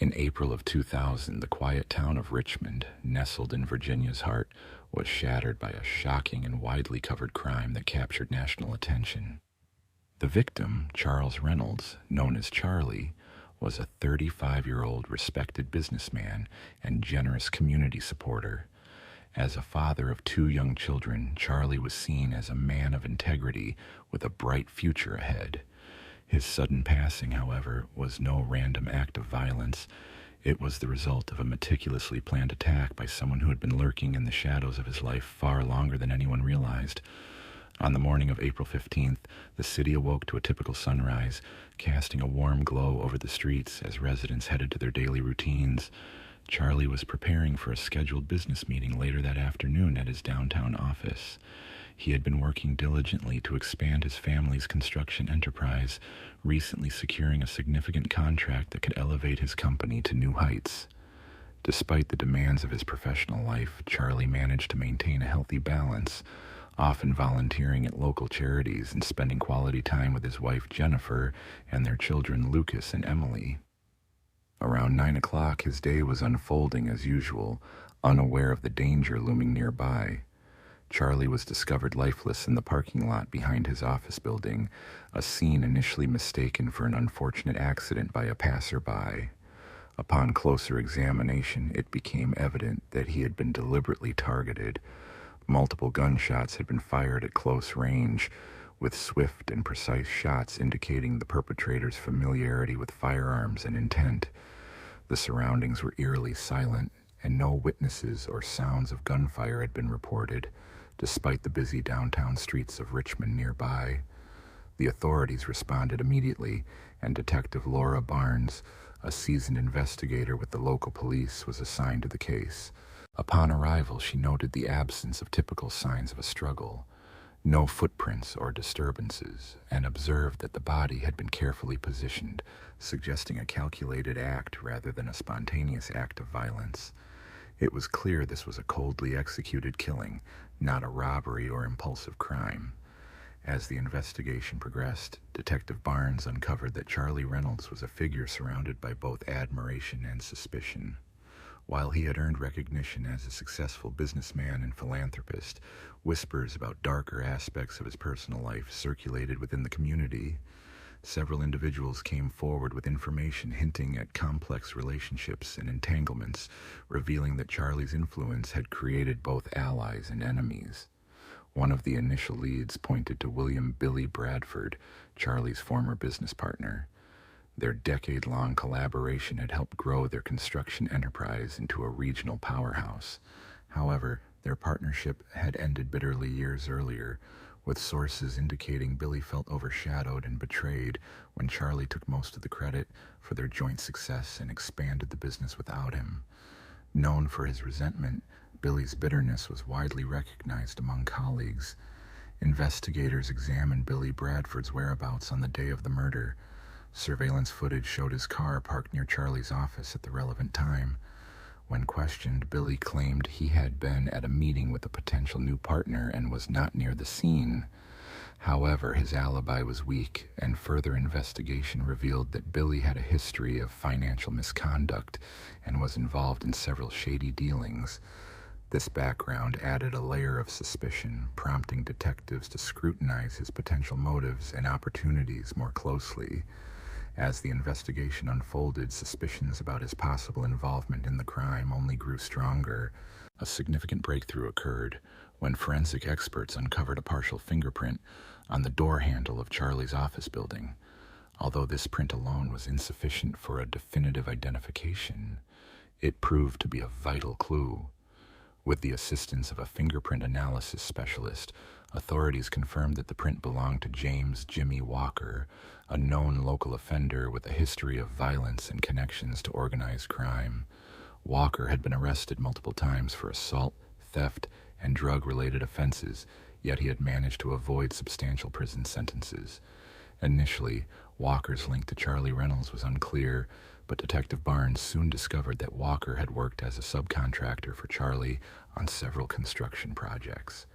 In April of 2000, the quiet town of Richmond, nestled in Virginia's heart, was shattered by a shocking and widely covered crime that captured national attention. The victim, Charles Reynolds, known as Charlie, was a 35-year-old respected businessman and generous community supporter. As a father of two young children, Charlie was seen as a man of integrity with a bright future ahead. His sudden passing, however, was no random act of violence. It was the result of a meticulously planned attack by someone who had been lurking in the shadows of his life far longer than anyone realized. On the morning of April 15th, the city awoke to a typical sunrise, casting a warm glow over the streets as residents headed to their daily routines. Charlie was preparing for a scheduled business meeting later that afternoon at his downtown office. He had been working diligently to expand his family's construction enterprise, recently securing a significant contract that could elevate his company to new heights. Despite the demands of his professional life, Charlie managed to maintain a healthy balance, often volunteering at local charities and spending quality time with his wife Jennifer and their children Lucas and Emily. Around 9 o'clock, his day was unfolding as usual, unaware of the danger looming nearby. Charlie was discovered lifeless in the parking lot behind his office building, a scene initially mistaken for an unfortunate accident by a passerby. Upon closer examination, it became evident that he had been deliberately targeted. Multiple gunshots had been fired at close range, with swift and precise shots indicating the perpetrator's familiarity with firearms and intent. The surroundings were eerily silent, and no witnesses or sounds of gunfire had been reported, despite the busy downtown streets of Richmond nearby. The authorities responded immediately, and Detective Laura Barnes, a seasoned investigator with the local police, was assigned to the case. Upon arrival, she noted the absence of typical signs of a struggle, no footprints or disturbances, and observed that the body had been carefully positioned, suggesting a calculated act rather than a spontaneous act of violence. It was clear this was a coldly executed killing, not a robbery or impulsive crime. As the investigation progressed, Detective Barnes uncovered that Charlie Reynolds was a figure surrounded by both admiration and suspicion. While he had earned recognition as a successful businessman and philanthropist, whispers about darker aspects of his personal life circulated within the community. Several individuals came forward with information hinting at complex relationships and entanglements, revealing that Charlie's influence had created both allies and enemies. One of the initial leads pointed to William "Billy" Bradford, Charlie's former business partner. Their decade-long collaboration had helped grow their construction enterprise into a regional powerhouse. However, their partnership had ended bitterly years earlier, with sources indicating Billy felt overshadowed and betrayed when Charlie took most of the credit for their joint success and expanded the business without him. Known for his resentment, Billy's bitterness was widely recognized among colleagues. Investigators examined Billy Bradford's whereabouts on the day of the murder. Surveillance footage showed his car parked near Charlie's office at the relevant time. When questioned, Billy claimed he had been at a meeting with a potential new partner and was not near the scene. However, his alibi was weak, and further investigation revealed that Billy had a history of financial misconduct and was involved in several shady dealings. This background added a layer of suspicion, prompting detectives to scrutinize his potential motives and opportunities more closely. As the investigation unfolded, suspicions about his possible involvement in the crime only grew stronger. A significant breakthrough occurred when forensic experts uncovered a partial fingerprint on the door handle of Charlie's office building. Although this print alone was insufficient for a definitive identification, it proved to be a vital clue. With the assistance of a fingerprint analysis specialist, authorities confirmed that the print belonged to James "Jimmy" Walker, a known local offender with a history of violence and connections to organized crime. Walker had been arrested multiple times for assault, theft, and drug-related offenses, yet he had managed to avoid substantial prison sentences. Initially, Walker's link to Charlie Reynolds was unclear, but Detective Barnes soon discovered that Walker had worked as a subcontractor for Charlie on several construction projects.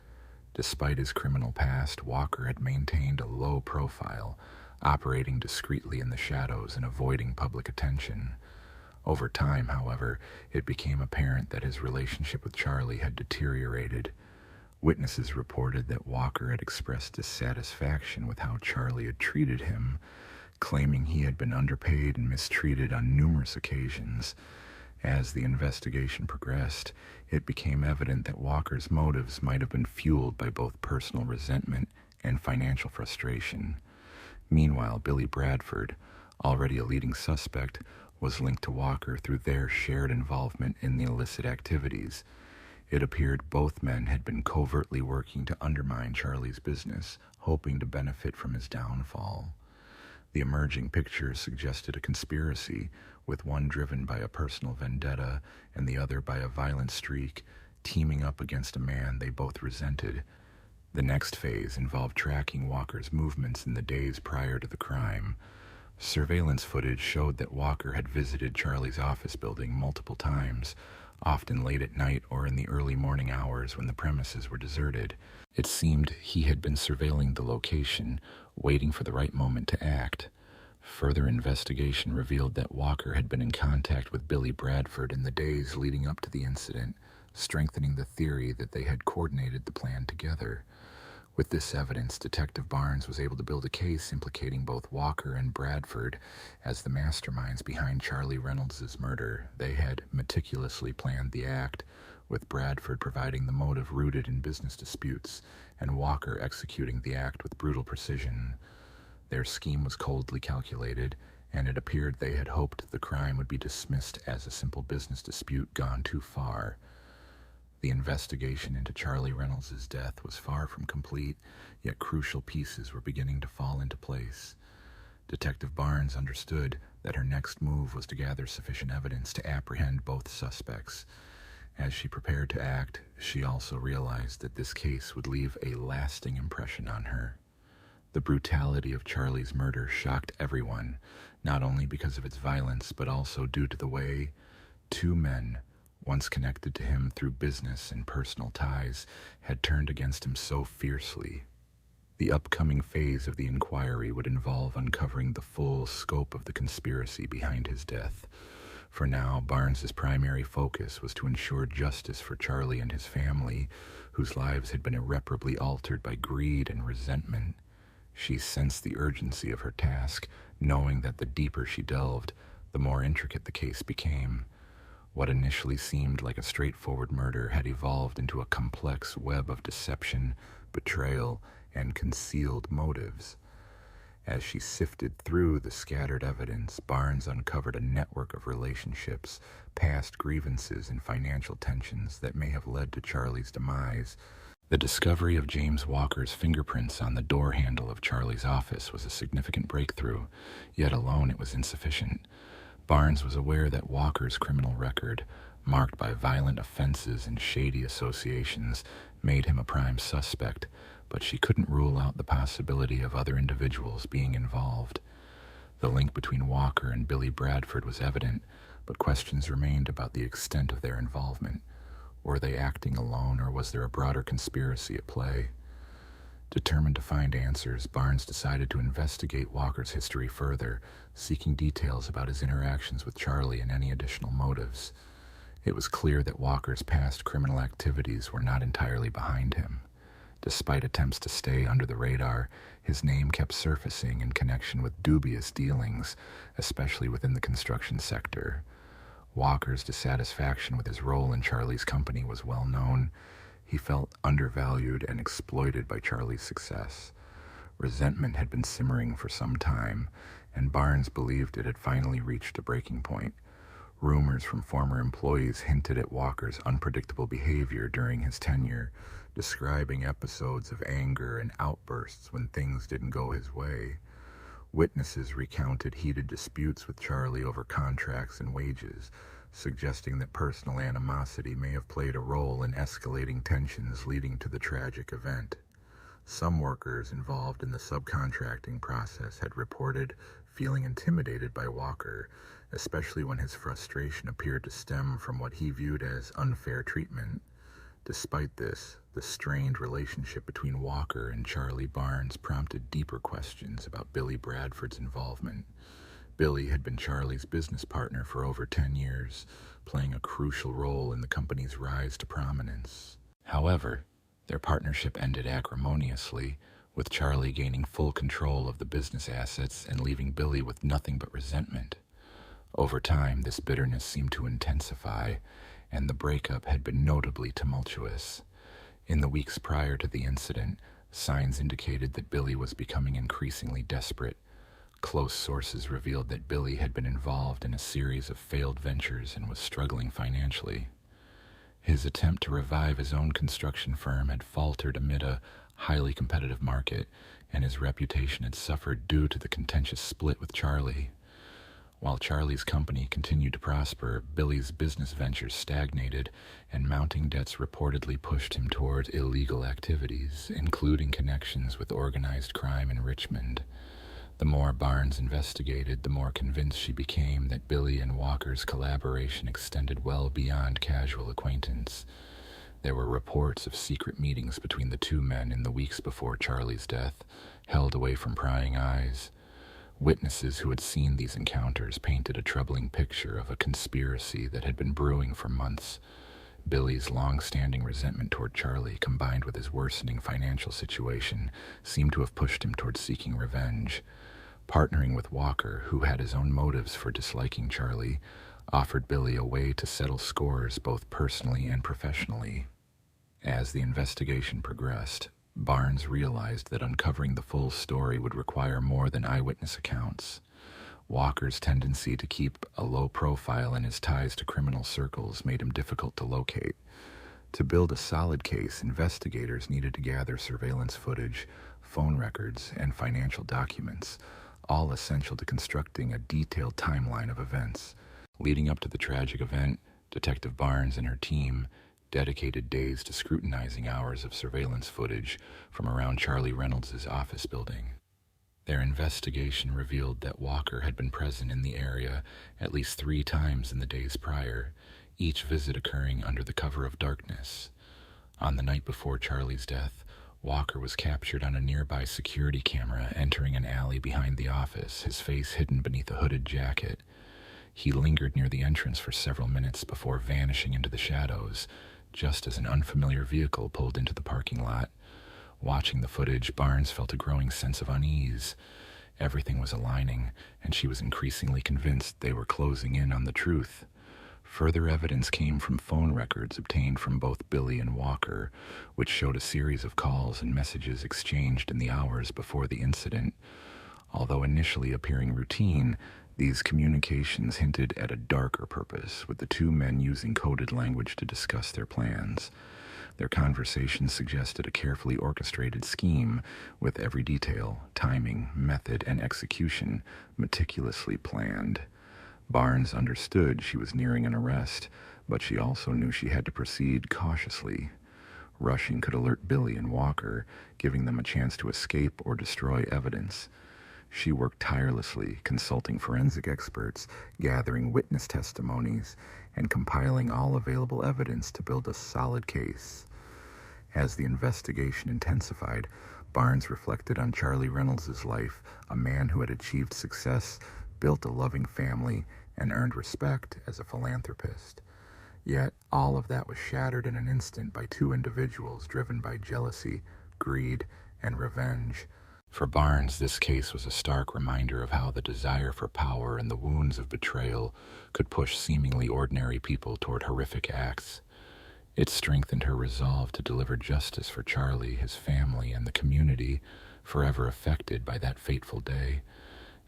Despite his criminal past, Walker had maintained a low profile, operating discreetly in the shadows and avoiding public attention. Over time, however, it became apparent that his relationship with Charlie had deteriorated. Witnesses reported that Walker had expressed dissatisfaction with how Charlie had treated him, claiming he had been underpaid and mistreated on numerous occasions. As the investigation progressed, it became evident that Walker's motives might have been fueled by both personal resentment and financial frustration. Meanwhile, Billy Bradford, already a leading suspect, was linked to Walker through their shared involvement in the illicit activities. It appeared both men had been covertly working to undermine Charlie's business, hoping to benefit from his downfall. The emerging picture suggested a conspiracy, with one driven by a personal vendetta and the other by a violent streak, teaming up against a man they both resented. The next phase involved tracking Walker's movements in the days prior to the crime. Surveillance footage showed that Walker had visited Charlie's office building multiple times, often late at night or in the early morning hours when the premises were deserted. It seemed he had been surveilling the location, waiting for the right moment to act. Further investigation revealed that Walker had been in contact with Billy Bradford in the days leading up to the incident, strengthening the theory that they had coordinated the plan together. With this evidence, Detective Barnes was able to build a case implicating both Walker and Bradford as the masterminds behind Charlie Reynolds' murder. They had meticulously planned the act, with Bradford providing the motive rooted in business disputes, and Walker executing the act with brutal precision. Their scheme was coldly calculated, and it appeared they had hoped the crime would be dismissed as a simple business dispute gone too far. The investigation into Charlie Reynolds' death was far from complete, yet crucial pieces were beginning to fall into place. Detective Barnes understood that her next move was to gather sufficient evidence to apprehend both suspects. As she prepared to act, she also realized that this case would leave a lasting impression on her. The brutality of Charlie's murder shocked everyone, not only because of its violence, but also due to the way two men, once connected to him through business and personal ties, had turned against him so fiercely. The upcoming phase of the inquiry would involve uncovering the full scope of the conspiracy behind his death. For now, Barnes's primary focus was to ensure justice for Charlie and his family, whose lives had been irreparably altered by greed and resentment. She sensed the urgency of her task, knowing that the deeper she delved, the more intricate the case became. What initially seemed like a straightforward murder had evolved into a complex web of deception, betrayal, and concealed motives. As she sifted through the scattered evidence, Barnes uncovered a network of relationships, past grievances, and financial tensions that may have led to Charlie's demise. The discovery of James Walker's fingerprints on the door handle of Charlie's office was a significant breakthrough, yet alone it was insufficient. Barnes was aware that Walker's criminal record, marked by violent offenses and shady associations, made him a prime suspect, but she couldn't rule out the possibility of other individuals being involved. The link between Walker and Billy Bradford was evident, but questions remained about the extent of their involvement. Were they acting alone, or was there a broader conspiracy at play? Determined to find answers, Barnes decided to investigate Walker's history further, seeking details about his interactions with Charlie and any additional motives. It was clear that Walker's past criminal activities were not entirely behind him. Despite attempts to stay under the radar, his name kept surfacing in connection with dubious dealings, especially within the construction sector. Walker's dissatisfaction with his role in Charlie's company was well known. He felt undervalued and exploited by Charlie's success. Resentment had been simmering for some time, and Barnes believed it had finally reached a breaking point. Rumors from former employees hinted at Walker's unpredictable behavior during his tenure, describing episodes of anger and outbursts when things didn't go his way. Witnesses recounted heated disputes with Charlie over contracts and wages, suggesting that personal animosity may have played a role in escalating tensions leading to the tragic event. Some workers involved in the subcontracting process had reported feeling intimidated by Walker, especially when his frustration appeared to stem from what he viewed as unfair treatment. Despite this, the strained relationship between Walker and Charlie Barnes prompted deeper questions about Billy Bradford's involvement. Billy had been Charlie's business partner for over 10 years, playing a crucial role in the company's rise to prominence. However, their partnership ended acrimoniously, with Charlie gaining full control of the business assets and leaving Billy with nothing but resentment. Over time, this bitterness seemed to intensify, and the breakup had been notably tumultuous. In the weeks prior to the incident, signs indicated that Billy was becoming increasingly desperate. Close sources revealed that Billy had been involved in a series of failed ventures and was struggling financially. His attempt to revive his own construction firm had faltered amid a highly competitive market, and his reputation had suffered due to the contentious split with Charlie. While Charlie's company continued to prosper, Billy's business ventures stagnated, and mounting debts reportedly pushed him toward illegal activities, including connections with organized crime in Richmond. The more Barnes investigated, the more convinced she became that Billy and Walker's collaboration extended well beyond casual acquaintance. There were reports of secret meetings between the two men in the weeks before Charlie's death, held away from prying eyes. Witnesses who had seen these encounters painted a troubling picture of a conspiracy that had been brewing for months. Billy's long-standing resentment toward Charlie, combined with his worsening financial situation, seemed to have pushed him toward seeking revenge. Partnering with Walker, who had his own motives for disliking Charlie, offered Billy a way to settle scores both personally and professionally. As the investigation progressed, Barnes realized that uncovering the full story would require more than eyewitness accounts. Walker's tendency to keep a low profile and his ties to criminal circles made him difficult to locate. To build a solid case, investigators needed to gather surveillance footage, phone records, and financial documents, all essential to constructing a detailed timeline of events. Leading up to the tragic event, Detective Barnes and her team dedicated days to scrutinizing hours of surveillance footage from around Charlie Reynolds' office building. Their investigation revealed that Walker had been present in the area at least 3 times in the days prior, each visit occurring under the cover of darkness. On the night before Charlie's death, Walker was captured on a nearby security camera entering an alley behind the office, his face hidden beneath a hooded jacket. He lingered near the entrance for several minutes before vanishing into the shadows, just as an unfamiliar vehicle pulled into the parking lot. Watching the footage, Barnes felt a growing sense of unease. Everything was aligning, and she was increasingly convinced they were closing in on the truth. Further evidence came from phone records obtained from both Billy and Walker, which showed a series of calls and messages exchanged in the hours before the incident. Although initially appearing routine, these communications hinted at a darker purpose, with the two men using coded language to discuss their plans. Their conversations suggested a carefully orchestrated scheme, with every detail, timing, method, and execution meticulously planned. Barnes understood she was nearing an arrest, but she also knew she had to proceed cautiously. Rushing could alert Billy and Walker, giving them a chance to escape or destroy evidence. She worked tirelessly, consulting forensic experts, gathering witness testimonies, and compiling all available evidence to build a solid case. As the investigation intensified, Barnes reflected on Charlie Reynolds' life, a man who had achieved success, built a loving family, and earned respect as a philanthropist. Yet all of that was shattered in an instant by 2 individuals driven by jealousy, greed, and revenge. For Barnes, this case was a stark reminder of how the desire for power and the wounds of betrayal could push seemingly ordinary people toward horrific acts. It strengthened her resolve to deliver justice for Charlie, his family, and the community forever affected by that fateful day.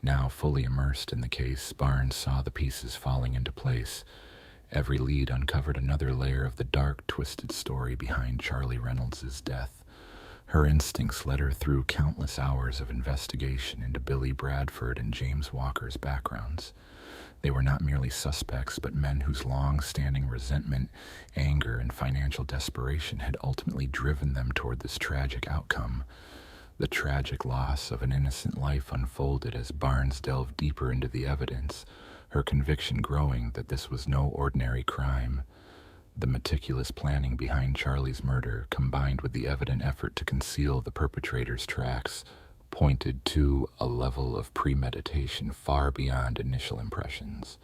Now fully immersed in the case, Barnes saw the pieces falling into place. Every lead uncovered another layer of the dark, twisted story behind Charlie Reynolds' death. Her instincts led her through countless hours of investigation into Billy Bradford and James Walker's backgrounds. They were not merely suspects, but men whose long-standing resentment, anger, and financial desperation had ultimately driven them toward this tragic outcome. The tragic loss of an innocent life unfolded as Barnes delved deeper into the evidence, her conviction growing that this was no ordinary crime. The meticulous planning behind Charlie's murder, combined with the evident effort to conceal the perpetrator's tracks, pointed to a level of premeditation far beyond initial impressions.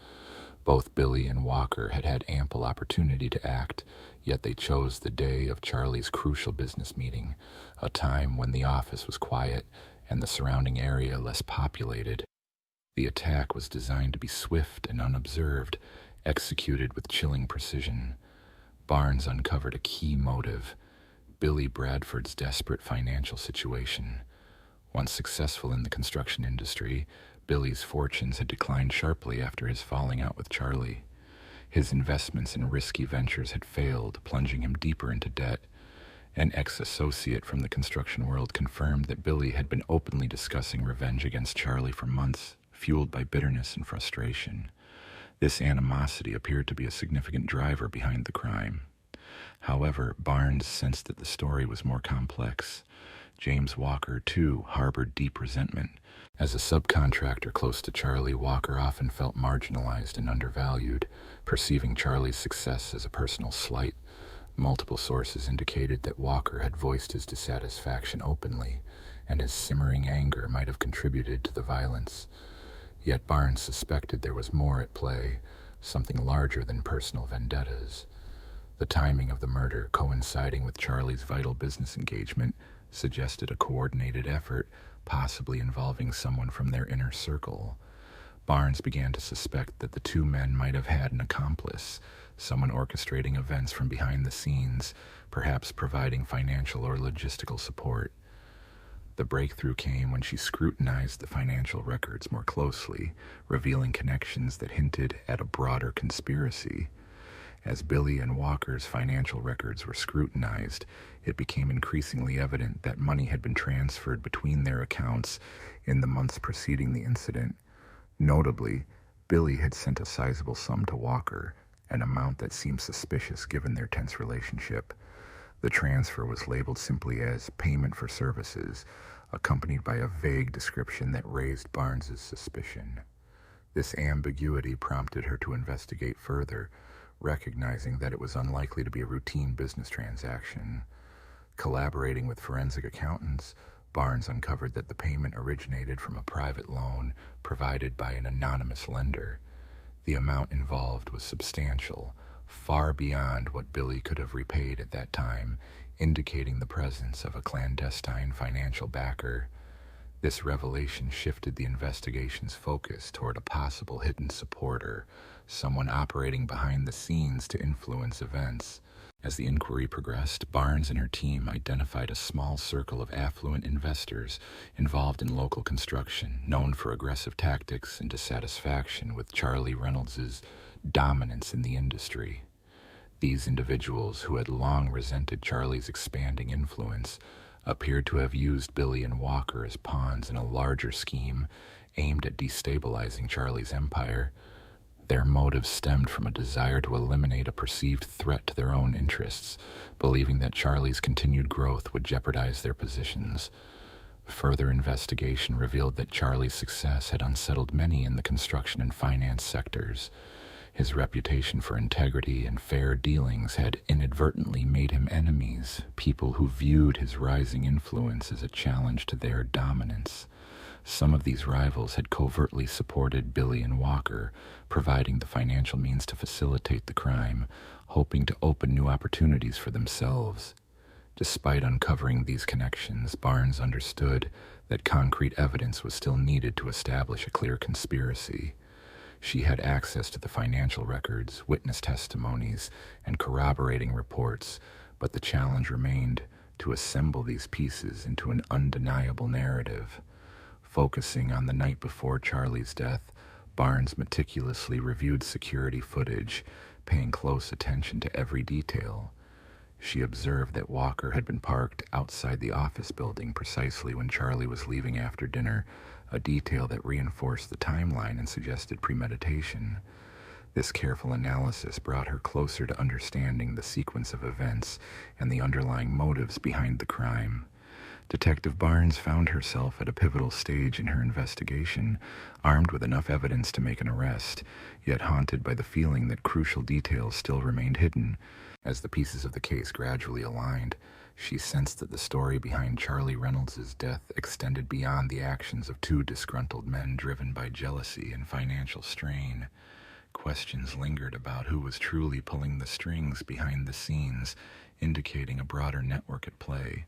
Both Billy and Walker had had ample opportunity to act, yet they chose the day of Charlie's crucial business meeting, a time when the office was quiet and the surrounding area less populated. The attack was designed to be swift and unobserved, executed with chilling precision. Barnes uncovered a key motive: Billy Bradford's desperate financial situation. Once successful in the construction industry, Billy's fortunes had declined sharply after his falling out with Charlie. His investments in risky ventures had failed, plunging him deeper into debt. An ex-associate from the construction world confirmed that Billy had been openly discussing revenge against Charlie for months, fueled by bitterness and frustration. This animosity appeared to be a significant driver behind the crime. However, Barnes sensed that the story was more complex. James Walker, too, harbored deep resentment. As a subcontractor close to Charlie, Walker often felt marginalized and undervalued, perceiving Charlie's success as a personal slight. Multiple sources indicated that Walker had voiced his dissatisfaction openly, and his simmering anger might have contributed to the violence. Yet Barnes suspected there was more at play, something larger than personal vendettas. The timing of the murder, coinciding with Charlie's vital business engagement, suggested a coordinated effort, possibly involving someone from their inner circle. Barnes began to suspect that the two men might have had an accomplice, someone orchestrating events from behind the scenes, perhaps providing financial or logistical support. The breakthrough came when she scrutinized the financial records more closely, revealing connections that hinted at a broader conspiracy. As Billy and Walker's financial records were scrutinized, it became increasingly evident that money had been transferred between their accounts in the months preceding the incident. Notably, Billy had sent a sizable sum to Walker, an amount that seemed suspicious given their tense relationship. The transfer was labeled simply as payment for services, accompanied by a vague description that raised Barnes's suspicion. This ambiguity prompted her to investigate further, recognizing that it was unlikely to be a routine business transaction. Collaborating with forensic accountants, Barnes uncovered that the payment originated from a private loan provided by an anonymous lender. The amount involved was substantial, far beyond what Billy could have repaid at that time, indicating the presence of a clandestine financial backer. This revelation shifted the investigation's focus toward a possible hidden supporter, someone operating behind the scenes to influence events. As the inquiry progressed, Barnes and her team identified a small circle of affluent investors involved in local construction, known for aggressive tactics and dissatisfaction with Charles Reynolds' dominance in the industry. These individuals, who had long resented Charlie's expanding influence, appeared to have used Billy and Walker as pawns in a larger scheme aimed at destabilizing Charlie's empire. Their motives stemmed from a desire to eliminate a perceived threat to their own interests, believing that Charlie's continued growth would jeopardize their positions. Further investigation revealed that Charlie's success had unsettled many in the construction and finance sectors. His reputation for integrity and fair dealings had inadvertently made him enemies, people who viewed his rising influence as a challenge to their dominance. Some of these rivals had covertly supported Billy and Walker, providing the financial means to facilitate the crime, hoping to open new opportunities for themselves. Despite uncovering these connections, Barnes understood that concrete evidence was still needed to establish a clear conspiracy. She had access to the financial records, witness testimonies, and corroborating reports, but the challenge remained to assemble these pieces into an undeniable narrative. Focusing on the night before Charlie's death, Barnes meticulously reviewed security footage, paying close attention to every detail. She observed that Walker had been parked outside the office building precisely when Charlie was leaving after dinner, a detail that reinforced the timeline and suggested premeditation. This careful analysis brought her closer to understanding the sequence of events and the underlying motives behind the crime. Detective Barnes found herself at a pivotal stage in her investigation, armed with enough evidence to make an arrest, yet haunted by the feeling that crucial details still remained hidden. As the pieces of the case gradually aligned, She sensed that the story behind Charlie Reynolds' death extended beyond the actions of two disgruntled men driven by jealousy and financial strain. Questions lingered about who was truly pulling the strings behind the scenes, indicating a broader network at play.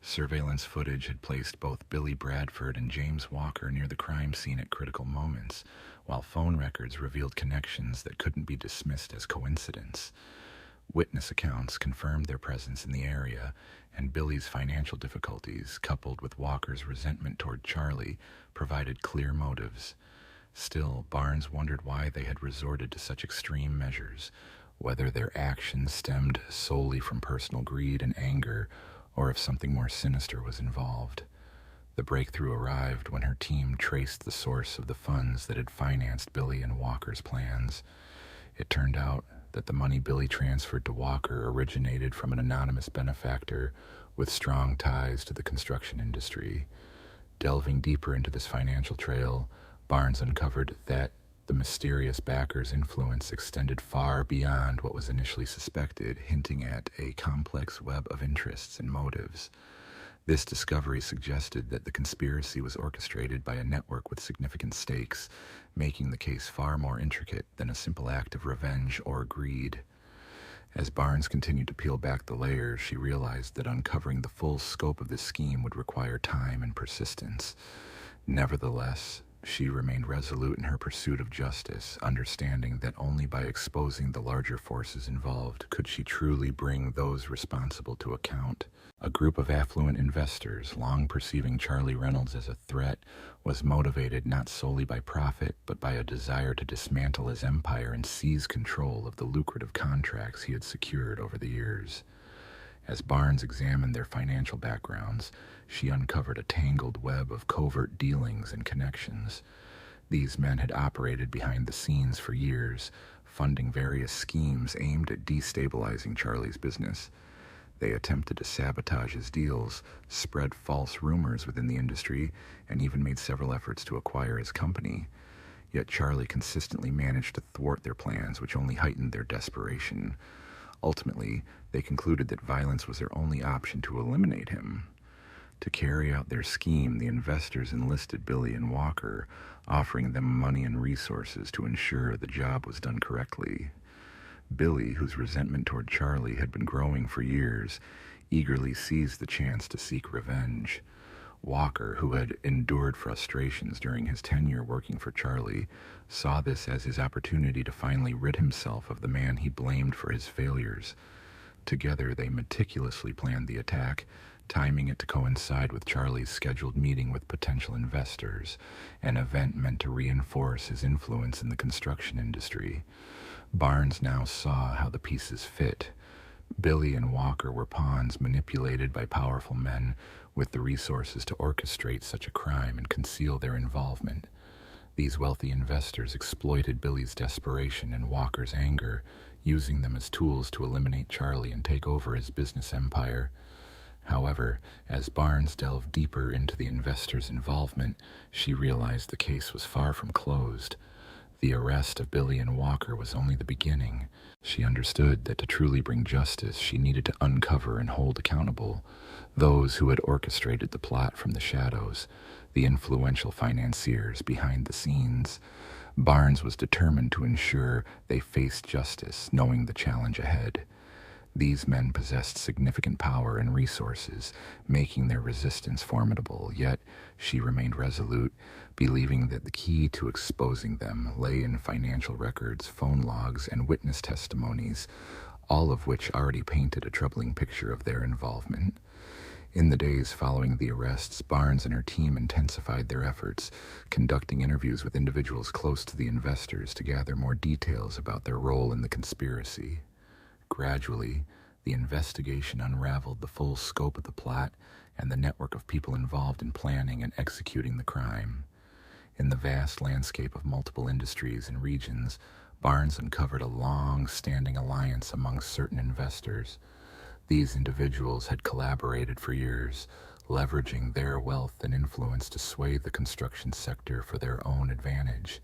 Surveillance footage had placed both Billy Bradford and James Walker near the crime scene at critical moments, while phone records revealed connections that couldn't be dismissed as coincidence. Witness accounts confirmed their presence in the area, and Billy's financial difficulties, coupled with Walker's resentment toward Charlie, provided clear motives. Still, Barnes wondered why they had resorted to such extreme measures, whether their actions stemmed solely from personal greed and anger, or if something more sinister was involved. The breakthrough arrived when her team traced the source of the funds that had financed Billy and Walker's plans. It turned out that the money Billy transferred to Walker originated from an anonymous benefactor with strong ties to the construction industry. Delving deeper into this financial trail, Barnes uncovered that the mysterious backer's influence extended far beyond what was initially suspected, hinting at a complex web of interests and motives. This discovery suggested that the conspiracy was orchestrated by a network with significant stakes, making the case far more intricate than a simple act of revenge or greed. As Barnes continued to peel back the layers, she realized that uncovering the full scope of this scheme would require time and persistence. Nevertheless, she remained resolute in her pursuit of justice, understanding that only by exposing the larger forces involved could she truly bring those responsible to account. A group of affluent investors, long perceiving Charlie Reynolds as a threat, was motivated not solely by profit, but by a desire to dismantle his empire and seize control of the lucrative contracts he had secured over the years. As Barnes examined their financial backgrounds, she uncovered a tangled web of covert dealings and connections. These men had operated behind the scenes for years, funding various schemes aimed at destabilizing Charlie's business. They attempted to sabotage his deals, spread false rumors within the industry, and even made several efforts to acquire his company. Yet Charlie consistently managed to thwart their plans, which only heightened their desperation. Ultimately, they concluded that violence was their only option to eliminate him. To carry out their scheme, the investors enlisted Billy and Walker, offering them money and resources to ensure the job was done correctly. Billy, whose resentment toward Charlie had been growing for years, eagerly seized the chance to seek revenge. Walker, who had endured frustrations during his tenure working for Charlie, saw this as his opportunity to finally rid himself of the man he blamed for his failures. Together, they meticulously planned the attack, timing it to coincide with Charlie's scheduled meeting with potential investors, an event meant to reinforce his influence in the construction industry. Barnes now saw how the pieces fit. Billy and Walker were pawns manipulated by powerful men with the resources to orchestrate such a crime and conceal their involvement. These wealthy investors exploited Billy's desperation and Walker's anger, using them as tools to eliminate Charlie and take over his business empire. However, as Barnes delved deeper into the investors' involvement, she realized the case was far from closed. The arrest of Billy and Walker was only the beginning. She understood that to truly bring justice, she needed to uncover and hold accountable those who had orchestrated the plot from the shadows, the influential financiers behind the scenes. Barnes was determined to ensure they faced justice, knowing the challenge ahead. These men possessed significant power and resources, making their resistance formidable, yet she remained resolute, believing that the key to exposing them lay in financial records, phone logs, and witness testimonies, all of which already painted a troubling picture of their involvement. In the days following the arrests, Barnes and her team intensified their efforts, conducting interviews with individuals close to the investors to gather more details about their role in the conspiracy. Gradually, the investigation unraveled the full scope of the plot and the network of people involved in planning and executing the crime. In the vast landscape of multiple industries and regions, Barnes uncovered a long-standing alliance among certain investors. These individuals had collaborated for years, leveraging their wealth and influence to sway the construction sector for their own advantage.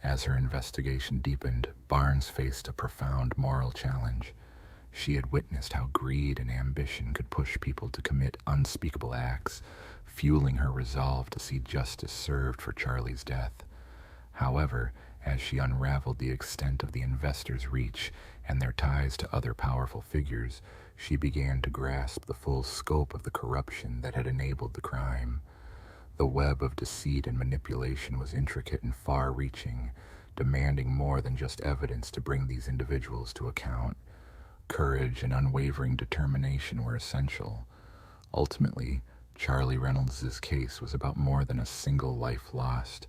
As her investigation deepened, Barnes faced a profound moral challenge. She had witnessed how greed and ambition could push people to commit unspeakable acts, fueling her resolve to see justice served for Charlie's death. However, as she unraveled the extent of the investors' reach and their ties to other powerful figures, she began to grasp the full scope of the corruption that had enabled the crime. The web of deceit and manipulation was intricate and far-reaching, demanding more than just evidence to bring these individuals to account. Courage and unwavering determination were essential. Ultimately, Charlie Reynolds' case was about more than a single life lost.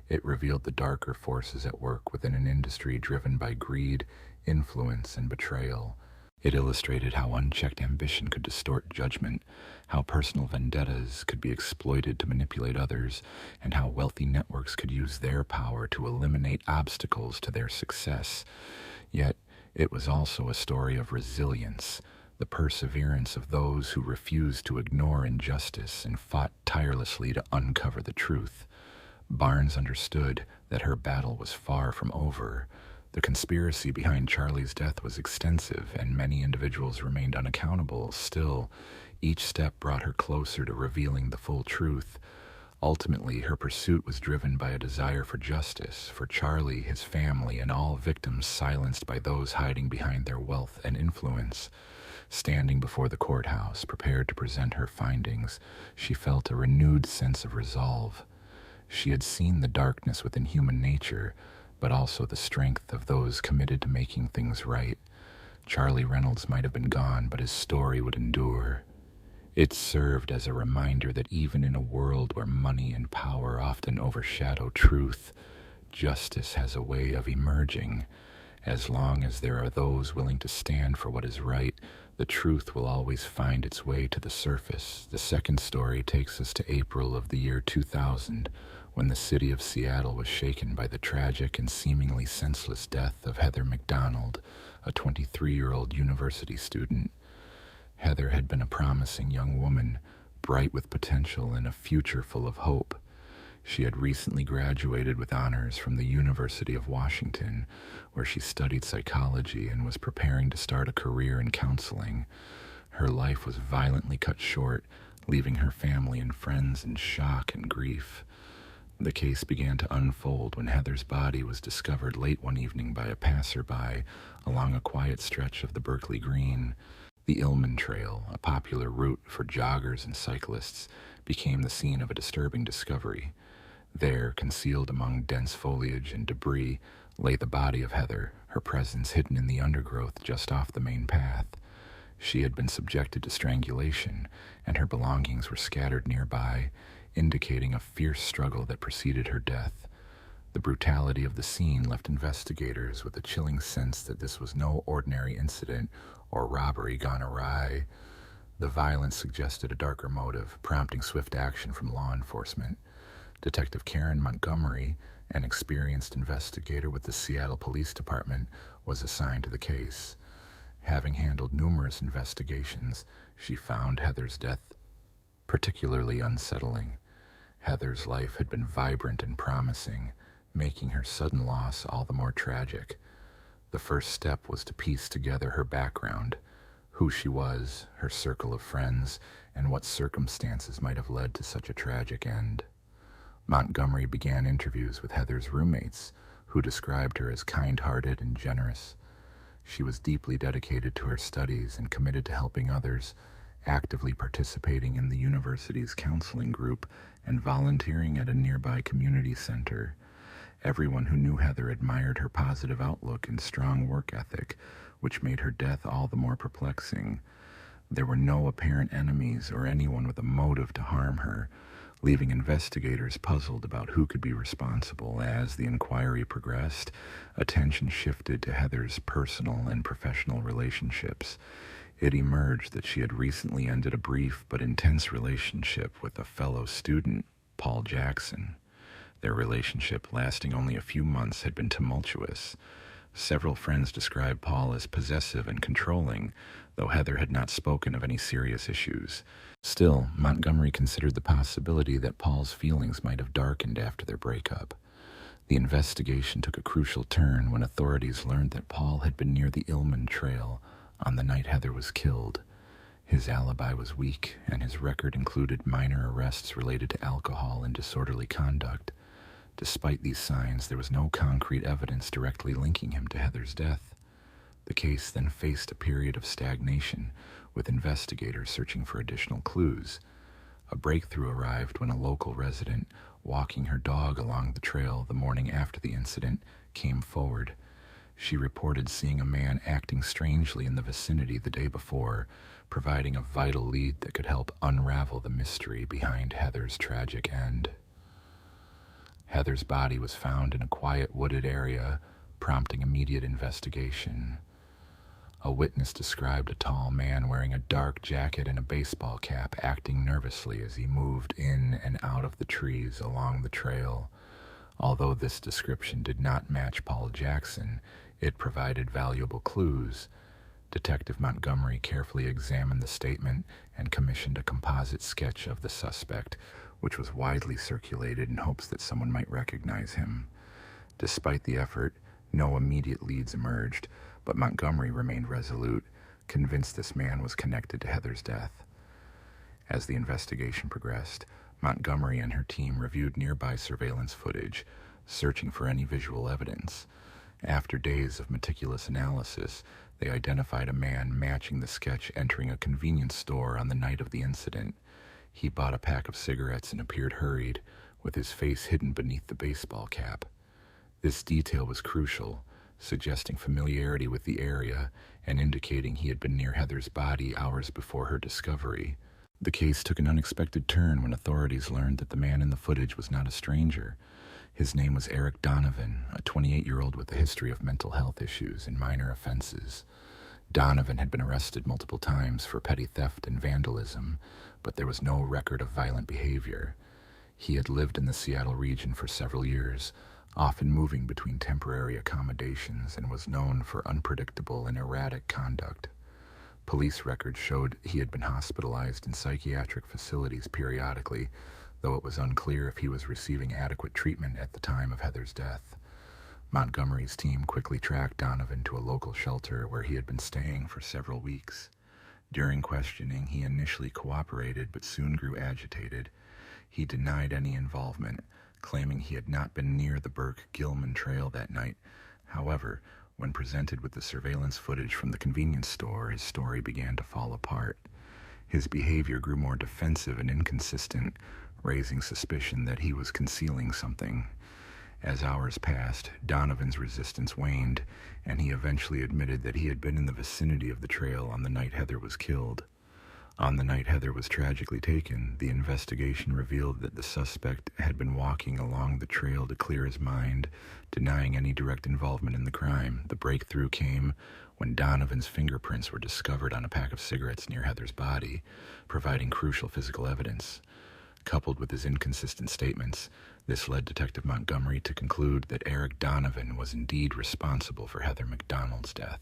It revealed the darker forces at work within an industry driven by greed, influence, and betrayal. It illustrated how unchecked ambition could distort judgment, how personal vendettas could be exploited to manipulate others, and how wealthy networks could use their power to eliminate obstacles to their success. Yet, it was also a story of resilience, the perseverance of those who refused to ignore injustice and fought tirelessly to uncover the truth. Barnes understood that her battle was far from over. The conspiracy behind Charlie's death was extensive, and many individuals remained unaccountable. Still, each step brought her closer to revealing the full truth. Ultimately, her pursuit was driven by a desire for justice, for Charlie, his family, and all victims silenced by those hiding behind their wealth and influence. Standing before the courthouse, prepared to present her findings, she felt a renewed sense of resolve. She had seen the darkness within human nature, but also the strength of those committed to making things right. Charlie Reynolds might have been gone, but his story would endure. It served as a reminder that even in a world where money and power often overshadow truth, justice has a way of emerging. As long as there are those willing to stand for what is right, the truth will always find its way to the surface. The second story takes us to April of the year 2000, when the city of Seattle was shaken by the tragic and seemingly senseless death of Heather McDonald, a 23-year-old university student. Heather had been a promising young woman, bright with potential and a future full of hope. She had recently graduated with honors from the University of Washington, where she studied psychology and was preparing to start a career in counseling. Her life was violently cut short, leaving her family and friends in shock and grief. The case began to unfold when Heather's body was discovered late one evening by a passerby along a quiet stretch of the Berkeley Green. The Illman Trail, a popular route for joggers and cyclists, became the scene of a disturbing discovery. There, concealed among dense foliage and debris, lay the body of Heather, her presence hidden in the undergrowth just off the main path. She had been subjected to strangulation, and her belongings were scattered nearby, indicating a fierce struggle that preceded her death. The brutality of the scene left investigators with a chilling sense that this was no ordinary incident or robbery gone awry. The violence suggested a darker motive, prompting swift action from law enforcement. Detective Karen Montgomery, an experienced investigator with the Seattle Police Department, was assigned to the case. Having handled numerous investigations, she found Heather's death particularly unsettling. Heather's life had been vibrant and promising, making her sudden loss all the more tragic. The first step was to piece together her background, who she was, her circle of friends, and what circumstances might have led to such a tragic end. Montgomery began interviews with Heather's roommates, who described her as kind-hearted and generous. She was deeply dedicated to her studies and committed to helping others, actively participating in the university's counseling group and volunteering at a nearby community center. Everyone who knew Heather admired her positive outlook and strong work ethic, which made her death all the more perplexing. There were no apparent enemies or anyone with a motive to harm her, leaving investigators puzzled about who could be responsible. As the inquiry progressed, attention shifted to Heather's personal and professional relationships. It emerged that she had recently ended a brief but intense relationship with a fellow student, Paul Jackson. Their relationship, lasting only a few months, had been tumultuous. Several friends described Paul as possessive and controlling, though Heather had not spoken of any serious issues. Still, Montgomery considered the possibility that Paul's feelings might have darkened after their breakup. The investigation took a crucial turn when authorities learned that Paul had been near the Illman Trail, on the night Heather was killed. His alibi was weak, and his record included minor arrests related to alcohol and disorderly conduct. Despite these signs, there was no concrete evidence directly linking him to Heather's death. The case then faced a period of stagnation, with investigators searching for additional clues. A breakthrough arrived when a local resident, walking her dog along the trail the morning after the incident, came forward. She reported seeing a man acting strangely in the vicinity the day before, providing a vital lead that could help unravel the mystery behind Heather's tragic end. Heather's body was found in a quiet wooded area, prompting immediate investigation. A witness described a tall man wearing a dark jacket and a baseball cap acting nervously as he moved in and out of the trees along the trail. Although this description did not match Paul Jackson, it provided valuable clues. Detective Montgomery carefully examined the statement and commissioned a composite sketch of the suspect, which was widely circulated in hopes that someone might recognize him. Despite the effort, no immediate leads emerged, but Montgomery remained resolute, convinced this man was connected to Heather's death. As the investigation progressed, Montgomery and her team reviewed nearby surveillance footage, searching for any visual evidence. After days of meticulous analysis, they identified a man matching the sketch entering a convenience store on the night of the incident. He bought a pack of cigarettes and appeared hurried, with his face hidden beneath the baseball cap. This detail was crucial, suggesting familiarity with the area and indicating he had been near Heather's body hours before her discovery. The case took an unexpected turn when authorities learned that the man in the footage was not a stranger. His name was Eric Donovan, a 28-year-old with a history of mental health issues and minor offenses. Donovan had been arrested multiple times for petty theft and vandalism, but there was no record of violent behavior. He had lived in the Seattle region for several years, often moving between temporary accommodations, and was known for unpredictable and erratic conduct. Police records showed he had been hospitalized in psychiatric facilities periodically, though it was unclear if he was receiving adequate treatment at the time of Heather's death. Montgomery's team quickly tracked Donovan to a local shelter where he had been staying for several weeks. During questioning, he initially cooperated but soon grew agitated. He denied any involvement, claiming he had not been near the Burke-Gilman Trail that night. However, when presented with the surveillance footage from the convenience store, his story began to fall apart. His behavior grew more defensive and inconsistent, raising suspicion that he was concealing something. As hours passed, Donovan's resistance waned, and he eventually admitted that he had been in the vicinity of the trail on the night Heather was killed. On the night Heather was tragically taken, the investigation revealed that the suspect had been walking along the trail to clear his mind, denying any direct involvement in the crime. The breakthrough came when Donovan's fingerprints were discovered on a pack of cigarettes near Heather's body, providing crucial physical evidence. Coupled with his inconsistent statements, this led Detective Montgomery to conclude that Eric Donovan was indeed responsible for Heather McDonald's death.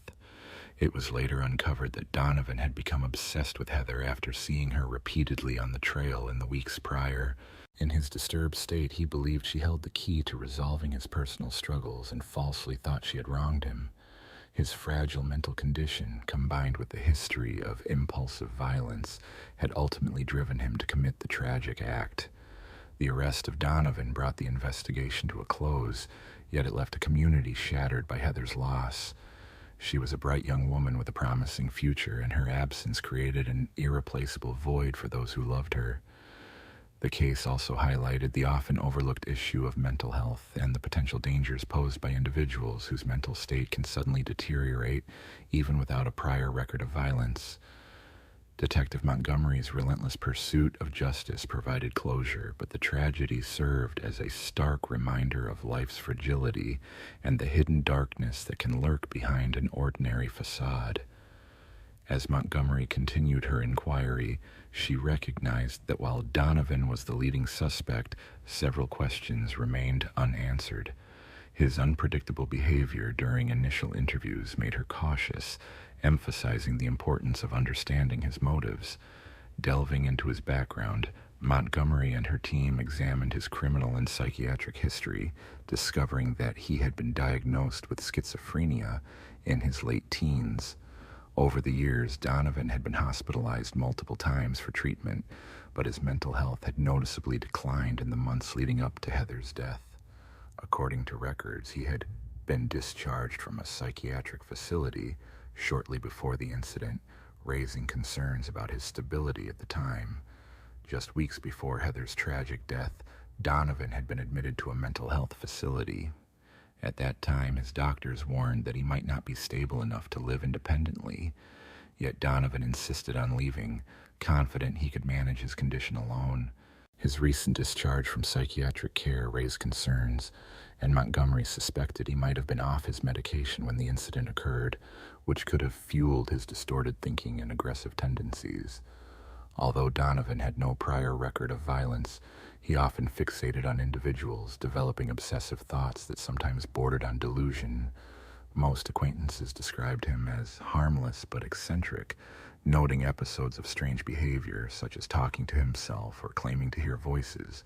It was later uncovered that Donovan had become obsessed with Heather after seeing her repeatedly on the trail in the weeks prior. In his disturbed state, he believed she held the key to resolving his personal struggles and falsely thought she had wronged him. His fragile mental condition, combined with the history of impulsive violence, had ultimately driven him to commit the tragic act. The arrest of Donovan brought the investigation to a close, yet it left a community shattered by Heather's loss. She was a bright young woman with a promising future, and her absence created an irreplaceable void for those who loved her. The case also highlighted the often overlooked issue of mental health and the potential dangers posed by individuals whose mental state can suddenly deteriorate even without a prior record of violence. Detective Montgomery's relentless pursuit of justice provided closure, but the tragedy served as a stark reminder of life's fragility and the hidden darkness that can lurk behind an ordinary facade. As Montgomery continued her inquiry, she recognized that while Donovan was the leading suspect, several questions remained unanswered. His unpredictable behavior during initial interviews made her cautious, emphasizing the importance of understanding his motives. Delving into his background, Montgomery and her team examined his criminal and psychiatric history, discovering that he had been diagnosed with schizophrenia in his late teens. Over the years, Donovan had been hospitalized multiple times for treatment, but his mental health had noticeably declined in the months leading up to Heather's death. According to records, he had been discharged from a psychiatric facility shortly before the incident, raising concerns about his stability at the time. Just weeks before Heather's tragic death, Donovan had been admitted to a mental health facility. At that time, his doctors warned that he might not be stable enough to live independently, yet Donovan insisted on leaving, confident he could manage his condition alone. His recent discharge from psychiatric care raised concerns, and Montgomery suspected he might have been off his medication when the incident occurred, which could have fueled his distorted thinking and aggressive tendencies. Although Donovan had no prior record of violence, he often fixated on individuals, developing obsessive thoughts that sometimes bordered on delusion. Most acquaintances described him as harmless but eccentric, noting episodes of strange behavior, such as talking to himself or claiming to hear voices.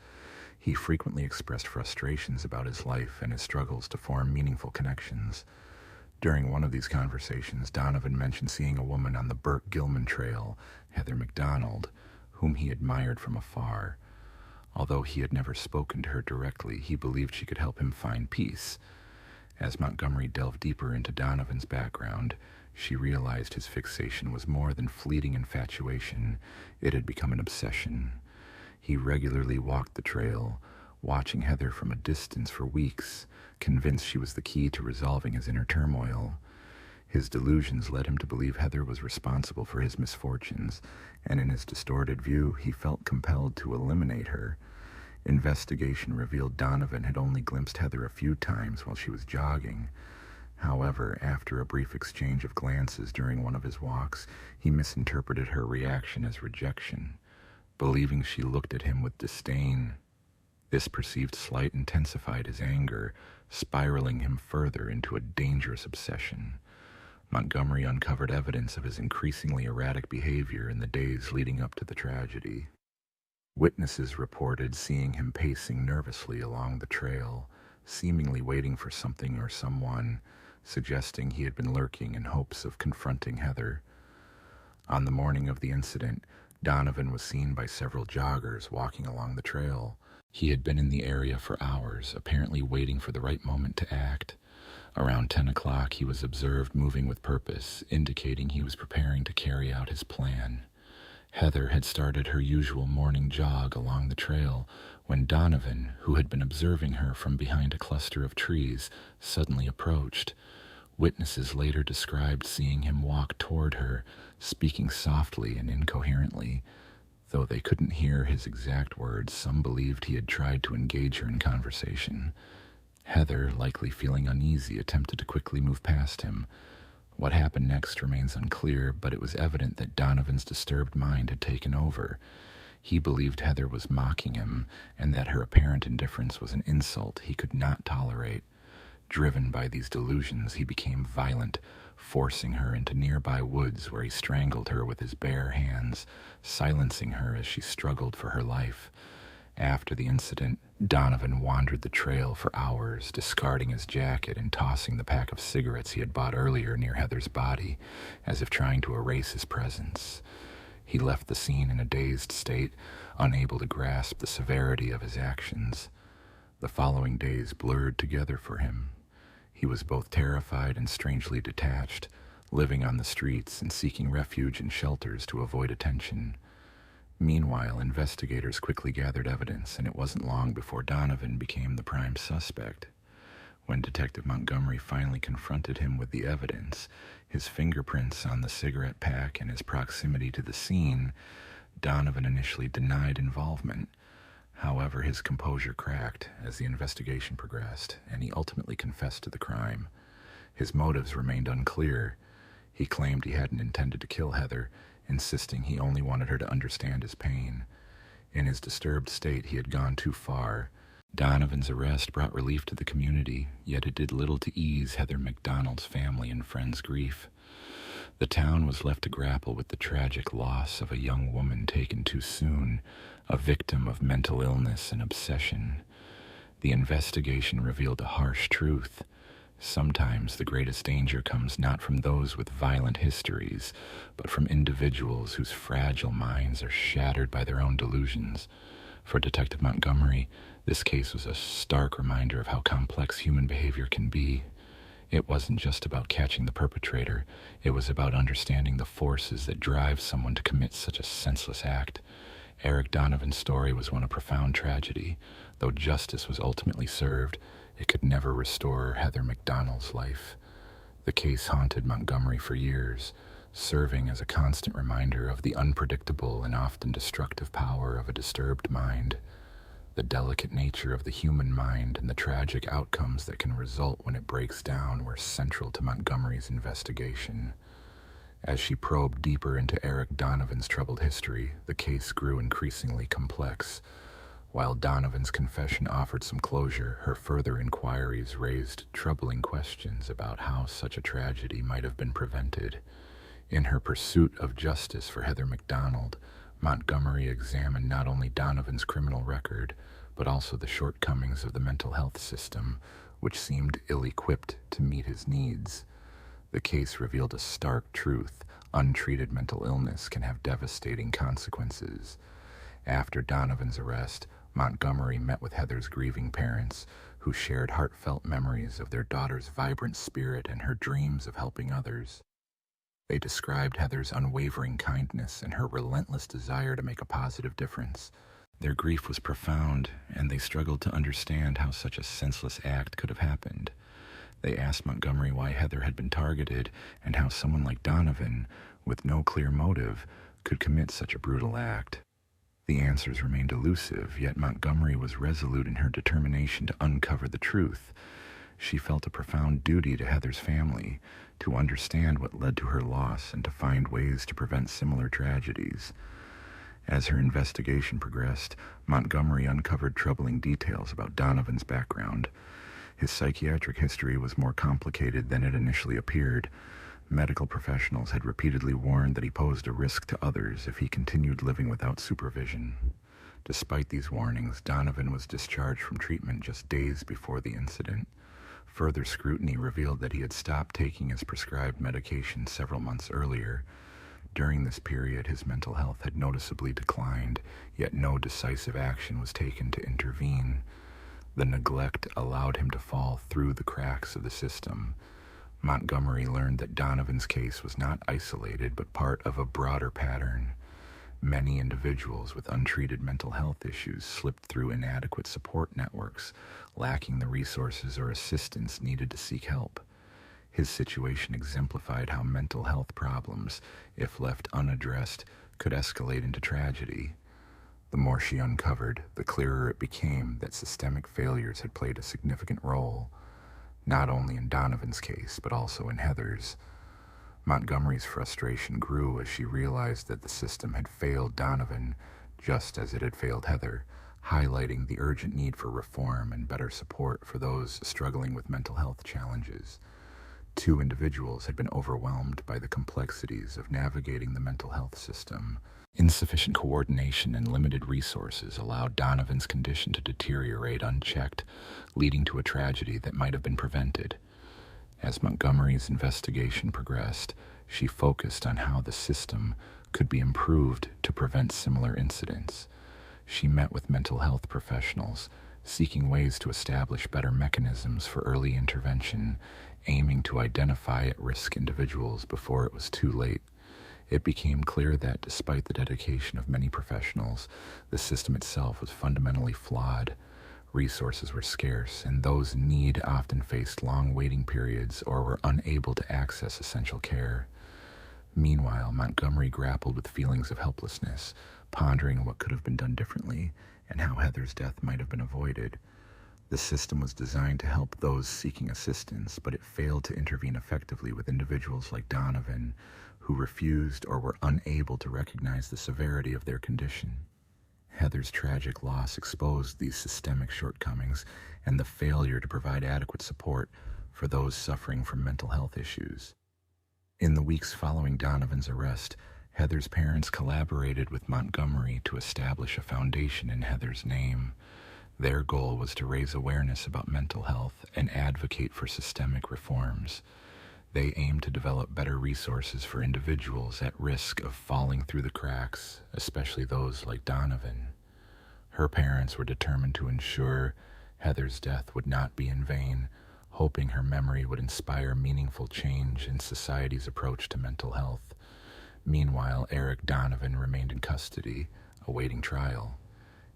He frequently expressed frustrations about his life and his struggles to form meaningful connections. During one of these conversations, Donovan mentioned seeing a woman on the Burke Gilman Trail, Heather McDonald, whom he admired from afar. Although he had never spoken to her directly, he believed she could help him find peace. As Montgomery delved deeper into Donovan's background, she realized his fixation was more than fleeting infatuation. It had become an obsession. He regularly walked the trail, watching Heather from a distance for weeks, convinced she was the key to resolving his inner turmoil. His delusions led him to believe Heather was responsible for his misfortunes, and in his distorted view, he felt compelled to eliminate her. Investigation revealed Donovan had only glimpsed Heather a few times while she was jogging. However, after a brief exchange of glances during one of his walks, he misinterpreted her reaction as rejection, believing she looked at him with disdain. This perceived slight intensified his anger, spiraling him further into a dangerous obsession. Montgomery uncovered evidence of his increasingly erratic behavior in the days leading up to the tragedy. Witnesses reported seeing him pacing nervously along the trail, seemingly waiting for something or someone, suggesting he had been lurking in hopes of confronting Heather. On the morning of the incident, Donovan was seen by several joggers walking along the trail. He had been in the area for hours, apparently waiting for the right moment to act. Around 10 o'clock, he was observed moving with purpose, indicating he was preparing to carry out his plan. Heather had started her usual morning jog along the trail when Donovan, who had been observing her from behind a cluster of trees, suddenly approached. Witnesses later described seeing him walk toward her, speaking softly and incoherently. Though they couldn't hear his exact words, some believed he had tried to engage her in conversation. Heather, likely feeling uneasy, attempted to quickly move past him. What happened next remains unclear, but it was evident that Donovan's disturbed mind had taken over. He believed Heather was mocking him, and that her apparent indifference was an insult he could not tolerate. Driven by these delusions, he became violent, forcing her into nearby woods where he strangled her with his bare hands, silencing her as she struggled for her life. After the incident, Donovan wandered the trail for hours, discarding his jacket and tossing the pack of cigarettes he had bought earlier near Heather's body, as if trying to erase his presence. He left the scene in a dazed state, unable to grasp the severity of his actions. The following days blurred together for him. He was both terrified and strangely detached, living on the streets and seeking refuge in shelters to avoid attention. Meanwhile, investigators quickly gathered evidence, and it wasn't long before Donovan became the prime suspect. When Detective Montgomery finally confronted him with the evidence, his fingerprints on the cigarette pack and his proximity to the scene, Donovan initially denied involvement. However, his composure cracked as the investigation progressed, and he ultimately confessed to the crime. His motives remained unclear. He claimed he hadn't intended to kill Heather, insisting he only wanted her to understand his pain. In his disturbed state, he had gone too far. Donovan's arrest brought relief to the community, yet it did little to ease Heather McDonald's family and friends' grief. The town was left to grapple with the tragic loss of a young woman taken too soon, a victim of mental illness and obsession. The investigation revealed a harsh truth. Sometimes the greatest danger comes not from those with violent histories, but from individuals whose fragile minds are shattered by their own delusions. For Detective Montgomery, this case was a stark reminder of how complex human behavior can be. It wasn't just about catching the perpetrator, it was about understanding the forces that drive someone to commit such a senseless act. Eric Donovan's story was one of profound tragedy. Though justice was ultimately served, it could never restore Heather McDonald's life. The case haunted Montgomery for years, serving as a constant reminder of the unpredictable and often destructive power of a disturbed mind. The delicate nature of the human mind and the tragic outcomes that can result when it breaks down were central to Montgomery's investigation. As she probed deeper into Eric Donovan's troubled history, the case grew increasingly complex. While Donovan's confession offered some closure, her further inquiries raised troubling questions about how such a tragedy might have been prevented. In her pursuit of justice for Heather McDonald, Montgomery examined not only Donovan's criminal record, but also the shortcomings of the mental health system, which seemed ill-equipped to meet his needs. The case revealed a stark truth: untreated mental illness can have devastating consequences. After Donovan's arrest, Montgomery met with Heather's grieving parents, who shared heartfelt memories of their daughter's vibrant spirit and her dreams of helping others. They described Heather's unwavering kindness and her relentless desire to make a positive difference. Their grief was profound, and they struggled to understand how such a senseless act could have happened. They asked Montgomery why Heather had been targeted and how someone like Donovan, with no clear motive, could commit such a brutal act. The answers remained elusive, yet Montgomery was resolute in her determination to uncover the truth. She felt a profound duty to Heather's family, to understand what led to her loss and to find ways to prevent similar tragedies. As her investigation progressed, Montgomery uncovered troubling details about Donovan's background. His psychiatric history was more complicated than it initially appeared. Medical professionals had repeatedly warned that he posed a risk to others if he continued living without supervision. Despite these warnings, Donovan was discharged from treatment just days before the incident. Further scrutiny revealed that he had stopped taking his prescribed medication several months earlier. During this period, his mental health had noticeably declined, yet no decisive action was taken to intervene. The neglect allowed him to fall through the cracks of the system. Montgomery learned that Donovan's case was not isolated, but part of a broader pattern. Many individuals with untreated mental health issues slipped through inadequate support networks, lacking the resources or assistance needed to seek help. His situation exemplified how mental health problems, if left unaddressed, could escalate into tragedy. The more she uncovered, the clearer it became that systemic failures had played a significant role, not only in Donovan's case, but also in Heather's. Montgomery's frustration grew as she realized that the system had failed Donovan, just as it had failed Heather, highlighting the urgent need for reform and better support for those struggling with mental health challenges. Two individuals had been overwhelmed by the complexities of navigating the mental health system. Insufficient coordination and limited resources allowed Donovan's condition to deteriorate unchecked, leading to a tragedy that might have been prevented. As Montgomery's investigation progressed, she focused on how the system could be improved to prevent similar incidents. She met with mental health professionals, seeking ways to establish better mechanisms for early intervention, aiming to identify at-risk individuals before it was too late. It became clear that, despite the dedication of many professionals, the system itself was fundamentally flawed. Resources were scarce, and those in need often faced long waiting periods or were unable to access essential care. Meanwhile, Montgomery grappled with feelings of helplessness, pondering what could have been done differently and how Heather's death might have been avoided. The system was designed to help those seeking assistance, but it failed to intervene effectively with individuals like Donovan, who refused or were unable to recognize the severity of their condition. Heather's tragic loss exposed these systemic shortcomings and the failure to provide adequate support for those suffering from mental health issues. In the weeks following Donovan's arrest, Heather's parents collaborated with Montgomery to establish a foundation in Heather's name. Their goal was to raise awareness about mental health and advocate for systemic reforms. They aimed to develop better resources for individuals at risk of falling through the cracks, especially those like Donovan. Her parents were determined to ensure Heather's death would not be in vain, hoping her memory would inspire meaningful change in society's approach to mental health. Meanwhile, Eric Donovan remained in custody, awaiting trial.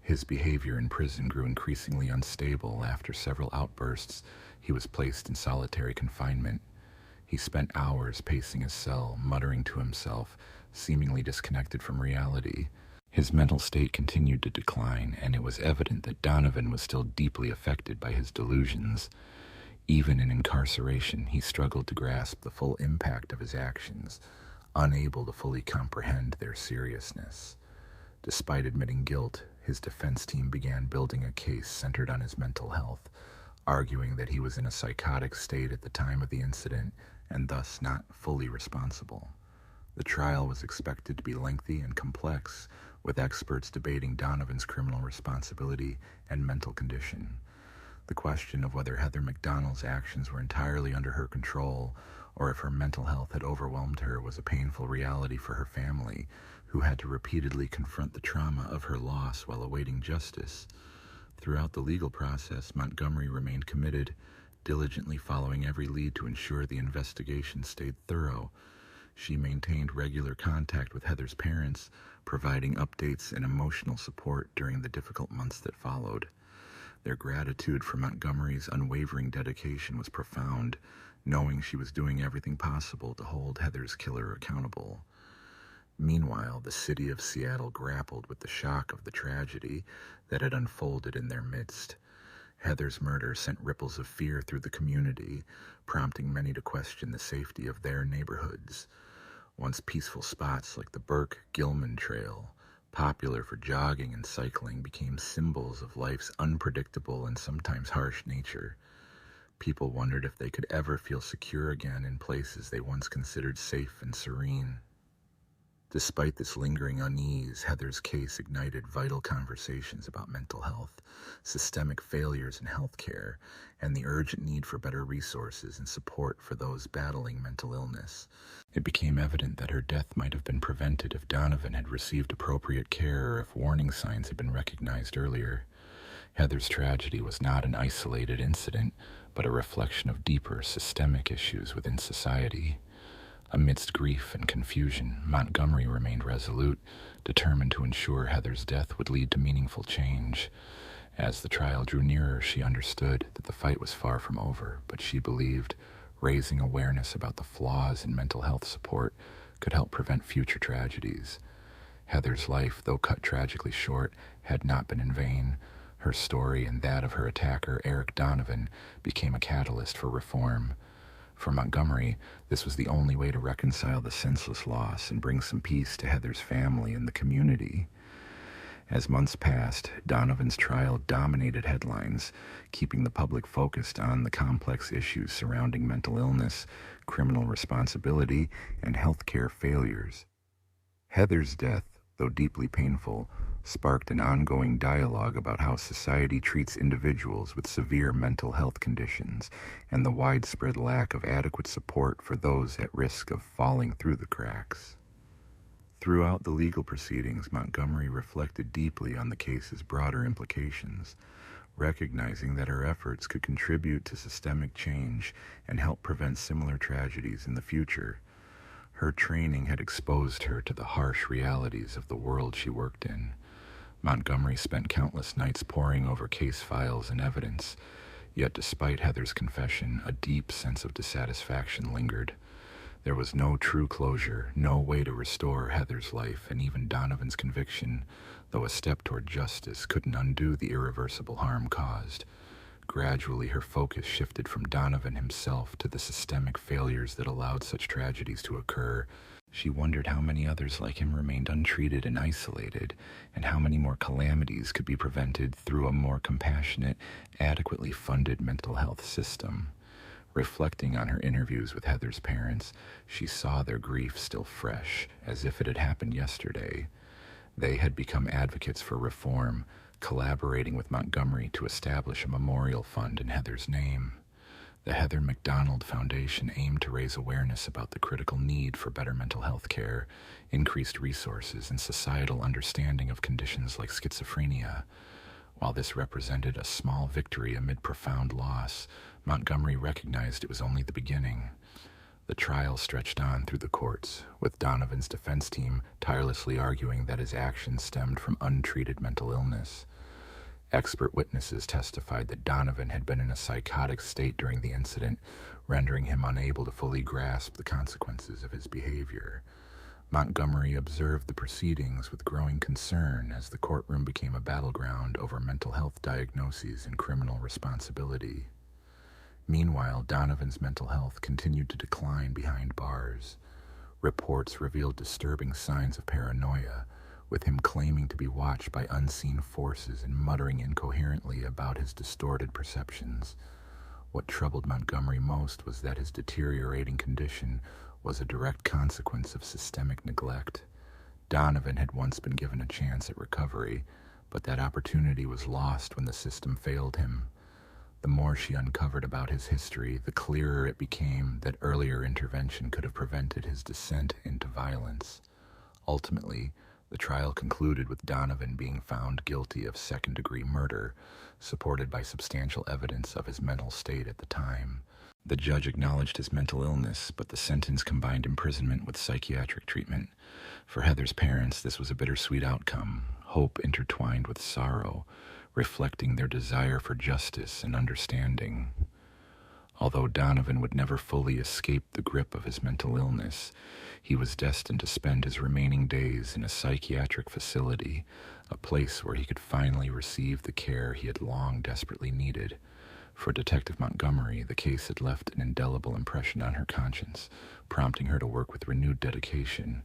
His behavior in prison grew increasingly unstable. After several outbursts, he was placed in solitary confinement. He spent hours pacing his cell, muttering to himself, seemingly disconnected from reality. His mental state continued to decline, and it was evident that Donovan was still deeply affected by his delusions. Even in incarceration, he struggled to grasp the full impact of his actions, unable to fully comprehend their seriousness. Despite admitting guilt, his defense team began building a case centered on his mental health, arguing that he was in a psychotic state at the time of the incident and thus not fully responsible. The trial was expected to be lengthy and complex, with experts debating Donovan's criminal responsibility and mental condition. The question of whether Heather McDonald's actions were entirely under her control or if her mental health had overwhelmed her was a painful reality for her family, who had to repeatedly confront the trauma of her loss while awaiting justice. Throughout the legal process, Montgomery remained committed, diligently following every lead to ensure the investigation stayed thorough. She maintained regular contact with Heather's parents, providing updates and emotional support during the difficult months that followed. Their gratitude for Montgomery's unwavering dedication was profound, knowing she was doing everything possible to hold Heather's killer accountable. Meanwhile, the city of Seattle grappled with the shock of the tragedy that had unfolded in their midst. Heather's murder sent ripples of fear through the community, prompting many to question the safety of their neighborhoods. Once peaceful spots like the Burke-Gilman Trail, popular for jogging and cycling, became symbols of life's unpredictable and sometimes harsh nature. People wondered if they could ever feel secure again in places they once considered safe and serene. Despite this lingering unease, Heather's case ignited vital conversations about mental health, systemic failures in healthcare, and the urgent need for better resources and support for those battling mental illness. It became evident that her death might have been prevented if Donovan had received appropriate care or if warning signs had been recognized earlier. Heather's tragedy was not an isolated incident, but a reflection of deeper systemic issues within society. Amidst grief and confusion, Montgomery remained resolute, determined to ensure Heather's death would lead to meaningful change. As the trial drew nearer, she understood that the fight was far from over, but she believed raising awareness about the flaws in mental health support could help prevent future tragedies. Heather's life, though cut tragically short, had not been in vain. Her story and that of her attacker, Eric Donovan, became a catalyst for reform. For Montgomery, this was the only way to reconcile the senseless loss and bring some peace to Heather's family and the community. As months passed, Donovan's trial dominated headlines, keeping the public focused on the complex issues surrounding mental illness, criminal responsibility, and healthcare failures. Heather's death, though deeply painful, sparked an ongoing dialogue about how society treats individuals with severe mental health conditions and the widespread lack of adequate support for those at risk of falling through the cracks. Throughout the legal proceedings, Montgomery reflected deeply on the case's broader implications, recognizing that her efforts could contribute to systemic change and help prevent similar tragedies in the future. Her training had exposed her to the harsh realities of the world she worked in. Montgomery spent countless nights poring over case files and evidence, yet despite Heather's confession, a deep sense of dissatisfaction lingered. There was no true closure, no way to restore Heather's life, and even Donovan's conviction, though a step toward justice, couldn't undo the irreversible harm caused. Gradually, her focus shifted from Donovan himself to the systemic failures that allowed such tragedies to occur. She wondered how many others like him remained untreated and isolated, and how many more calamities could be prevented through a more compassionate, adequately funded mental health system. Reflecting on her interviews with Heather's parents, she saw their grief still fresh, as if it had happened yesterday. They had become advocates for reform, collaborating with Montgomery to establish a memorial fund in Heather's name. The Heather McDonald Foundation aimed to raise awareness about the critical need for better mental health care, increased resources, and societal understanding of conditions like schizophrenia. While this represented a small victory amid profound loss, Montgomery recognized it was only the beginning. The trial stretched on through the courts, with Donovan's defense team tirelessly arguing that his actions stemmed from untreated mental illness. Expert witnesses testified that Donovan had been in a psychotic state during the incident, rendering him unable to fully grasp the consequences of his behavior. Montgomery observed the proceedings with growing concern as the courtroom became a battleground over mental health diagnoses and criminal responsibility. Meanwhile, Donovan's mental health continued to decline behind bars. Reports revealed disturbing signs of paranoia, with him claiming to be watched by unseen forces and muttering incoherently about his distorted perceptions. What troubled Montgomery most was that his deteriorating condition was a direct consequence of systemic neglect. Donovan had once been given a chance at recovery, but that opportunity was lost when the system failed him. The more she uncovered about his history, the clearer it became that earlier intervention could have prevented his descent into violence. Ultimately, the trial concluded with Donovan being found guilty of second-degree murder, supported by substantial evidence of his mental state at the time. The judge acknowledged his mental illness, but the sentence combined imprisonment with psychiatric treatment. For Heather's parents, this was a bittersweet outcome, hope intertwined with sorrow, reflecting their desire for justice and understanding. Although Donovan would never fully escape the grip of his mental illness, he was destined to spend his remaining days in a psychiatric facility, a place where he could finally receive the care he had long desperately needed. For Detective Montgomery, the case had left an indelible impression on her conscience, prompting her to work with renewed dedication.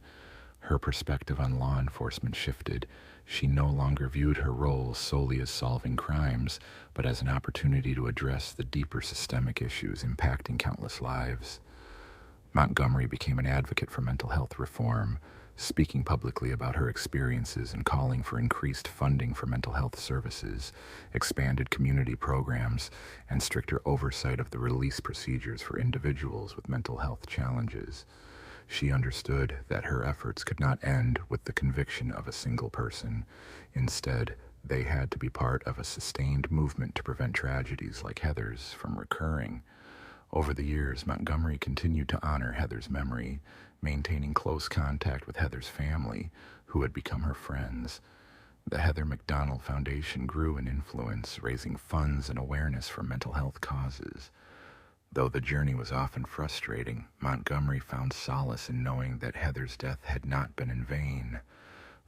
Her perspective on law enforcement shifted. She no longer viewed her role solely as solving crimes, but as an opportunity to address the deeper systemic issues impacting countless lives. Montgomery became an advocate for mental health reform, speaking publicly about her experiences and calling for increased funding for mental health services, expanded community programs, and stricter oversight of the release procedures for individuals with mental health challenges. She understood that her efforts could not end with the conviction of a single person. Instead, they had to be part of a sustained movement to prevent tragedies like Heather's from recurring. Over the years, Montgomery continued to honor Heather's memory, maintaining close contact with Heather's family, who had become her friends. The Heather McDonald Foundation grew in influence, raising funds and awareness for mental health causes. Though the journey was often frustrating, Montgomery found solace in knowing that Heather's death had not been in vain.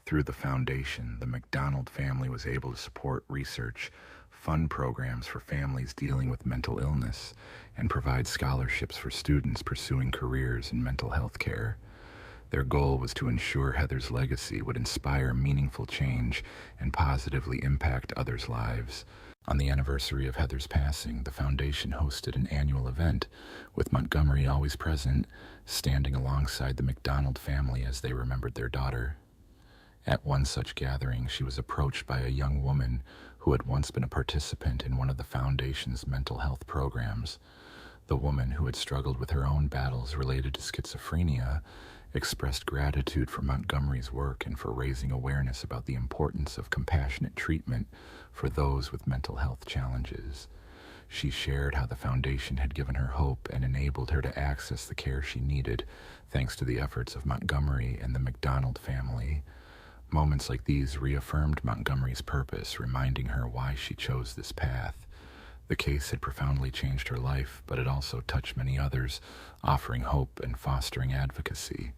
Through the foundation, the McDonald family was able to support research, fund programs for families dealing with mental illness, and provide scholarships for students pursuing careers in mental health care. Their goal was to ensure Heather's legacy would inspire meaningful change and positively impact others' lives. On the anniversary of Heather's passing, the foundation hosted an annual event, with Montgomery always present, standing alongside the McDonald family as they remembered their daughter. At one such gathering, she was approached by a young woman who had once been a participant in one of the foundation's mental health programs. The woman, who had struggled with her own battles related to schizophrenia, expressed gratitude for Montgomery's work and for raising awareness about the importance of compassionate treatment for those with mental health challenges. She shared how the foundation had given her hope and enabled her to access the care she needed, thanks to the efforts of Montgomery and the McDonald family. Moments like these reaffirmed Montgomery's purpose, reminding her why she chose this path. The case had profoundly changed her life, but it also touched many others, offering hope and fostering advocacy.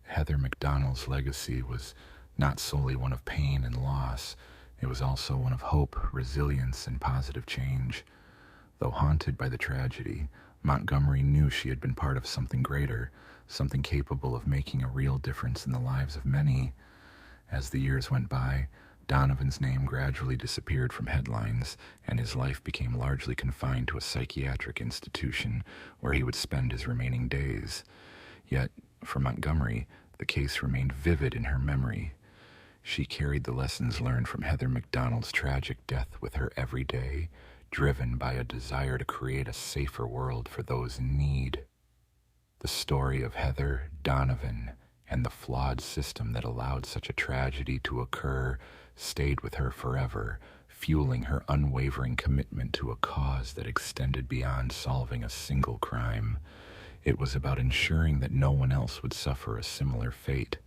Heather McDonald's legacy was not solely one of pain and loss, it was also one of hope, resilience, and positive change. Though haunted by the tragedy, Montgomery knew she had been part of something greater, something capable of making a real difference in the lives of many. As the years went by, Donovan's name gradually disappeared from headlines, and his life became largely confined to a psychiatric institution where he would spend his remaining days. Yet, for Montgomery, the case remained vivid in her memory. She carried the lessons learned from Heather McDonald's tragic death with her every day, driven by a desire to create a safer world for those in need. The story of Heather, Donovan, and the flawed system that allowed such a tragedy to occur stayed with her forever, fueling her unwavering commitment to a cause that extended beyond solving a single crime. It was about ensuring that no one else would suffer a similar fate.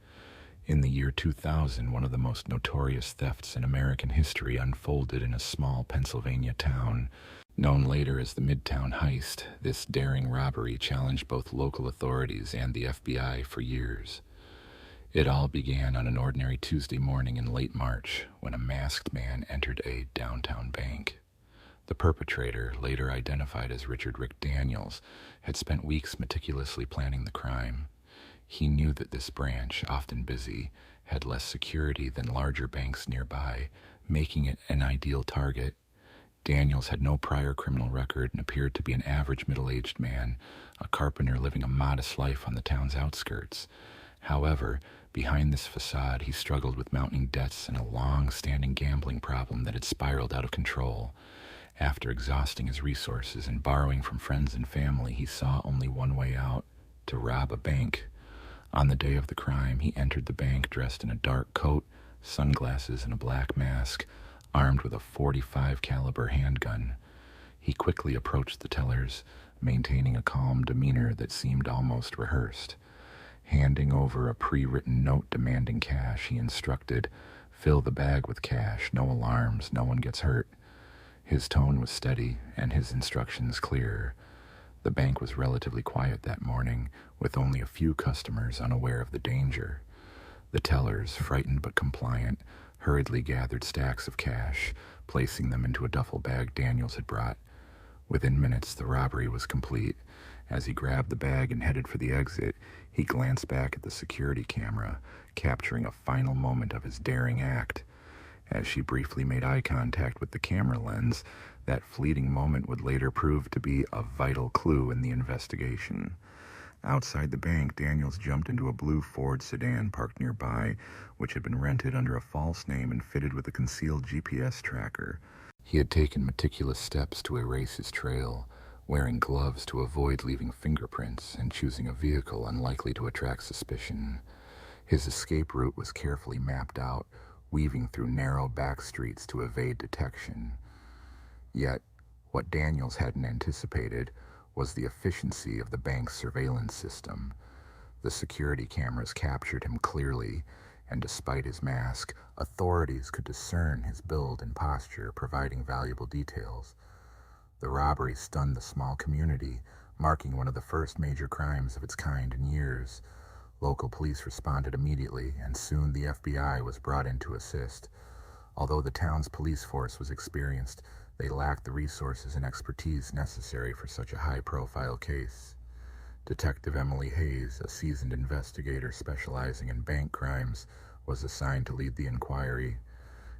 In the year 2000, one of the most notorious thefts in American history unfolded in a small Pennsylvania town. Known later as the Midtown Heist, this daring robbery challenged both local authorities and the FBI for years. It all began on an ordinary Tuesday morning in late March when a masked man entered a downtown bank. The perpetrator, later identified as Richard Rick Daniels, had spent weeks meticulously planning the crime. He knew that this branch, often busy, had less security than larger banks nearby, making it an ideal target. Daniels had no prior criminal record and appeared to be an average middle-aged man, a carpenter living a modest life on the town's outskirts. However, behind this facade, he struggled with mounting debts and a long-standing gambling problem that had spiraled out of control. After exhausting his resources and borrowing from friends and family, he saw only one way out: to rob a bank. On the day of the crime, he entered the bank dressed in a dark coat, sunglasses, and a black mask, armed with a .45 caliber handgun. He quickly approached the tellers, maintaining a calm demeanor that seemed almost rehearsed. Handing over a pre-written note demanding cash, he instructed, "Fill the bag with cash, no alarms, no one gets hurt." His tone was steady and his instructions clear. The bank was relatively quiet that morning, with only a few customers unaware of the danger. The tellers, frightened but compliant, hurriedly gathered stacks of cash, placing them into a duffel bag Daniels had brought. Within minutes, the robbery was complete. As he grabbed the bag and headed for the exit, he glanced back at the security camera, capturing a final moment of his daring act. As she briefly made eye contact with the camera lens, that fleeting moment would later prove to be a vital clue in the investigation. Outside the bank, Daniels jumped into a blue Ford sedan parked nearby, which had been rented under a false name and fitted with a concealed GPS tracker. He had taken meticulous steps to erase his trail, wearing gloves to avoid leaving fingerprints and choosing a vehicle unlikely to attract suspicion. His escape route was carefully mapped out, weaving through narrow back streets to evade detection. Yet, what Daniels hadn't anticipated was the efficiency of the bank's surveillance system. The security cameras captured him clearly, and despite his mask, authorities could discern his build and posture, providing valuable details. The robbery stunned the small community, marking one of the first major crimes of its kind in years. Local police responded immediately, and soon the FBI was brought in to assist. Although the town's police force was experienced, they lacked the resources and expertise necessary for such a high-profile case. Detective Emily Hayes, a seasoned investigator specializing in bank crimes, was assigned to lead the inquiry.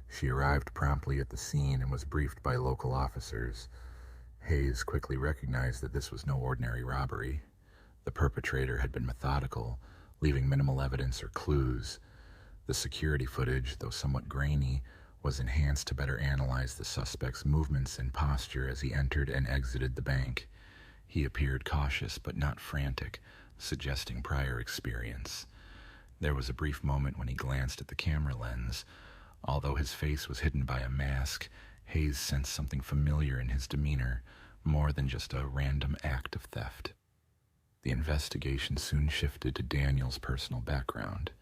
She arrived promptly at the scene and was briefed by local officers. Hayes quickly recognized that this was no ordinary robbery. The perpetrator had been methodical, leaving minimal evidence or clues. The security footage, though somewhat grainy, was enhanced to better analyze the suspect's movements and posture as he entered and exited the bank. He appeared cautious but not frantic, suggesting prior experience. There was a brief moment when he glanced at the camera lens. Although his face was hidden by a mask, Hayes sensed something familiar in his demeanor, more than just a random act of theft. The investigation soon shifted to Daniel's personal background.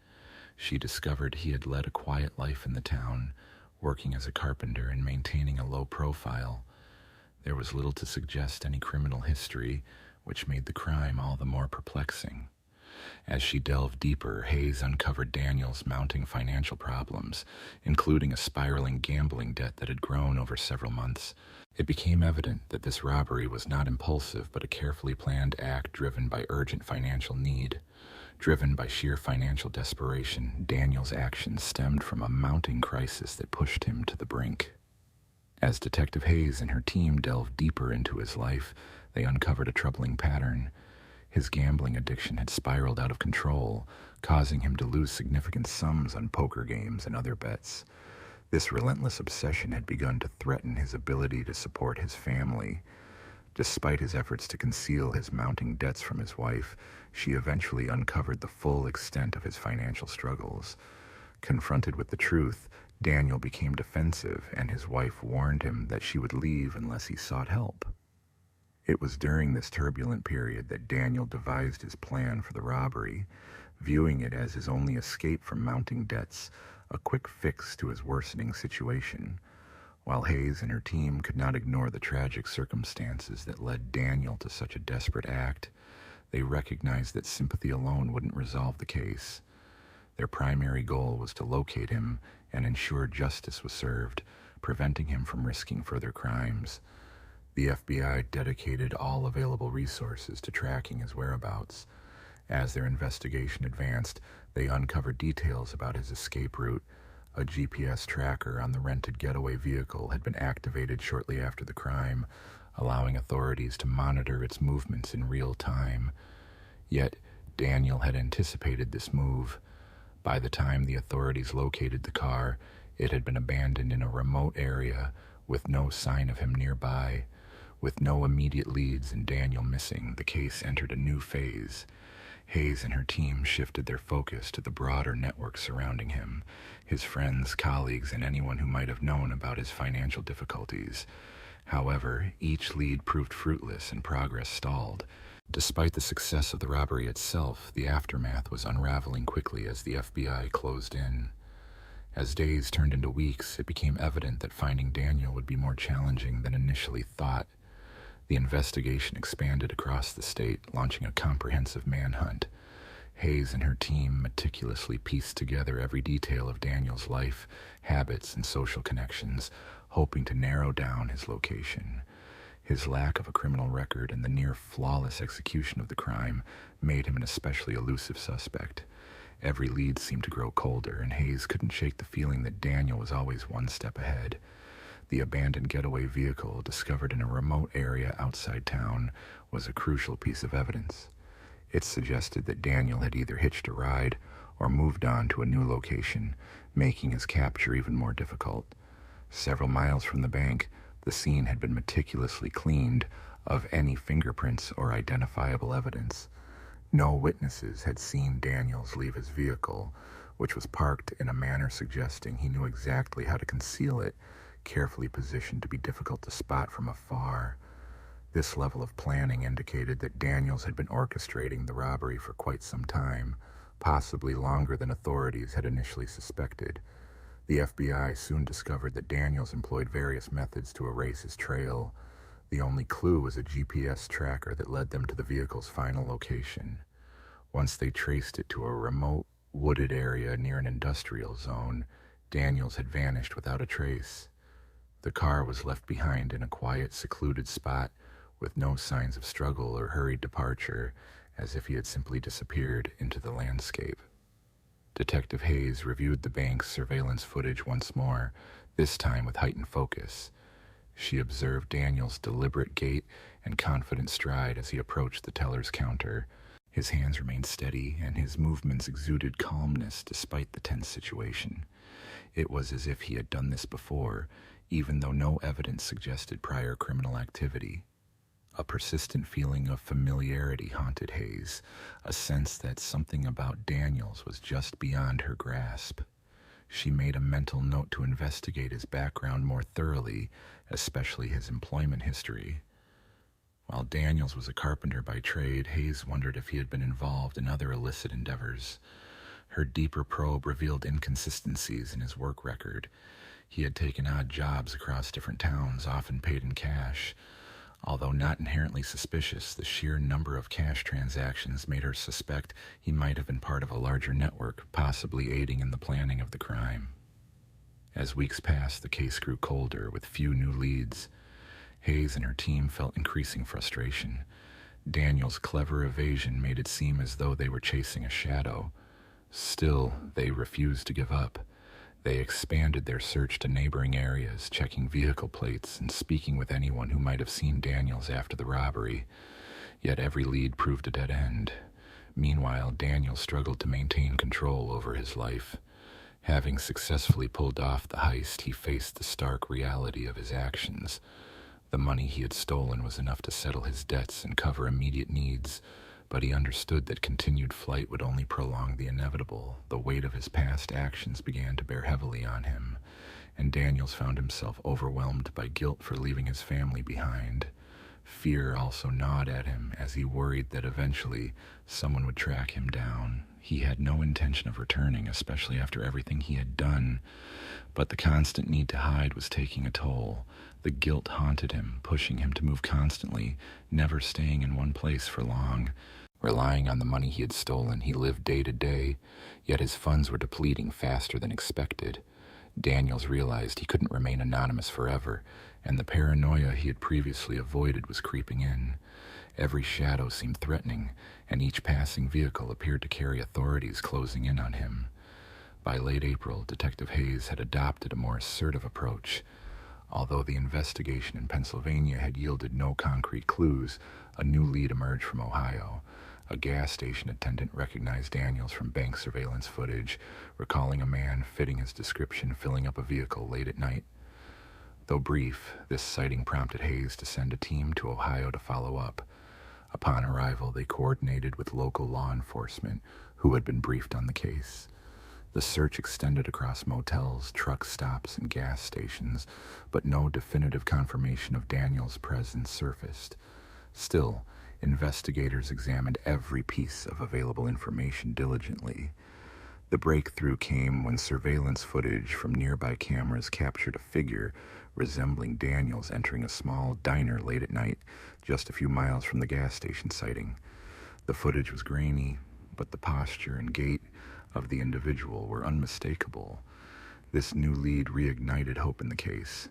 She discovered he had led a quiet life in the town, working as a carpenter and maintaining a low profile. There was little to suggest any criminal history, which made the crime all the more perplexing. As she delved deeper, Hayes uncovered Daniel's mounting financial problems, including a spiraling gambling debt that had grown over several months. It became evident that this robbery was not impulsive but a carefully planned act driven by urgent financial need. Driven by sheer financial desperation, Daniel's actions stemmed from a mounting crisis that pushed him to the brink. As Detective Hayes and her team delved deeper into his life, they uncovered a troubling pattern. His gambling addiction had spiraled out of control, causing him to lose significant sums on poker games and other bets. This relentless obsession had begun to threaten his ability to support his family. Despite his efforts to conceal his mounting debts from his wife, she eventually uncovered the full extent of his financial struggles. Confronted with the truth, Daniel became defensive, and his wife warned him that she would leave unless he sought help. It was during this turbulent period that Daniel devised his plan for the robbery, viewing it as his only escape from mounting debts, a quick fix to his worsening situation. While Hayes and her team could not ignore the tragic circumstances that led Daniel to such a desperate act, they recognized that sympathy alone wouldn't resolve the case. Their primary goal was to locate him and ensure justice was served, preventing him from risking further crimes. The FBI dedicated all available resources to tracking his whereabouts. As their investigation advanced, they uncovered details about his escape route. A GPS tracker on the rented getaway vehicle had been activated shortly after the crime, allowing authorities to monitor its movements in real time. Yet, Daniel had anticipated this move. By the time the authorities located the car, it had been abandoned in a remote area, with no sign of him nearby. With no immediate leads and Daniel missing, the case entered a new phase. Hayes and her team shifted their focus to the broader network surrounding him, his friends, colleagues, and anyone who might have known about his financial difficulties. However, each lead proved fruitless and progress stalled. Despite the success of the robbery itself, the aftermath was unraveling quickly as the FBI closed in. As days turned into weeks, it became evident that finding Daniel would be more challenging than initially thought. The investigation expanded across the state, launching a comprehensive manhunt. Hayes and her team meticulously pieced together every detail of Daniel's life, habits, and social connections, hoping to narrow down his location. His lack of a criminal record and the near-flawless execution of the crime made him an especially elusive suspect. Every lead seemed to grow colder, and Hayes couldn't shake the feeling that Daniel was always one step ahead. The abandoned getaway vehicle, discovered in a remote area outside town, was a crucial piece of evidence. It suggested that Daniel had either hitched a ride or moved on to a new location, making his capture even more difficult. Several miles from the bank, the scene had been meticulously cleaned of any fingerprints or identifiable evidence. No witnesses had seen Daniels leave his vehicle, which was parked in a manner suggesting he knew exactly how to conceal it, carefully positioned to be difficult to spot from afar. This level of planning indicated that Daniels had been orchestrating the robbery for quite some time, possibly longer than authorities had initially suspected. The FBI soon discovered that Daniels employed various methods to erase his trail. The only clue was a GPS tracker that led them to the vehicle's final location. Once they traced it to a remote, wooded area near an industrial zone, Daniels had vanished without a trace. The car was left behind in a quiet, secluded spot, with no signs of struggle or hurried departure, as if he had simply disappeared into the landscape. Detective Hayes reviewed the bank's surveillance footage once more, this time with heightened focus. She observed Daniel's deliberate gait and confident stride as he approached the teller's counter. His hands remained steady, and his movements exuded calmness despite the tense situation. It was as if he had done this before, even though no evidence suggested prior criminal activity. A persistent feeling of familiarity haunted Hayes, a sense that something about Daniels was just beyond her grasp. She made a mental note to investigate his background more thoroughly, especially his employment history. While Daniels was a carpenter by trade, Hayes wondered if he had been involved in other illicit endeavors. Her deeper probe revealed inconsistencies in his work record. He had taken odd jobs across different towns, often paid in cash. Although not inherently suspicious, the sheer number of cash transactions made her suspect he might have been part of a larger network, possibly aiding in the planning of the crime. As weeks passed, the case grew colder, with few new leads. Hayes and her team felt increasing frustration. Daniel's clever evasion made it seem as though they were chasing a shadow. Still, they refused to give up. They expanded their search to neighboring areas, checking vehicle plates and speaking with anyone who might have seen Daniels after the robbery. Yet every lead proved a dead end. Meanwhile, Daniels struggled to maintain control over his life. Having successfully pulled off the heist, he faced the stark reality of his actions. The money he had stolen was enough to settle his debts and cover immediate needs, but he understood that continued flight would only prolong the inevitable. The weight of his past actions began to bear heavily on him, and Daniels found himself overwhelmed by guilt for leaving his family behind. Fear also gnawed at him as he worried that eventually someone would track him down. He had no intention of returning, especially after everything he had done, but the constant need to hide was taking a toll. The guilt haunted him, pushing him to move constantly, never staying in one place for long. Relying on the money he had stolen, he lived day to day, yet his funds were depleting faster than expected. Daniels realized he couldn't remain anonymous forever, and the paranoia he had previously avoided was creeping in. Every shadow seemed threatening, and each passing vehicle appeared to carry authorities closing in on him. By late April, Detective Hayes had adopted a more assertive approach. Although the investigation in Pennsylvania had yielded no concrete clues, a new lead emerged from Ohio. A gas station attendant recognized Daniels from bank surveillance footage, recalling a man fitting his description filling up a vehicle late at night. Though brief, this sighting prompted Hayes to send a team to Ohio to follow up. Upon arrival, they coordinated with local law enforcement, who had been briefed on the case. The search extended across motels, truck stops, and gas stations, but no definitive confirmation of Daniels' presence surfaced. Still, investigators examined every piece of available information diligently. The breakthrough came when surveillance footage from nearby cameras captured a figure resembling Daniels entering a small diner late at night, just a few miles from the gas station sighting. The footage was grainy, but the posture and gait of the individual were unmistakable. This new lead reignited hope in the case.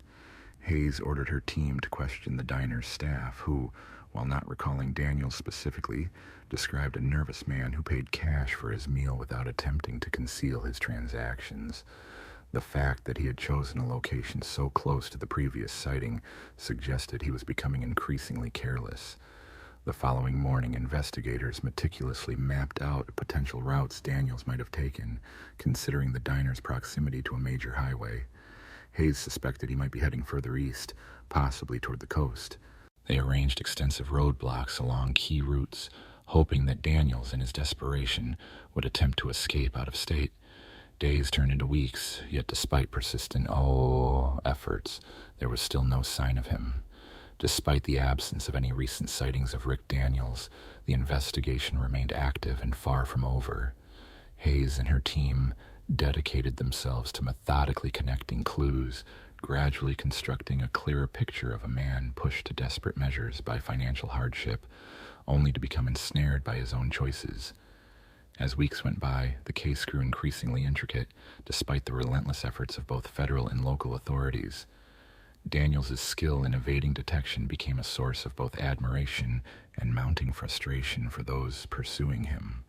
Hayes ordered her team to question the diner's staff, who, while not recalling Daniels specifically, described a nervous man who paid cash for his meal without attempting to conceal his transactions. The fact that he had chosen a location so close to the previous sighting suggested he was becoming increasingly careless. The following morning, investigators meticulously mapped out potential routes Daniels might have taken, considering the diner's proximity to a major highway. Hayes suspected he might be heading further east, possibly toward the coast. They arranged extensive roadblocks along key routes, hoping that Daniels, in his desperation, would attempt to escape out of state. Days turned into weeks, yet despite persistent efforts, there was still no sign of him. Despite the absence of any recent sightings of Rick Daniels, the investigation remained active and far from over. Hayes and her team dedicated themselves to methodically connecting clues, gradually constructing a clearer picture of a man pushed to desperate measures by financial hardship, only to become ensnared by his own choices. As weeks went by, the case grew increasingly intricate, despite the relentless efforts of both federal and local authorities. Daniels' skill in evading detection became a source of both admiration and mounting frustration for those pursuing him.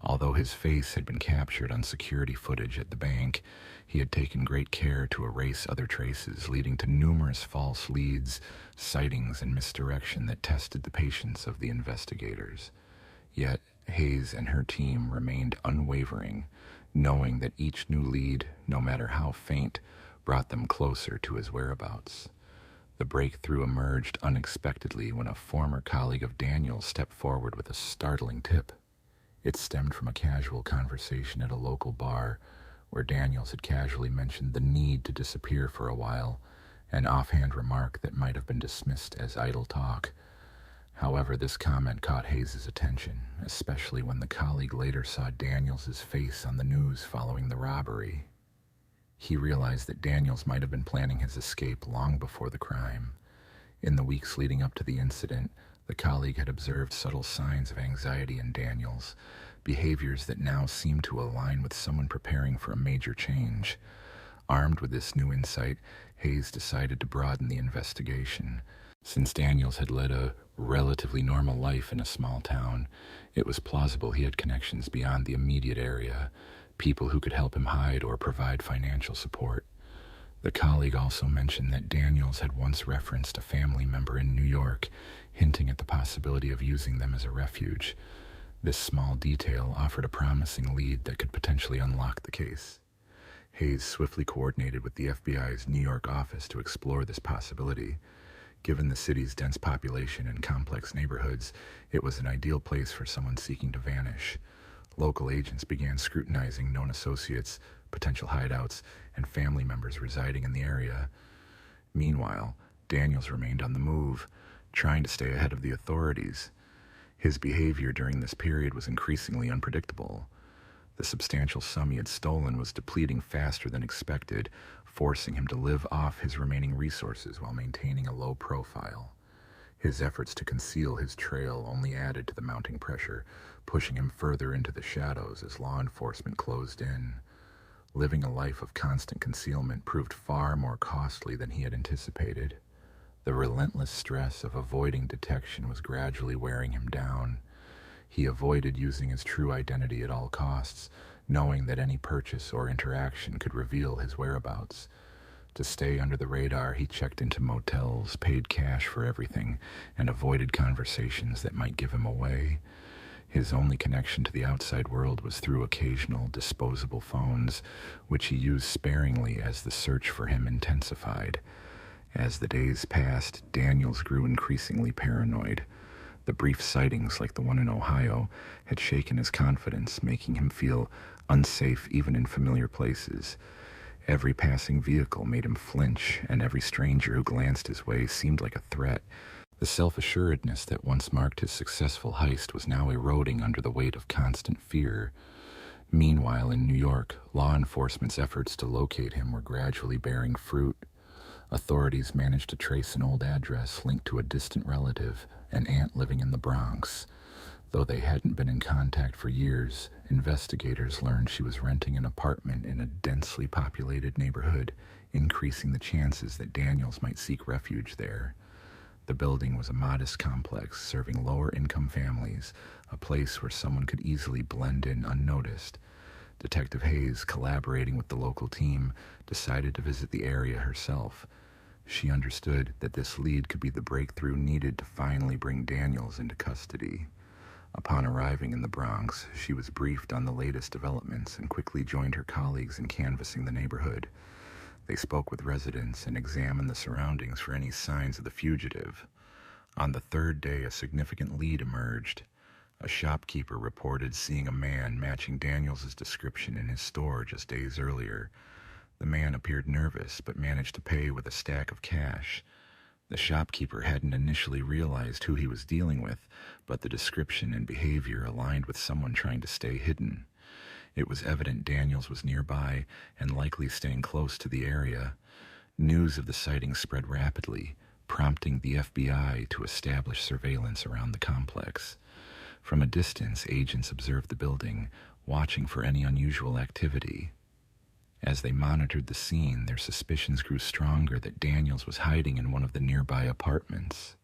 Although his face had been captured on security footage at the bank, he had taken great care to erase other traces, leading to numerous false leads, sightings, and misdirection that tested the patience of the investigators. Yet, Hayes and her team remained unwavering, knowing that each new lead, no matter how faint, brought them closer to his whereabouts. The breakthrough emerged unexpectedly when a former colleague of Daniels stepped forward with a startling tip. It stemmed from a casual conversation at a local bar, where Daniels had casually mentioned the need to disappear for a while, an offhand remark that might have been dismissed as idle talk. However, this comment caught Hayes' attention, especially when the colleague later saw Daniels' face on the news following the robbery. He realized that Daniels might have been planning his escape long before the crime. In the weeks leading up to the incident, the colleague had observed subtle signs of anxiety in Daniels, behaviors that now seemed to align with someone preparing for a major change. Armed with this new insight, Hayes decided to broaden the investigation. Since Daniels had led a relatively normal life in a small town, it was plausible he had connections beyond the immediate area, people who could help him hide or provide financial support. The colleague also mentioned that Daniels had once referenced a family member in New York, hinting at the possibility of using them as a refuge. This small detail offered a promising lead that could potentially unlock the case. Hayes swiftly coordinated with the FBI's New York office to explore this possibility. Given the city's dense population and complex neighborhoods, it was an ideal place for someone seeking to vanish. Local agents began scrutinizing known associates, potential hideouts, and family members residing in the area. Meanwhile, Daniels remained on the move, trying to stay ahead of the authorities. His behavior during this period was increasingly unpredictable. The substantial sum he had stolen was depleting faster than expected, forcing him to live off his remaining resources while maintaining a low profile. His efforts to conceal his trail only added to the mounting pressure, pushing him further into the shadows as law enforcement closed in. Living a life of constant concealment proved far more costly than he had anticipated. The relentless stress of avoiding detection was gradually wearing him down. He avoided using his true identity at all costs, knowing that any purchase or interaction could reveal his whereabouts. To stay under the radar, he checked into motels, paid cash for everything, and avoided conversations that might give him away. His only connection to the outside world was through occasional disposable phones, which he used sparingly as the search for him intensified. As the days passed, Daniels grew increasingly paranoid. The brief sightings, like the one in Ohio, had shaken his confidence, making him feel unsafe even in familiar places. Every passing vehicle made him flinch, and every stranger who glanced his way seemed like a threat. The self-assuredness that once marked his successful heist was now eroding under the weight of constant fear. Meanwhile, in New York, law enforcement's efforts to locate him were gradually bearing fruit. Authorities managed to trace an old address linked to a distant relative, an aunt living in the Bronx. Though they hadn't been in contact for years, investigators learned she was renting an apartment in a densely populated neighborhood, increasing the chances that Daniels might seek refuge there. The building was a modest complex serving lower-income families, a place where someone could easily blend in unnoticed. Detective Hayes, collaborating with the local team, decided to visit the area herself. She understood that this lead could be the breakthrough needed to finally bring Daniels into custody. Upon arriving in the Bronx, she was briefed on the latest developments and quickly joined her colleagues in canvassing the neighborhood. They spoke with residents and examined the surroundings for any signs of the fugitive. On the third day, a significant lead emerged. A shopkeeper reported seeing a man matching Daniels' description in his store just days earlier. The man appeared nervous, but managed to pay with a stack of cash. The shopkeeper hadn't initially realized who he was dealing with, but the description and behavior aligned with someone trying to stay hidden. It was evident Daniels was nearby and likely staying close to the area. News of the sighting spread rapidly, prompting the FBI to establish surveillance around the complex. From a distance, agents observed the building, watching for any unusual activity. As they monitored the scene, their suspicions grew stronger that Daniels was hiding in one of the nearby apartments.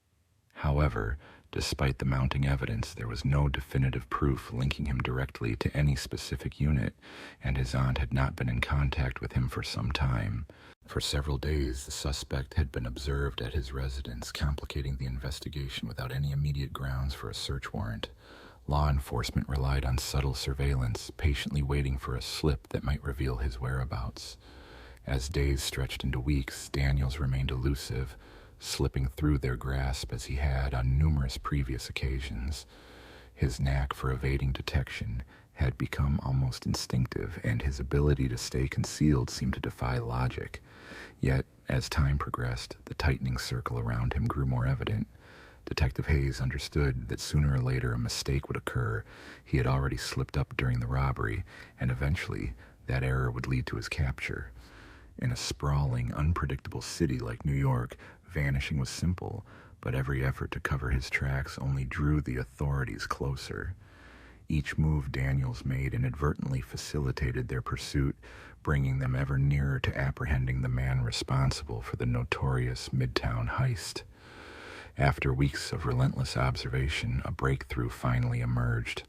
However, despite the mounting evidence, there was no definitive proof linking him directly to any specific unit, and his aunt had not been in contact with him for some time. For several days, the suspect had been observed at his residence, complicating the investigation without any immediate grounds for a search warrant. Law enforcement relied on subtle surveillance, patiently waiting for a slip that might reveal his whereabouts. As days stretched into weeks, Daniels remained elusive, slipping through their grasp as he had on numerous previous occasions. His knack for evading detection had become almost instinctive, and his ability to stay concealed seemed to defy logic. Yet, as time progressed, the tightening circle around him grew more evident. Detective Hayes understood that sooner or later a mistake would occur. He had already slipped up during the robbery, and eventually that error would lead to his capture. In a sprawling, unpredictable city like New York, vanishing was simple, but every effort to cover his tracks only drew the authorities closer. Each move Daniels made inadvertently facilitated their pursuit, bringing them ever nearer to apprehending the man responsible for the notorious Midtown heist. After weeks of relentless observation, a breakthrough finally emerged.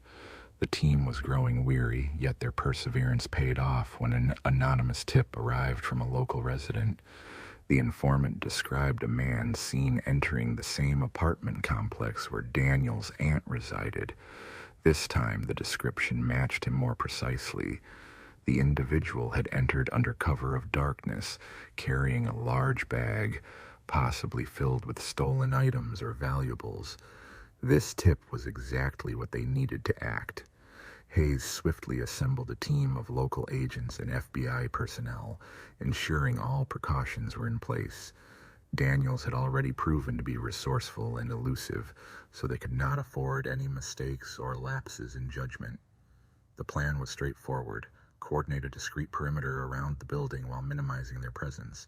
The team was growing weary, yet their perseverance paid off when an anonymous tip arrived from a local resident. The informant described a man seen entering the same apartment complex where Daniel's aunt resided. This time, the description matched him more precisely. The individual had entered under cover of darkness, carrying a large bag, possibly filled with stolen items or valuables. This tip was exactly what they needed to act. Hayes swiftly assembled a team of local agents and FBI personnel, ensuring all precautions were in place. Daniels had already proven to be resourceful and elusive, so they could not afford any mistakes or lapses in judgment. The plan was straightforward: coordinate a discreet perimeter around the building while minimizing their presence.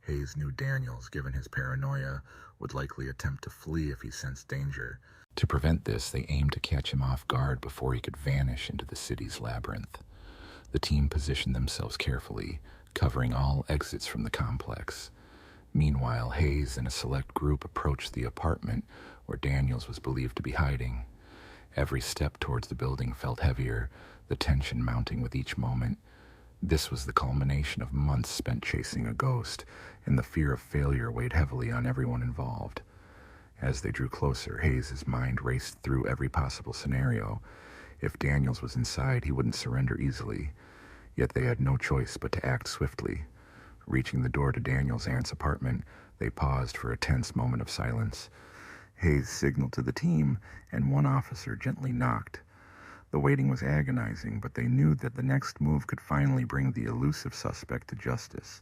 Hayes knew Daniels, given his paranoia, would likely attempt to flee if he sensed danger. To prevent this, they aimed to catch him off guard before he could vanish into the city's labyrinth. The team positioned themselves carefully, covering all exits from the complex. Meanwhile, Hayes and a select group approached the apartment where Daniels was believed to be hiding. Every step towards the building felt heavier, the tension mounting with each moment. This was the culmination of months spent chasing a ghost, and the fear of failure weighed heavily on everyone involved. As they drew closer, Hayes' mind raced through every possible scenario. If Daniels was inside, he wouldn't surrender easily. Yet they had no choice but to act swiftly. Reaching the door to Daniels' aunt's apartment, they paused for a tense moment of silence. Hayes signaled to the team, and one officer gently knocked. The waiting was agonizing, but they knew that the next move could finally bring the elusive suspect to justice.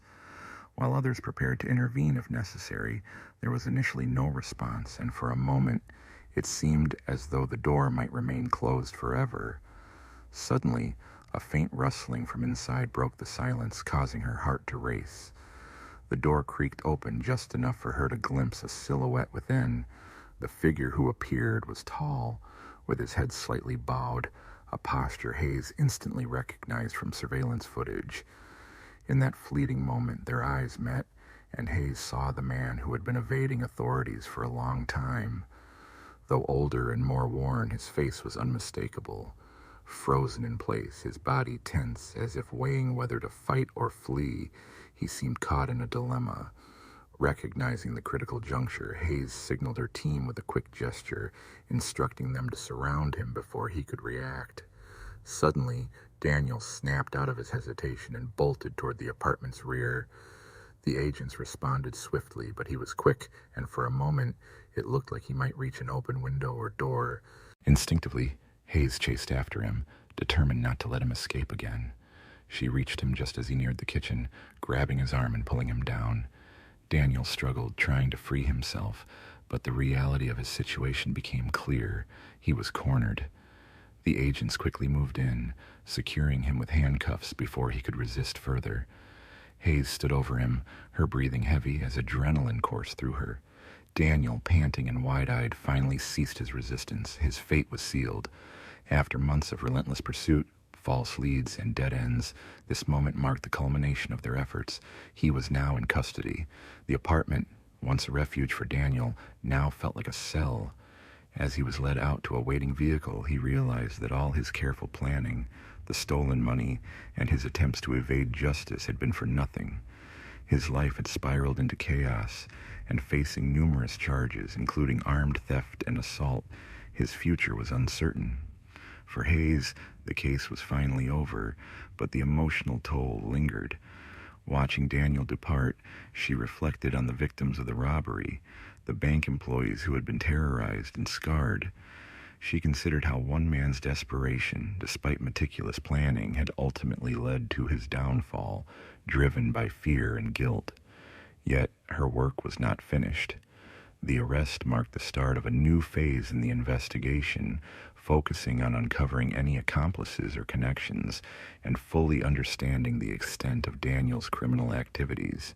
While others prepared to intervene if necessary, there was initially no response, and for a moment it seemed as though the door might remain closed forever. Suddenly, a faint rustling from inside broke the silence, causing her heart to race. The door creaked open just enough for her to glimpse a silhouette within. The figure who appeared was tall, with his head slightly bowed, a posture Hayes instantly recognized from surveillance footage. In that fleeting moment, their eyes met, and Hayes saw the man who had been evading authorities for a long time. Though older and more worn, his face was unmistakable. Frozen in place, his body tense, as if weighing whether to fight or flee, he seemed caught in a dilemma. Recognizing the critical juncture, Hayes signaled her team with a quick gesture, instructing them to surround him before he could react. Suddenly, Daniel snapped out of his hesitation and bolted toward the apartment's rear. The agents responded swiftly, but he was quick, and for a moment, it looked like he might reach an open window or door. Instinctively, Hayes chased after him, determined not to let him escape again. She reached him just as he neared the kitchen, grabbing his arm and pulling him down. Daniel struggled, trying to free himself, but the reality of his situation became clear. He was cornered. The agents quickly moved in, securing him with handcuffs before he could resist further. Hayes stood over him, her breathing heavy as adrenaline coursed through her. Daniel, panting and wide-eyed, finally ceased his resistance. His fate was sealed. After months of relentless pursuit, false leads, and dead ends, this moment marked the culmination of their efforts. He was now in custody. The apartment, once a refuge for Daniel, now felt like a cell. As he was led out to a waiting vehicle, he realized that all his careful planning, the stolen money, and his attempts to evade justice had been for nothing. His life had spiraled into chaos, and facing numerous charges, including armed theft and assault, his future was uncertain. For Hayes, the case was finally over, but the emotional toll lingered. Watching Daniel depart, she reflected on the victims of the robbery, the bank employees who had been terrorized and scarred. She considered how one man's desperation, despite meticulous planning, had ultimately led to his downfall, driven by fear and guilt. Yet her work was not finished. The arrest marked the start of a new phase in the investigation, focusing on uncovering any accomplices or connections and fully understanding the extent of Daniel's criminal activities.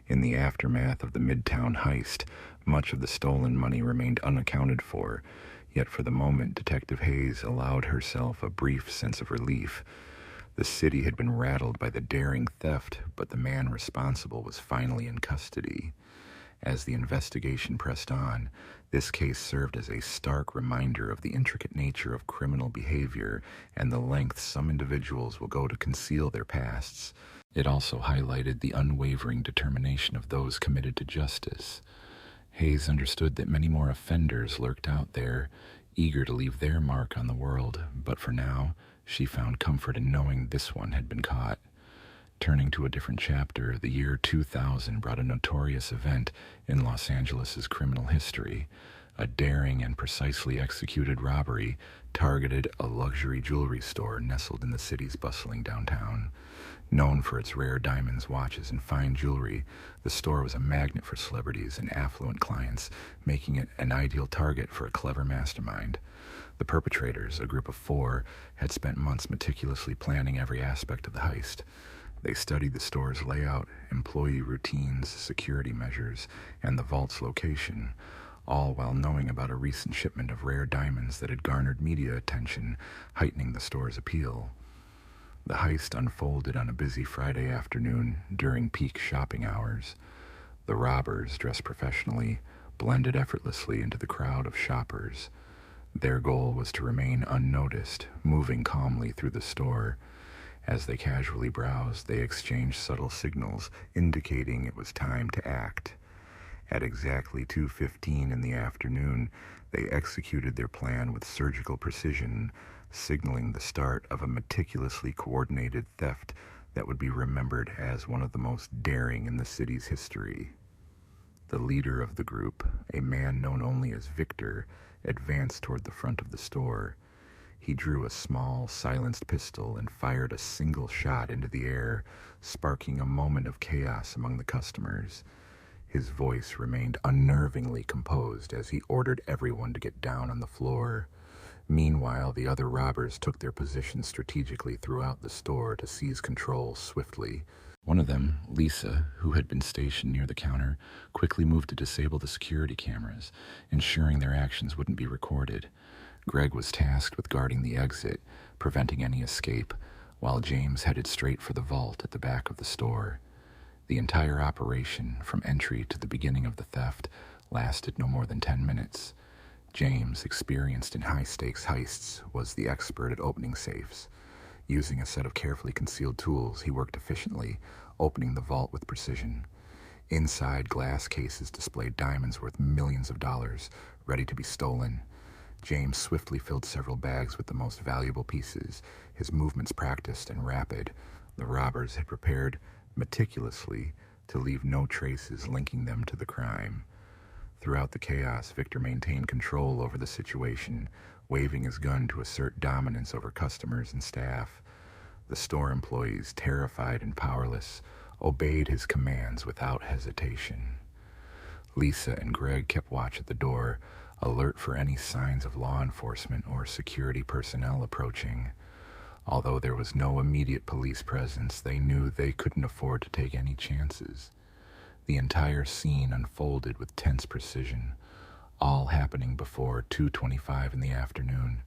In the aftermath of the Midtown heist, much of the stolen money remained unaccounted for, yet for the moment Detective Hayes allowed herself a brief sense of relief. The city had been rattled by the daring theft, but the man responsible was finally in custody. As the investigation pressed on, this case served as a stark reminder of the intricate nature of criminal behavior and the lengths some individuals will go to conceal their pasts. It also highlighted the unwavering determination of those committed to justice. Hayes understood that many more offenders lurked out there, eager to leave their mark on the world, but for now, she found comfort in knowing this one had been caught. Turning to a different chapter, the year 2000 brought a notorious event in Los Angeles' criminal history. A daring and precisely executed robbery targeted a luxury jewelry store nestled in the city's bustling downtown. Known for its rare diamonds, watches, and fine jewelry, the store was a magnet for celebrities and affluent clients, making it an ideal target for a clever mastermind. The perpetrators, a group of 4, had spent months meticulously planning every aspect of the heist. They studied the store's layout, employee routines, security measures, and the vault's location, all while knowing about a recent shipment of rare diamonds that had garnered media attention, heightening the store's appeal. The heist unfolded on a busy Friday afternoon during peak shopping hours. The robbers, dressed professionally, blended effortlessly into the crowd of shoppers. Their goal was to remain unnoticed, moving calmly through the store. As they casually browsed, they exchanged subtle signals indicating it was time to act. At exactly 2:15 in the afternoon, they executed their plan with surgical precision, signaling the start of a meticulously coordinated theft that would be remembered as one of the most daring in the city's history. The leader of the group, a man known only as Victor, advanced toward the front of the store. He drew a small, silenced pistol and fired a single shot into the air, sparking a moment of chaos among the customers. His voice remained unnervingly composed as he ordered everyone to get down on the floor. Meanwhile, the other robbers took their positions strategically throughout the store to seize control swiftly. One of them, Lisa, who had been stationed near the counter, quickly moved to disable the security cameras, ensuring their actions wouldn't be recorded. Greg was tasked with guarding the exit, preventing any escape, while James headed straight for the vault at the back of the store. The entire operation, from entry to the beginning of the theft, lasted no more than 10 minutes. James, experienced in high-stakes heists, was the expert at opening safes. Using a set of carefully concealed tools, he worked efficiently, opening the vault with precision. Inside, glass cases displayed diamonds worth millions of dollars, ready to be stolen. James swiftly filled several bags with the most valuable pieces, his movements practiced and rapid. The robbers had prepared meticulously to leave no traces linking them to the crime. Throughout the chaos, Victor maintained control over the situation, waving his gun to assert dominance over customers and staff. The store employees, terrified and powerless, obeyed his commands without hesitation. Lisa and Greg kept watch at the door, alert for any signs of law enforcement or security personnel approaching. Although there was no immediate police presence, they knew they couldn't afford to take any chances. The entire scene unfolded with tense precision, all happening before 2:25 in the afternoon.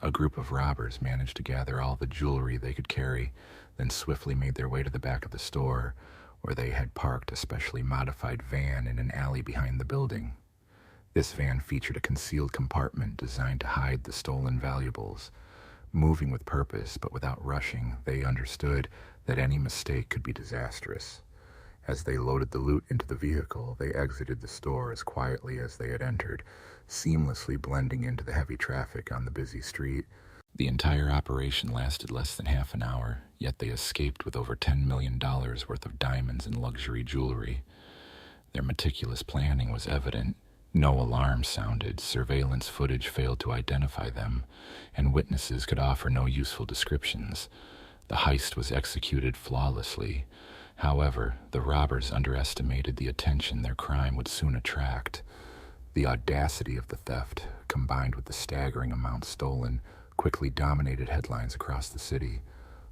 A group of robbers managed to gather all the jewelry they could carry, then swiftly made their way to the back of the store, where they had parked a specially modified van in an alley behind the building. This van featured a concealed compartment designed to hide the stolen valuables. Moving with purpose, but without rushing, they understood that any mistake could be disastrous. As they loaded the loot into the vehicle, they exited the store as quietly as they had entered, seamlessly blending into the heavy traffic on the busy street. The entire operation lasted less than half an hour, yet they escaped with over $10 million worth of diamonds and luxury jewelry. Their meticulous planning was evident. No alarm sounded, surveillance footage failed to identify them, and witnesses could offer no useful descriptions. The heist was executed flawlessly. However, the robbers underestimated the attention their crime would soon attract. The audacity of the theft, combined with the staggering amount stolen, quickly dominated headlines across the city.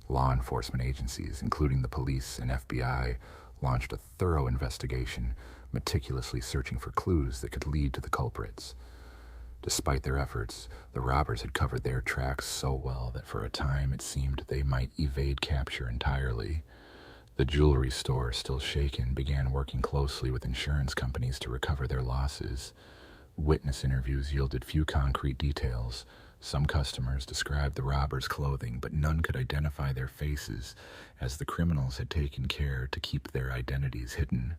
Law enforcement agencies, including the police and FBI, launched a thorough investigation, meticulously searching for clues that could lead to the culprits. Despite their efforts, the robbers had covered their tracks so well that for a time it seemed they might evade capture entirely. The jewelry store, still shaken, began working closely with insurance companies to recover their losses. Witness interviews yielded few concrete details. Some customers described the robbers' clothing, but none could identify their faces, as the criminals had taken care to keep their identities hidden.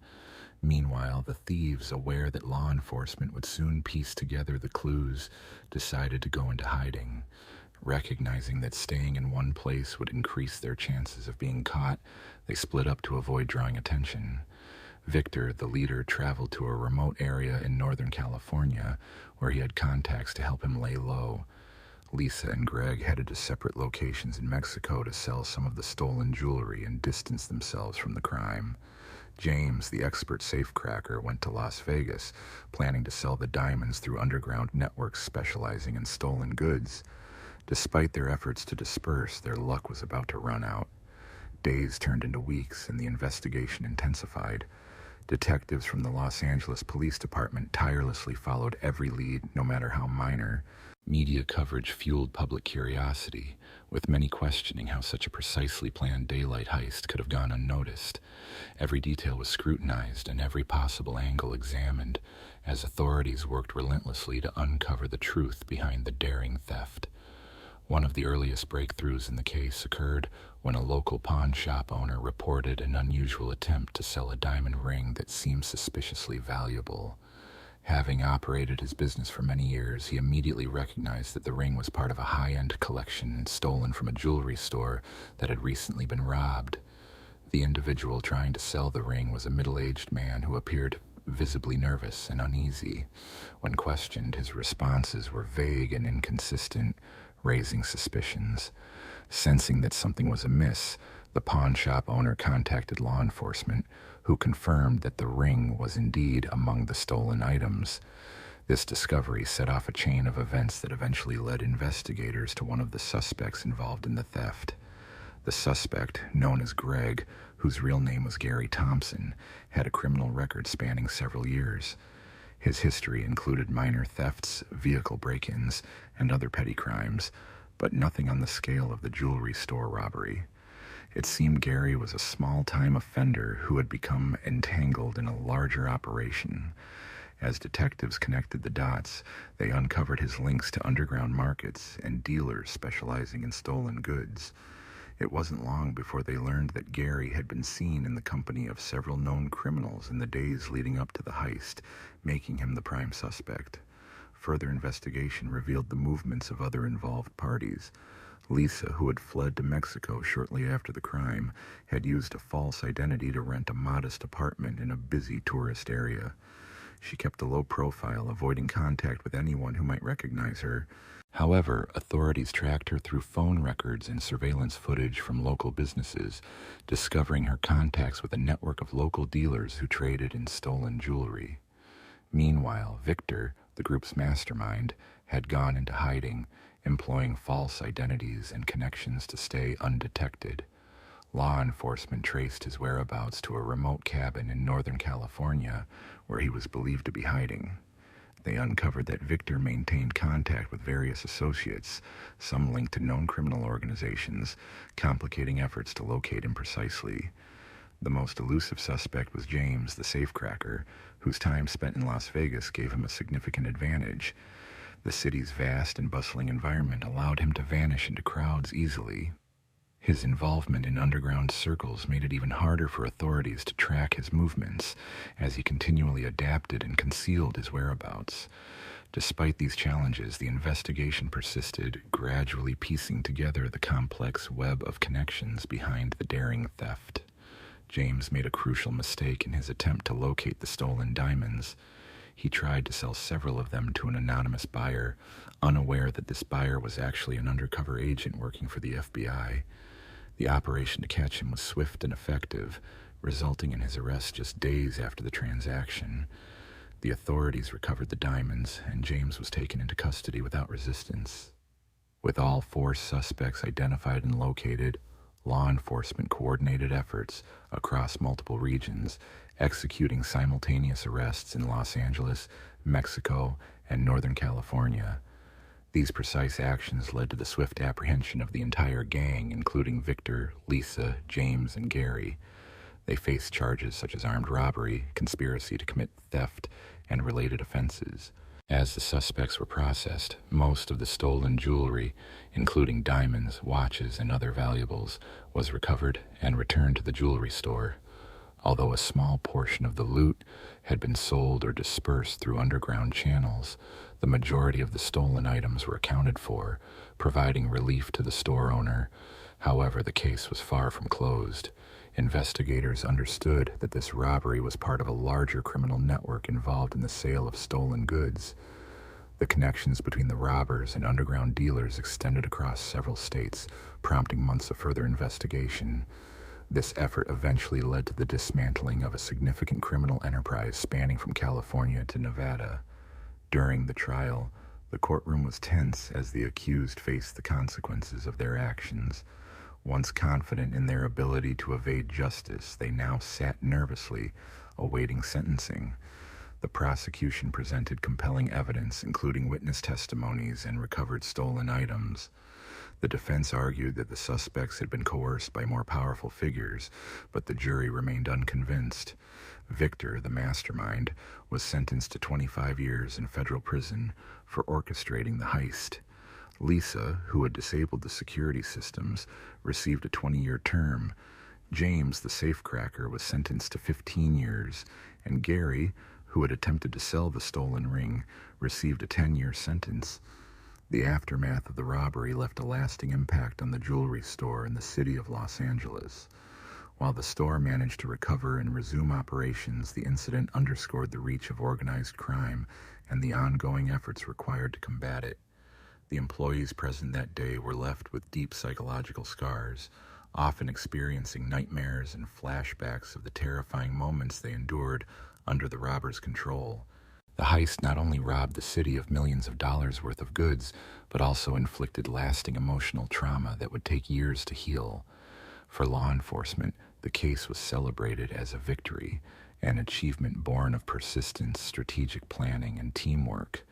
Meanwhile, the thieves, aware that law enforcement would soon piece together the clues, decided to go into hiding. Recognizing that staying in one place would increase their chances of being caught, they split up to avoid drawing attention. Victor, the leader, traveled to a remote area in Northern California where he had contacts to help him lay low. Lisa and Greg headed to separate locations in Mexico to sell some of the stolen jewelry and distance themselves from the crime. James, the expert safecracker, went to Las Vegas, planning to sell the diamonds through underground networks specializing in stolen goods. Despite their efforts to disperse, their luck was about to run out. Days turned into weeks, and the investigation intensified. Detectives from the Los Angeles Police Department tirelessly followed every lead, no matter how minor. Media coverage fueled public curiosity, with many questioning how such a precisely planned daylight heist could have gone unnoticed. Every detail was scrutinized and every possible angle examined, as authorities worked relentlessly to uncover the truth behind the daring theft. One of the earliest breakthroughs in the case occurred when a local pawn shop owner reported an unusual attempt to sell a diamond ring that seemed suspiciously valuable. Having operated his business for many years, he immediately recognized that the ring was part of a high-end collection stolen from a jewelry store that had recently been robbed. The individual trying to sell the ring was a middle-aged man who appeared visibly nervous and uneasy. When questioned, his responses were vague and inconsistent, raising suspicions. Sensing that something was amiss, the pawn shop owner contacted law enforcement, who confirmed that the ring was indeed among the stolen items. This discovery set off a chain of events that eventually led investigators to one of the suspects involved in the theft. The suspect, known as Greg, whose real name was Gary Thompson, had a criminal record spanning several years. His history included minor thefts, vehicle break-ins, and other petty crimes, but nothing on the scale of the jewelry store robbery. It seemed Gary was a small-time offender who had become entangled in a larger operation. As detectives connected the dots, they uncovered his links to underground markets and dealers specializing in stolen goods. It wasn't long before they learned that Gary had been seen in the company of several known criminals in the days leading up to the heist, making him the prime suspect. Further investigation revealed the movements of other involved parties. Lisa, who had fled to Mexico shortly after the crime, had used a false identity to rent a modest apartment in a busy tourist area. She kept a low profile, avoiding contact with anyone who might recognize her. However, authorities tracked her through phone records and surveillance footage from local businesses, discovering her contacts with a network of local dealers who traded in stolen jewelry. Meanwhile, Victor, the group's mastermind, had gone into hiding, employing false identities and connections to stay undetected. Law enforcement traced his whereabouts to a remote cabin in Northern California where he was believed to be hiding. They uncovered that Victor maintained contact with various associates, some linked to known criminal organizations, complicating efforts to locate him precisely. The most elusive suspect was James, the safecracker, whose time spent in Las Vegas gave him a significant advantage. The city's vast and bustling environment allowed him to vanish into crowds easily. His involvement in underground circles made it even harder for authorities to track his movements, as he continually adapted and concealed his whereabouts. Despite these challenges, the investigation persisted, gradually piecing together the complex web of connections behind the daring theft. James made a crucial mistake in his attempt to locate the stolen diamonds. He tried to sell several of them to an anonymous buyer, unaware that this buyer was actually an undercover agent working for the FBI. The operation to catch him was swift and effective, resulting in his arrest just days after the transaction. The authorities recovered the diamonds, and James was taken into custody without resistance. With all 4 suspects identified and located, law enforcement coordinated efforts across multiple regions, executing simultaneous arrests in Los Angeles, Mexico, and Northern California. These precise actions led to the swift apprehension of the entire gang, including Victor, Lisa, James, and Gary. They faced charges such as armed robbery, conspiracy to commit theft, and related offenses. As the suspects were processed, most of the stolen jewelry, including diamonds, watches, and other valuables, was recovered and returned to the jewelry store. Although a small portion of the loot had been sold or dispersed through underground channels, the majority of the stolen items were accounted for, providing relief to the store owner. However, the case was far from closed. Investigators understood that this robbery was part of a larger criminal network involved in the sale of stolen goods. The connections between the robbers and underground dealers extended across several states, prompting months of further investigation. This effort eventually led to the dismantling of a significant criminal enterprise spanning from California to Nevada. During the trial, the courtroom was tense as the accused faced the consequences of their actions. Once confident in their ability to evade justice, they now sat nervously, awaiting sentencing. The prosecution presented compelling evidence, including witness testimonies and recovered stolen items. The defense argued that the suspects had been coerced by more powerful figures, but the jury remained unconvinced. Victor, the mastermind, was sentenced to 25 years in federal prison for orchestrating the heist. Lisa, who had disabled the security systems, received a 20-year term. James, the safecracker, was sentenced to 15 years, and Gary, who had attempted to sell the stolen ring, received a 10-year sentence. The aftermath of the robbery left a lasting impact on the jewelry store in the city of Los Angeles. While the store managed to recover and resume operations, the incident underscored the reach of organized crime and the ongoing efforts required to combat it. The employees present that day were left with deep psychological scars, often experiencing nightmares and flashbacks of the terrifying moments they endured under the robbers' control. The heist not only robbed the city of millions of dollars worth of goods, but also inflicted lasting emotional trauma that would take years to heal. For law enforcement, the case was celebrated as a victory, an achievement born of persistence, strategic planning, and teamwork.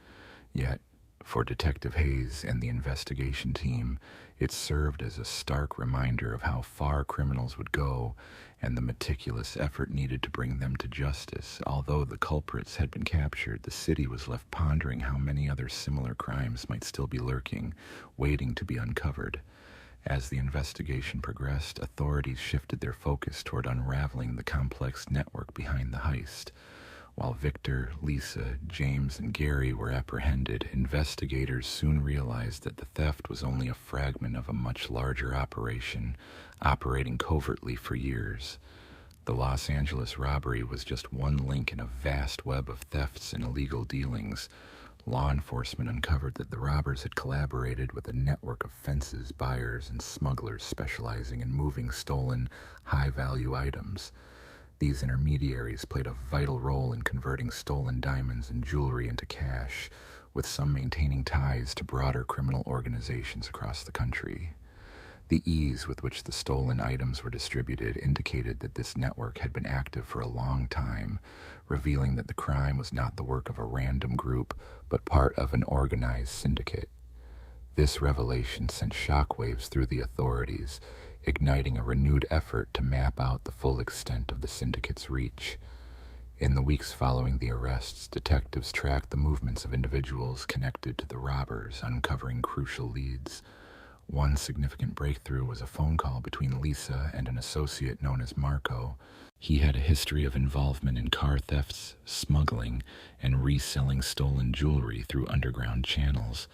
Yet, for Detective Hayes and the investigation team, it served as a stark reminder of how far criminals would go and the meticulous effort needed to bring them to justice. Although the culprits had been captured, the city was left pondering how many other similar crimes might still be lurking, waiting to be uncovered. As the investigation progressed, authorities shifted their focus toward unraveling the complex network behind the heist. While Victor, Lisa, James, and Gary were apprehended, investigators soon realized that the theft was only a fragment of a much larger operation, operating covertly for years. The Los Angeles robbery was just one link in a vast web of thefts and illegal dealings. Law enforcement uncovered that the robbers had collaborated with a network of fences, buyers, and smugglers specializing in moving stolen, high-value items. These intermediaries played a vital role in converting stolen diamonds and jewelry into cash, with some maintaining ties to broader criminal organizations across the country. The ease with which the stolen items were distributed indicated that this network had been active for a long time, revealing that the crime was not the work of a random group, but part of an organized syndicate. This revelation sent shockwaves through the authorities, igniting a renewed effort to map out the full extent of the syndicate's reach. In the weeks following the arrests, detectives tracked the movements of individuals connected to the robbers, uncovering crucial leads. One significant breakthrough was a phone call between Lisa and an associate known as Marco. He had a history of involvement in car thefts, smuggling, and reselling stolen jewelry through underground channels.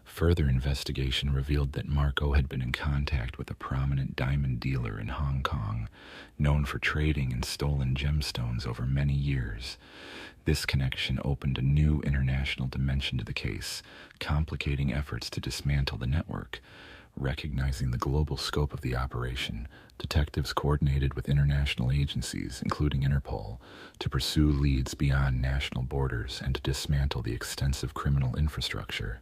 Further investigation revealed that Marco had been in contact with a prominent diamond dealer in Hong Kong, known for trading in stolen gemstones over many years. This connection opened a new international dimension to the case, complicating efforts to dismantle the network. Recognizing the global scope of the operation, detectives coordinated with international agencies, including Interpol, to pursue leads beyond national borders and to dismantle the extensive criminal infrastructure.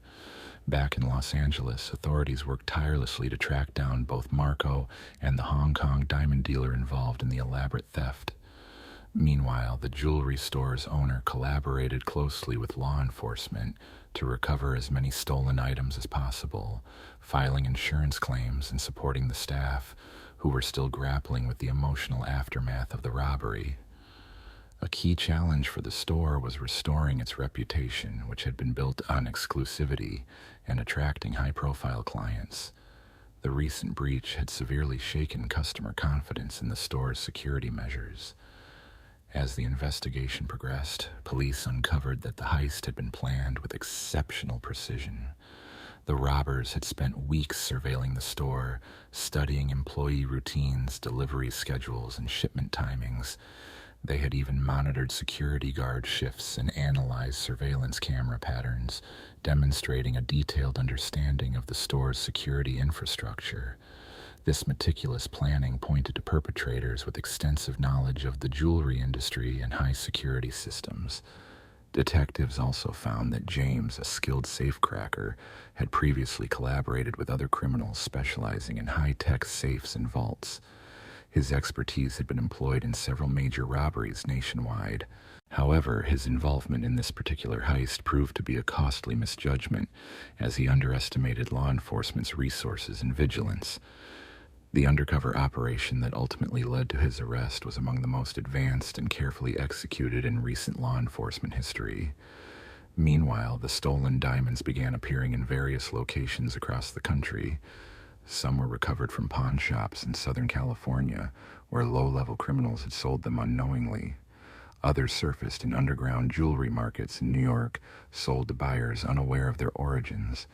Back in Los Angeles, authorities worked tirelessly to track down both Marco and the Hong Kong diamond dealer involved in the elaborate theft. Meanwhile, the jewelry store's owner collaborated closely with law enforcement to recover as many stolen items as possible, filing insurance claims and supporting the staff, who were still grappling with the emotional aftermath of the robbery. A key challenge for the store was restoring its reputation, which had been built on exclusivity and attracting high-profile clients. The recent breach had severely shaken customer confidence in the store's security measures. As the investigation progressed, police uncovered that the heist had been planned with exceptional precision. The robbers had spent weeks surveilling the store, studying employee routines, delivery schedules, and shipment timings. They had even monitored security guard shifts and analyzed surveillance camera patterns, demonstrating a detailed understanding of the store's security infrastructure. This meticulous planning pointed to perpetrators with extensive knowledge of the jewelry industry and high-security systems. Detectives also found that James, a skilled safecracker, had previously collaborated with other criminals specializing in high-tech safes and vaults. His expertise had been employed in several major robberies nationwide. However, his involvement in this particular heist proved to be a costly misjudgment, as he underestimated law enforcement's resources and vigilance. The undercover operation that ultimately led to his arrest was among the most advanced and carefully executed in recent law enforcement history. Meanwhile, the stolen diamonds began appearing in various locations across the country. Some were recovered from pawn shops in Southern California, where low-level criminals had sold them unknowingly. Others surfaced in underground jewelry markets in New York, sold to buyers unaware of their origins.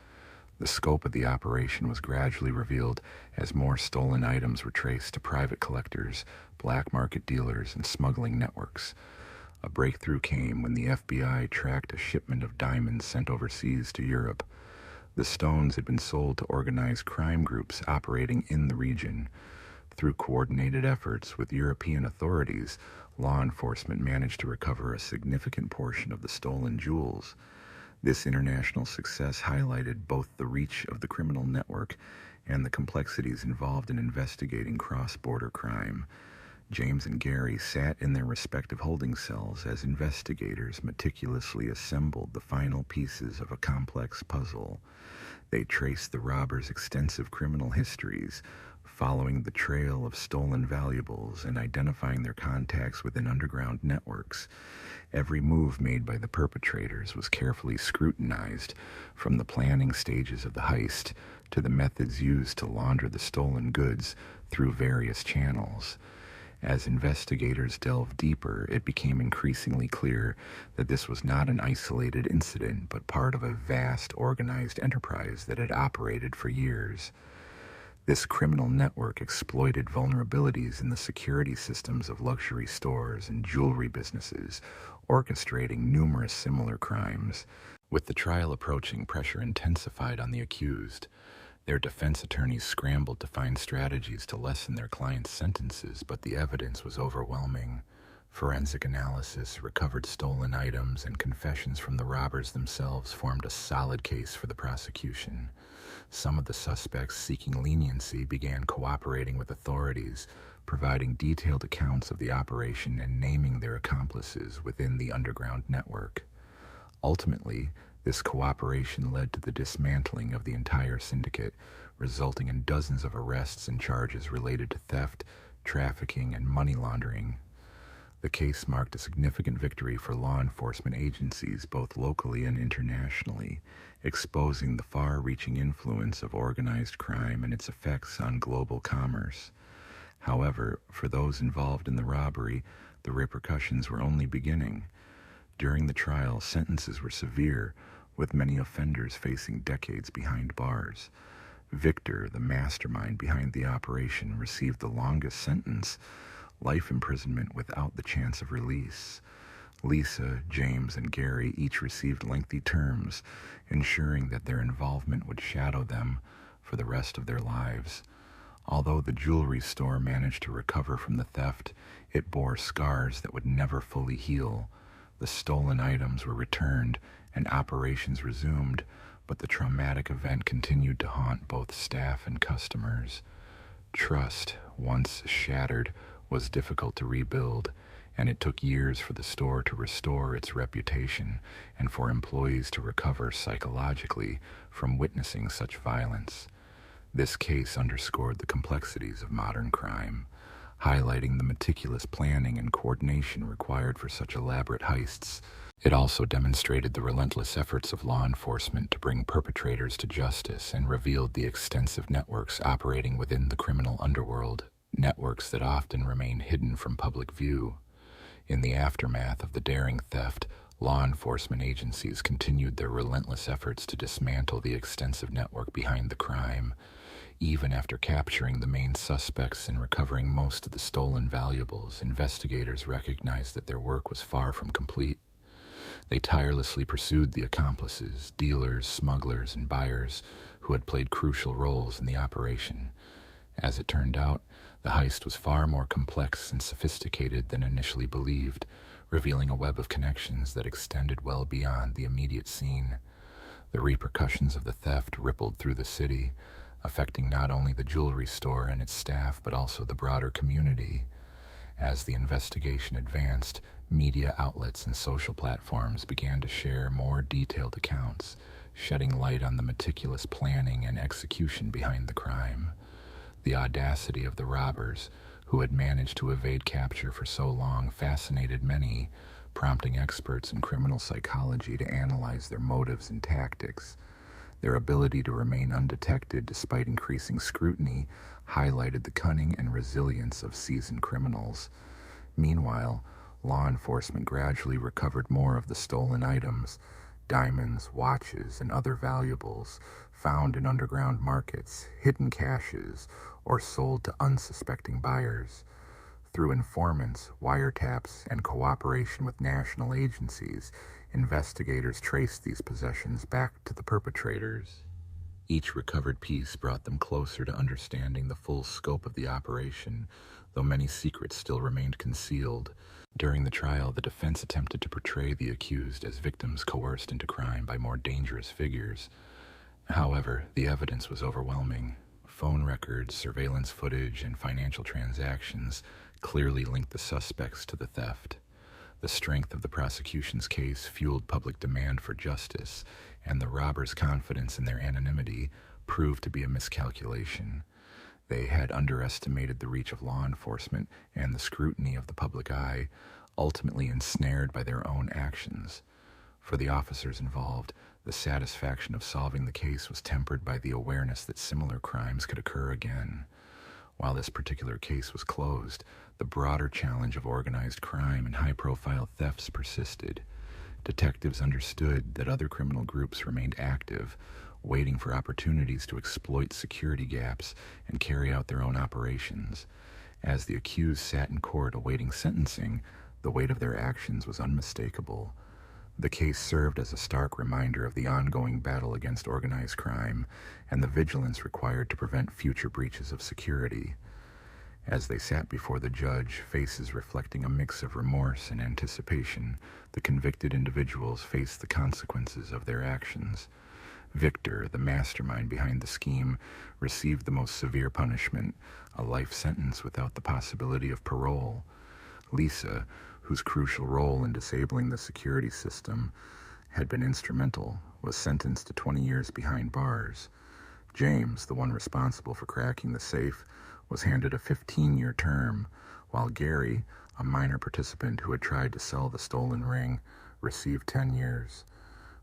The scope of the operation was gradually revealed as more stolen items were traced to private collectors, black market dealers, and smuggling networks. A breakthrough came when the FBI tracked a shipment of diamonds sent overseas to Europe. The stones had been sold to organized crime groups operating in the region. Through coordinated efforts with European authorities, law enforcement managed to recover a significant portion of the stolen jewels. This international success highlighted both the reach of the criminal network and the complexities involved in investigating cross-border crime. James and Gary sat in their respective holding cells as investigators meticulously assembled the final pieces of a complex puzzle. They traced the robbers' extensive criminal histories, following the trail of stolen valuables and identifying their contacts within underground networks. Every move made by the perpetrators was carefully scrutinized, from the planning stages of the heist to the methods used to launder the stolen goods through various channels. As investigators delved deeper, it became increasingly clear that this was not an isolated incident, but part of a vast, organized enterprise that had operated for years. This criminal network exploited vulnerabilities in the security systems of luxury stores and jewelry businesses, orchestrating numerous similar crimes. With the trial approaching, pressure intensified on the accused. Their defense attorneys scrambled to find strategies to lessen their clients' sentences, but the evidence was overwhelming. Forensic analysis, recovered stolen items, and confessions from the robbers themselves formed a solid case for the prosecution. Some of the suspects seeking leniency began cooperating with authorities, providing detailed accounts of the operation and naming their accomplices within the underground network. Ultimately, this cooperation led to the dismantling of the entire syndicate, resulting in dozens of arrests and charges related to theft, trafficking, and money laundering. The case marked a significant victory for law enforcement agencies, both locally and internationally, exposing the far-reaching influence of organized crime and its effects on global commerce. However, for those involved in the robbery, the repercussions were only beginning. During the trial, sentences were severe, with many offenders facing decades behind bars. Victor, the mastermind behind the operation, received the longest sentence, life imprisonment without the chance of release. Lisa, James, and Gary each received lengthy terms, ensuring that their involvement would shadow them for the rest of their lives. Although the jewelry store managed to recover from the theft, it bore scars that would never fully heal. The stolen items were returned and operations resumed, but the traumatic event continued to haunt both staff and customers. Trust, once shattered, was difficult to rebuild, and it took years for the store to restore its reputation and for employees to recover psychologically from witnessing such violence. This case underscored the complexities of modern crime, highlighting the meticulous planning and coordination required for such elaborate heists. It also demonstrated the relentless efforts of law enforcement to bring perpetrators to justice and revealed the extensive networks operating within the criminal underworld, networks that often remain hidden from public view. In the aftermath of the daring theft, law enforcement agencies continued their relentless efforts to dismantle the extensive network behind the crime. Even after capturing the main suspects and recovering most of the stolen valuables, investigators recognized that their work was far from complete. They tirelessly pursued the accomplices, dealers, smugglers, and buyers who had played crucial roles in the operation. As it turned out, the heist was far more complex and sophisticated than initially believed, revealing a web of connections that extended well beyond the immediate scene. The repercussions of the theft rippled through the city, affecting not only the jewelry store and its staff, but also the broader community. As the investigation advanced, media outlets and social platforms began to share more detailed accounts, shedding light on the meticulous planning and execution behind the crime. The audacity of the robbers, who had managed to evade capture for so long, fascinated many, prompting experts in criminal psychology to analyze their motives and tactics. Their ability to remain undetected despite increasing scrutiny highlighted the cunning and resilience of seasoned criminals. Meanwhile, law enforcement gradually recovered more of the stolen items, diamonds, watches, and other valuables found in underground markets, hidden caches, or sold to unsuspecting buyers. Through informants, wiretaps, and cooperation with national agencies, investigators traced these possessions back to the perpetrators. Each recovered piece brought them closer to understanding the full scope of the operation, though many secrets still remained concealed. During the trial, the defense attempted to portray the accused as victims coerced into crime by more dangerous figures. However, the evidence was overwhelming. Phone records, surveillance footage, and financial transactions clearly linked the suspects to the theft. The strength of the prosecution's case fueled public demand for justice, and the robbers' confidence in their anonymity proved to be a miscalculation. They had underestimated the reach of law enforcement and the scrutiny of the public eye, ultimately ensnared by their own actions. For the officers involved, the satisfaction of solving the case was tempered by the awareness that similar crimes could occur again. While this particular case was closed, the broader challenge of organized crime and high-profile thefts persisted. Detectives understood that other criminal groups remained active, waiting for opportunities to exploit security gaps and carry out their own operations. As the accused sat in court awaiting sentencing, the weight of their actions was unmistakable. The case served as a stark reminder of the ongoing battle against organized crime and the vigilance required to prevent future breaches of security. As they sat before the judge, faces reflecting a mix of remorse and anticipation, the convicted individuals faced the consequences of their actions. Victor, the mastermind behind the scheme, received the most severe punishment, a life sentence without the possibility of parole. Lisa, whose crucial role in disabling the security system had been instrumental, was sentenced to 20 years behind bars. James, the one responsible for cracking the safe, was handed a 15-year term, while Gary, a minor participant who had tried to sell the stolen ring, received 10 years.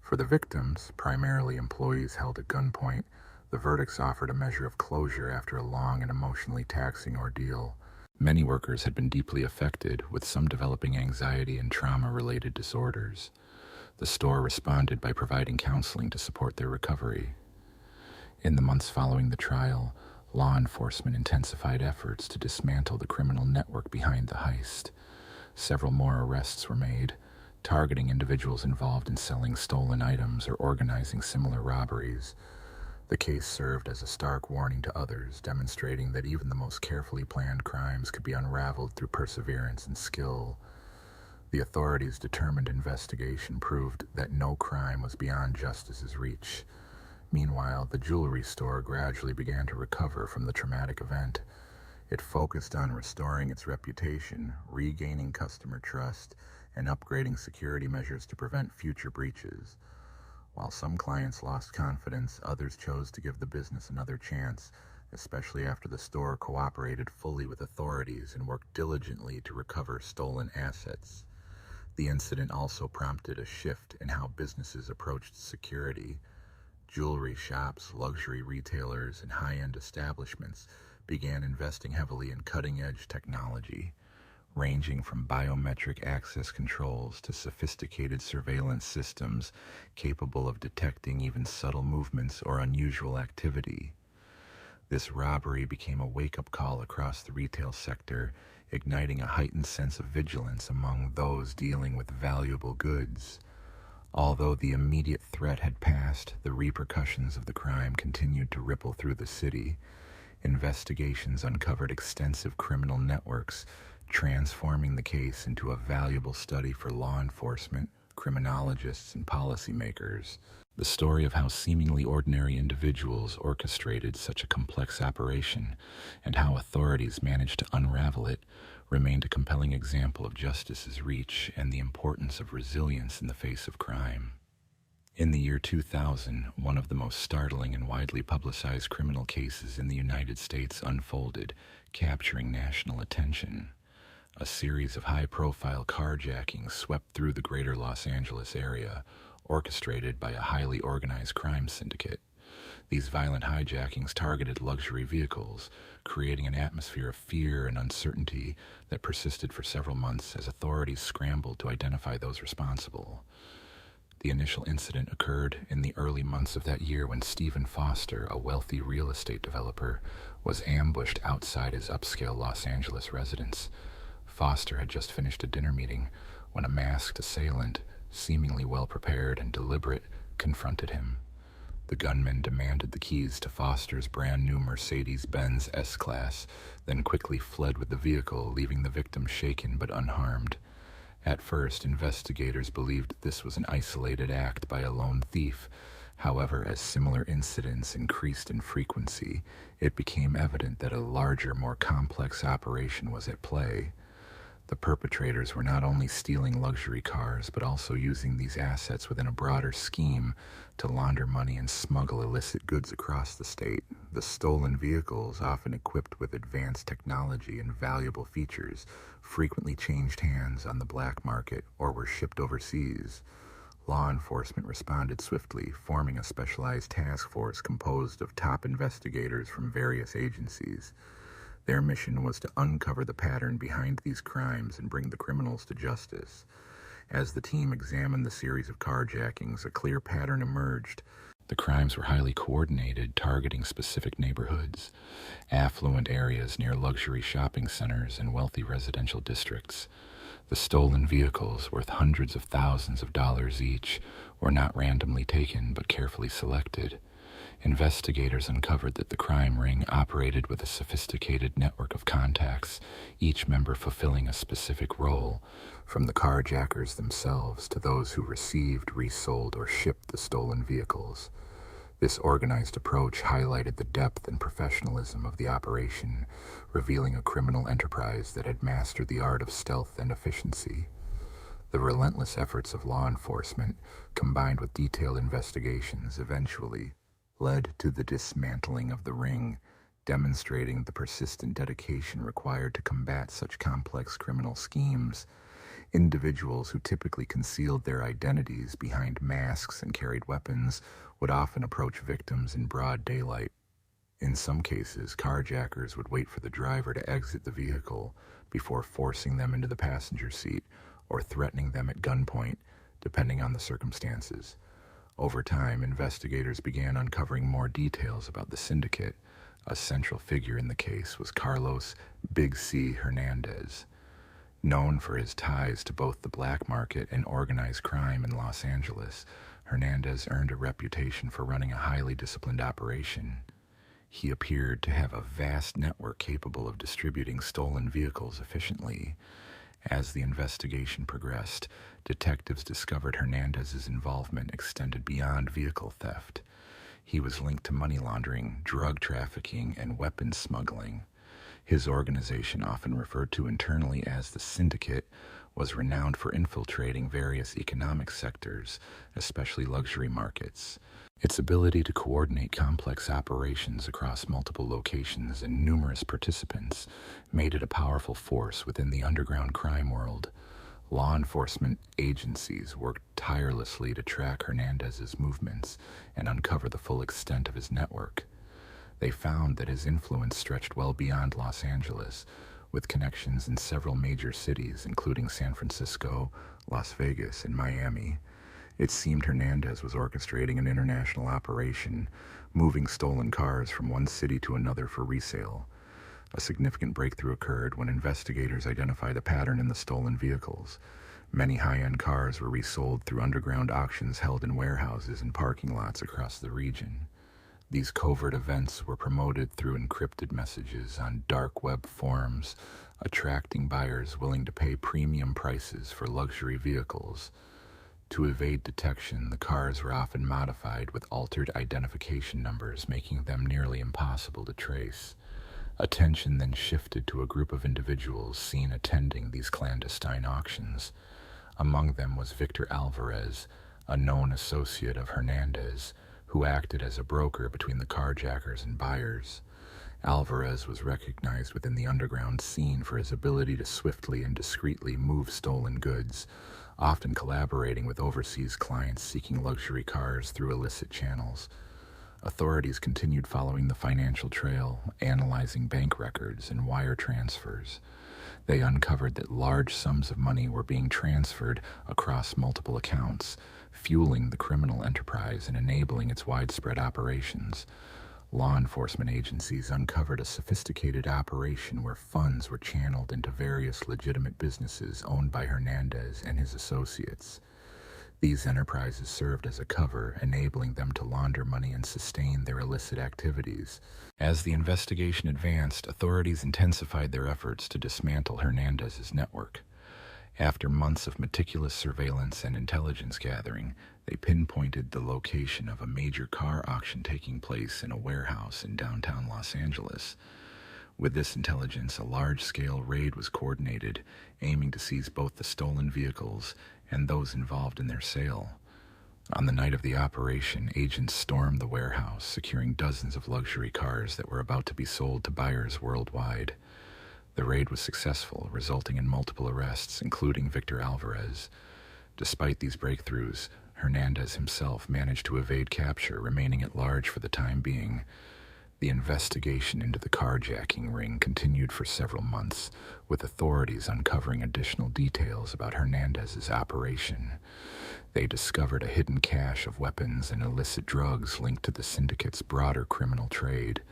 For the victims, primarily employees held at gunpoint, the verdicts offered a measure of closure after a long and emotionally taxing ordeal. Many workers had been deeply affected, with some developing anxiety and trauma-related disorders. The store responded by providing counseling to support their recovery. In the months following the trial, law enforcement intensified efforts to dismantle the criminal network behind the heist. Several more arrests were made, targeting individuals involved in selling stolen items or organizing similar robberies. The case served as a stark warning to others, demonstrating that even the most carefully planned crimes could be unraveled through perseverance and skill. The authorities' determined investigation proved that no crime was beyond justice's reach. Meanwhile, the jewelry store gradually began to recover from the traumatic event. It focused on restoring its reputation, regaining customer trust, and upgrading security measures to prevent future breaches. While some clients lost confidence, others chose to give the business another chance, especially after the store cooperated fully with authorities and worked diligently to recover stolen assets. The incident also prompted a shift in how businesses approached security. Jewelry shops, luxury retailers, and high-end establishments began investing heavily in cutting-edge technology, ranging from biometric access controls to sophisticated surveillance systems capable of detecting even subtle movements or unusual activity. This robbery became a wake-up call across the retail sector, igniting a heightened sense of vigilance among those dealing with valuable goods. Although the immediate threat had passed, the repercussions of the crime continued to ripple through the city. Investigations uncovered extensive criminal networks, transforming the case into a valuable study for law enforcement, criminologists, and policymakers. The story of how seemingly ordinary individuals orchestrated such a complex operation and how authorities managed to unravel it remained a compelling example of justice's reach and the importance of resilience in the face of crime. In the year 2000, one of the most startling and widely publicized criminal cases in the United States unfolded, capturing national attention. A series of high-profile carjackings swept through the greater Los Angeles area, orchestrated by a highly organized crime syndicate. These violent hijackings targeted luxury vehicles, creating an atmosphere of fear and uncertainty that persisted for several months as authorities scrambled to identify those responsible. The initial incident occurred in the early months of that year when Stephen Foster, a wealthy real estate developer, was ambushed outside his upscale Los Angeles residence. Foster had just finished a dinner meeting when a masked assailant, seemingly well-prepared and deliberate, confronted him. The gunman demanded the keys to Foster's brand-new Mercedes-Benz S-Class, then quickly fled with the vehicle, leaving the victim shaken but unharmed. At first, investigators believed this was an isolated act by a lone thief. However, as similar incidents increased in frequency, it became evident that a larger, more complex operation was at play. The perpetrators were not only stealing luxury cars, but also using these assets within a broader scheme to launder money and smuggle illicit goods across the state. The stolen vehicles, often equipped with advanced technology and valuable features, frequently changed hands on the black market or were shipped overseas. Law enforcement responded swiftly, forming a specialized task force composed of top investigators from various agencies. Their mission was to uncover the pattern behind these crimes and bring the criminals to justice. As the team examined the series of carjackings, a clear pattern emerged. The crimes were highly coordinated, targeting specific neighborhoods, affluent areas near luxury shopping centers and wealthy residential districts. The stolen vehicles, worth hundreds of thousands of dollars each, were not randomly taken but carefully selected. Investigators uncovered that the crime ring operated with a sophisticated network of contacts, each member fulfilling a specific role, from the carjackers themselves to those who received, resold, or shipped the stolen vehicles. This organized approach highlighted the depth and professionalism of the operation, revealing a criminal enterprise that had mastered the art of stealth and efficiency. The relentless efforts of law enforcement, combined with detailed investigations, eventually led to the dismantling of the ring, demonstrating the persistent dedication required to combat such complex criminal schemes. Individuals who typically concealed their identities behind masks and carried weapons would often approach victims in broad daylight. In some cases, carjackers would wait for the driver to exit the vehicle before forcing them into the passenger seat or threatening them at gunpoint, depending on the circumstances. Over time, investigators began uncovering more details about the syndicate. A central figure in the case was Carlos Big C. Hernandez. Known for his ties to both the black market and organized crime in Los Angeles, Hernandez earned a reputation for running a highly disciplined operation. He appeared to have a vast network capable of distributing stolen vehicles efficiently. As the investigation progressed, detectives discovered Hernandez's involvement extended beyond vehicle theft. He was linked to money laundering, drug trafficking, and weapons smuggling. His organization, often referred to internally as the Syndicate, was renowned for infiltrating various economic sectors, especially luxury markets. Its ability to coordinate complex operations across multiple locations and numerous participants made it a powerful force within the underground crime world. Law enforcement agencies worked tirelessly to track Hernandez's movements and uncover the full extent of his network. They found that his influence stretched well beyond Los Angeles, with connections in several major cities, including San Francisco, Las Vegas, and Miami. It seemed Hernandez was orchestrating an international operation, moving stolen cars from one city to another for resale. A significant breakthrough occurred when investigators identified a pattern in the stolen vehicles. Many high-end cars were resold through underground auctions held in warehouses and parking lots across the region. These covert events were promoted through encrypted messages on dark web forums, attracting buyers willing to pay premium prices for luxury vehicles. To evade detection, the cars were often modified with altered identification numbers, making them nearly impossible to trace. Attention then shifted to a group of individuals seen attending these clandestine auctions. Among them was Victor Alvarez, a known associate of Hernandez, who acted as a broker between the carjackers and buyers. Alvarez was recognized within the underground scene for his ability to swiftly and discreetly move stolen goods, often collaborating with overseas clients seeking luxury cars through illicit channels. Authorities continued following the financial trail, analyzing bank records and wire transfers. They uncovered that large sums of money were being transferred across multiple accounts, fueling the criminal enterprise and enabling its widespread operations. Law enforcement agencies uncovered a sophisticated operation where funds were channeled into various legitimate businesses owned by Hernandez and his associates. These enterprises served as a cover, enabling them to launder money and sustain their illicit activities. As the investigation advanced, authorities intensified their efforts to dismantle Hernandez's network. After months of meticulous surveillance and intelligence gathering, they pinpointed the location of a major car auction taking place in a warehouse in downtown Los Angeles. With this intelligence, a large-scale raid was coordinated, aiming to seize both the stolen vehicles and those involved in their sale. On the night of the operation, agents stormed the warehouse, securing dozens of luxury cars that were about to be sold to buyers worldwide. The raid was successful, resulting in multiple arrests, including Victor Alvarez. Despite these breakthroughs, Hernandez himself managed to evade capture, remaining at large for the time being. The investigation into the carjacking ring continued for several months, with authorities uncovering additional details about Hernandez's operation. They discovered a hidden cache of weapons and illicit drugs linked to the syndicate's broader criminal trade.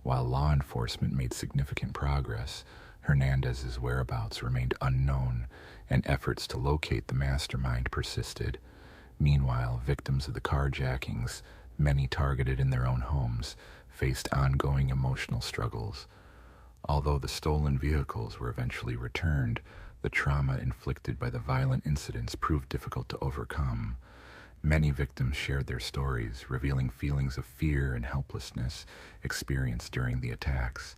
While law enforcement made significant progress, Hernandez's whereabouts remained unknown, and efforts to locate the mastermind persisted. Meanwhile, victims of the carjackings, many targeted in their own homes, faced ongoing emotional struggles. Although the stolen vehicles were eventually returned, the trauma inflicted by the violent incidents proved difficult to overcome. Many victims shared their stories, revealing feelings of fear and helplessness experienced during the attacks.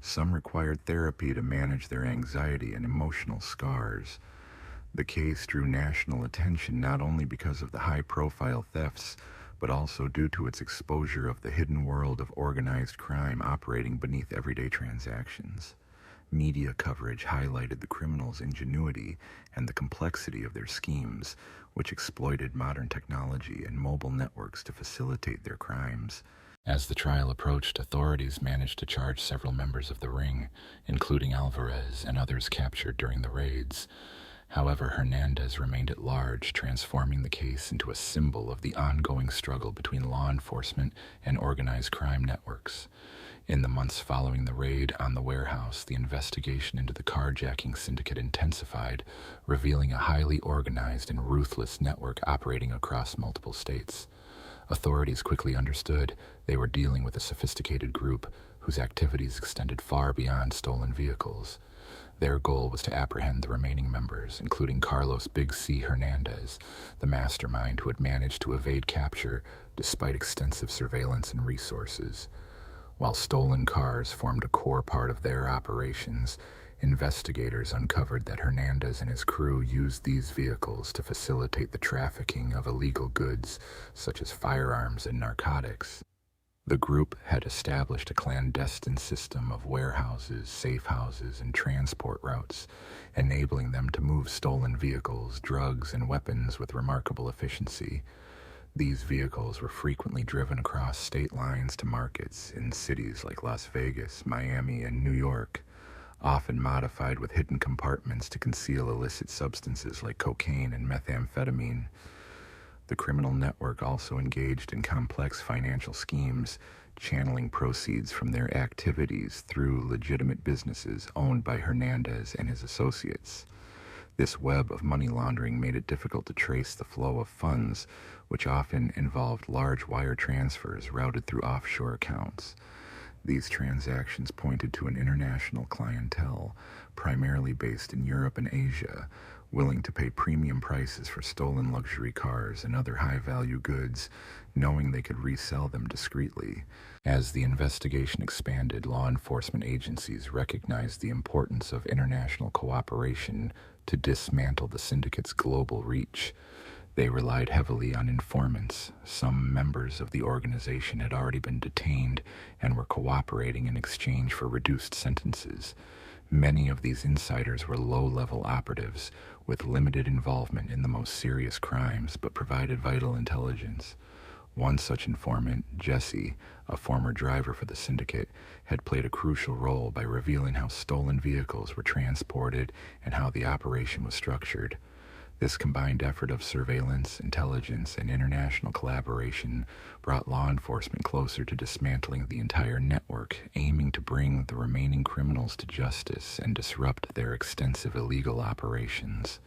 Some required therapy to manage their anxiety and emotional scars. The case drew national attention not only because of the high-profile thefts, but also due to its exposure of the hidden world of organized crime operating beneath everyday transactions. Media coverage highlighted the criminals' ingenuity and the complexity of their schemes, which exploited modern technology and mobile networks to facilitate their crimes. As the trial approached, authorities managed to charge several members of the ring, including Alvarez and others captured during the raids. However, Hernandez remained at large, transforming the case into a symbol of the ongoing struggle between law enforcement and organized crime networks. In the months following the raid on the warehouse, the investigation into the carjacking syndicate intensified, revealing a highly organized and ruthless network operating across multiple states. Authorities quickly understood they were dealing with a sophisticated group whose activities extended far beyond stolen vehicles. Their goal was to apprehend the remaining members, including Carlos Big C. Hernandez, the mastermind who had managed to evade capture despite extensive surveillance and resources. While stolen cars formed a core part of their operations, investigators uncovered that Hernandez and his crew used these vehicles to facilitate the trafficking of illegal goods such as firearms and narcotics. The group had established a clandestine system of warehouses, safe houses, and transport routes, enabling them to move stolen vehicles, drugs, and weapons with remarkable efficiency. These vehicles were frequently driven across state lines to markets in cities like Las Vegas, Miami, and New York, often modified with hidden compartments to conceal illicit substances like cocaine and methamphetamine. The criminal network also engaged in complex financial schemes, channeling proceeds from their activities through legitimate businesses owned by Hernandez and his associates. This web of money laundering made it difficult to trace the flow of funds, which often involved large wire transfers routed through offshore accounts. These transactions pointed to an international clientele, primarily based in Europe and Asia, willing to pay premium prices for stolen luxury cars and other high-value goods, knowing they could resell them discreetly. As the investigation expanded, law enforcement agencies recognized the importance of international cooperation to dismantle the syndicate's global reach. They relied heavily on informants. Some members of the organization had already been detained and were cooperating in exchange for reduced sentences. Many of these insiders were low-level operatives with limited involvement in the most serious crimes, but provided vital intelligence. One such informant, Jesse, a former driver for the syndicate, had played a crucial role by revealing how stolen vehicles were transported and how the operation was structured. This combined effort of surveillance, intelligence, and international collaboration brought law enforcement closer to dismantling the entire network, aiming to bring the remaining criminals to justice and disrupt their extensive illegal operations.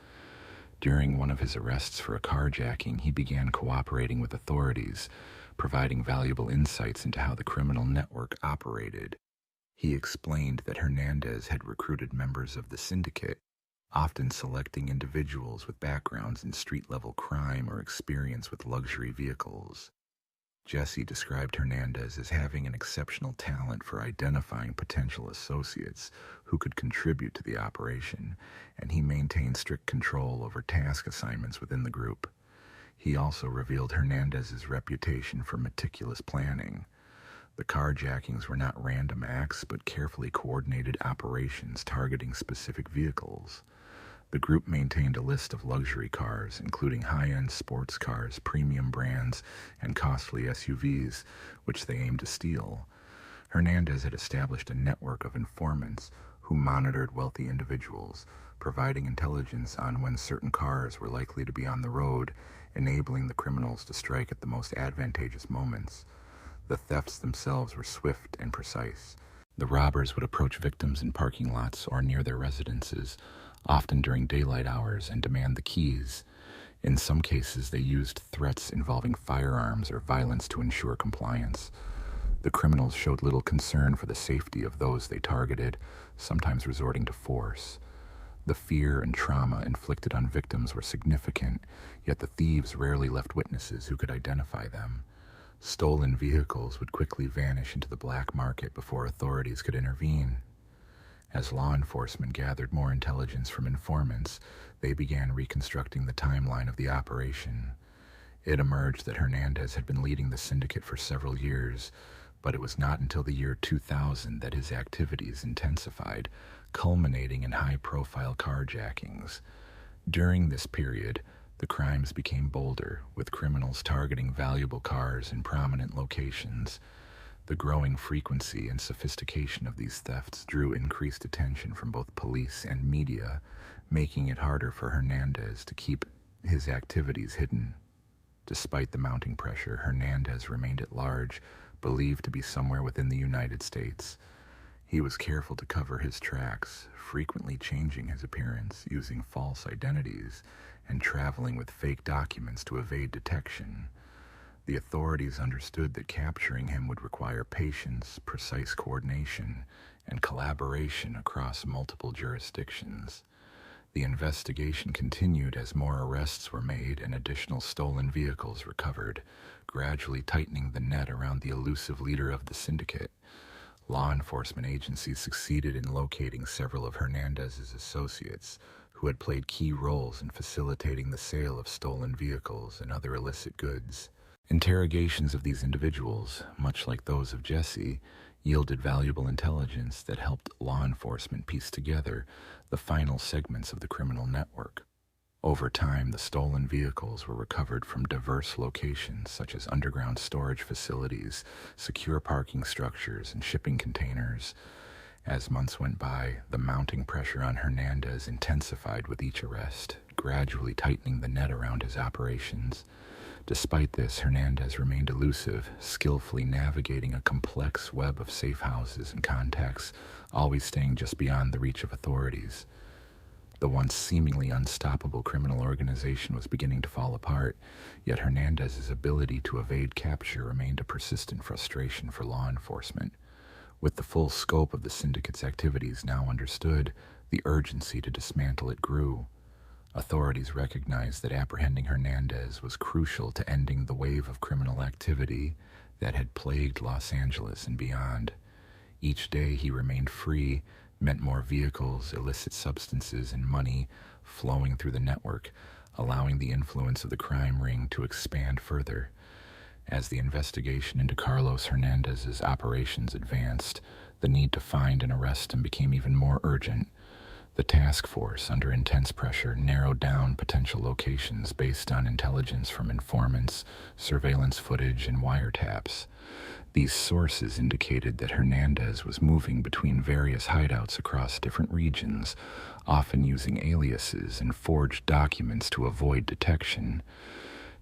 During one of his arrests for a carjacking, he began cooperating with authorities, providing valuable insights into how the criminal network operated. He explained that Hernandez had recruited members of the syndicate, often selecting individuals with backgrounds in street-level crime or experience with luxury vehicles. Jesse described Hernandez as having an exceptional talent for identifying potential associates who could contribute to the operation, and he maintained strict control over task assignments within the group. He also revealed Hernandez's reputation for meticulous planning. The carjackings were not random acts, but carefully coordinated operations targeting specific vehicles. The group maintained a list of luxury cars, including high-end sports cars, premium brands, and costly SUVs, which they aimed to steal. Hernandez had established a network of informants who monitored wealthy individuals, providing intelligence on when certain cars were likely to be on the road, enabling the criminals to strike at the most advantageous moments. The thefts themselves were swift and precise. The robbers would approach victims in parking lots or near their residences, often during daylight hours, and demand the keys. In some cases, they used threats involving firearms or violence to ensure compliance. The criminals showed little concern for the safety of those they targeted, sometimes resorting to force. The fear and trauma inflicted on victims were significant, yet the thieves rarely left witnesses who could identify them. Stolen vehicles would quickly vanish into the black market before authorities could intervene. As law enforcement gathered more intelligence from informants, they began reconstructing the timeline of the operation. It emerged that Hernandez had been leading the syndicate for several years, but it was not until the year 2000 that his activities intensified, culminating in high-profile carjackings. During this period, the crimes became bolder, with criminals targeting valuable cars in prominent locations. The growing frequency and sophistication of these thefts drew increased attention from both police and media, making it harder for Hernandez to keep his activities hidden. Despite the mounting pressure, Hernandez remained at large, believed to be somewhere within the United States. He was careful to cover his tracks, frequently changing his appearance, using false identities, and traveling with fake documents to evade detection. The authorities understood that capturing him would require patience, precise coordination, and collaboration across multiple jurisdictions. The investigation continued as more arrests were made and additional stolen vehicles recovered, gradually tightening the net around the elusive leader of the syndicate. Law enforcement agencies succeeded in locating several of Hernandez's associates who had played key roles in facilitating the sale of stolen vehicles and other illicit goods. Interrogations of these individuals, much like those of Jesse, yielded valuable intelligence that helped law enforcement piece together the final segments of the criminal network. Over time, the stolen vehicles were recovered from diverse locations such as underground storage facilities, secure parking structures, and shipping containers. As months went by, the mounting pressure on Hernandez intensified with each arrest, gradually tightening the net around his operations. Despite this, Hernandez remained elusive, skillfully navigating a complex web of safe houses and contacts, always staying just beyond the reach of authorities. The once seemingly unstoppable criminal organization was beginning to fall apart, yet Hernandez's ability to evade capture remained a persistent frustration for law enforcement. With the full scope of the syndicate's activities now understood, the urgency to dismantle it grew. Authorities recognized that apprehending Hernandez was crucial to ending the wave of criminal activity that had plagued Los Angeles and beyond. Each day he remained free meant more vehicles, illicit substances, and money flowing through the network, allowing the influence of the crime ring to expand further. As the investigation into Carlos Hernandez's operations advanced, the need to find and arrest him became even more urgent. The task force, under intense pressure, narrowed down potential locations based on intelligence from informants, surveillance footage, and wiretaps. These sources indicated that Hernandez was moving between various hideouts across different regions, often using aliases and forged documents to avoid detection.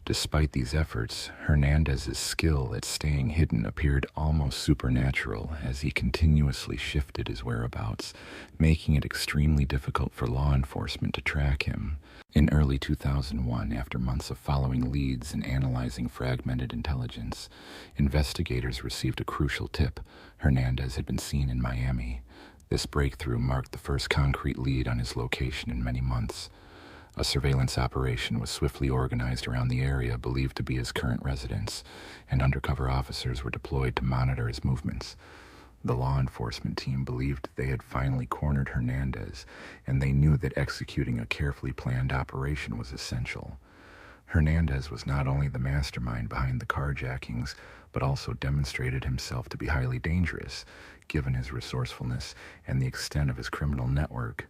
Despite these efforts, Hernandez's skill at staying hidden appeared almost supernatural as he continuously shifted his whereabouts, making it extremely difficult for law enforcement to track him. In early 2001, after months of following leads and analyzing fragmented intelligence, investigators received a crucial tip. Hernandez had been seen in Miami. This breakthrough marked the first concrete lead on his location in many months. A surveillance operation was swiftly organized around the area believed to be his current residence, and undercover officers were deployed to monitor his movements. The law enforcement team believed they had finally cornered Hernandez, and they knew that executing a carefully planned operation was essential. Hernandez was not only the mastermind behind the carjackings, but also demonstrated himself to be highly dangerous, given his resourcefulness and the extent of his criminal network.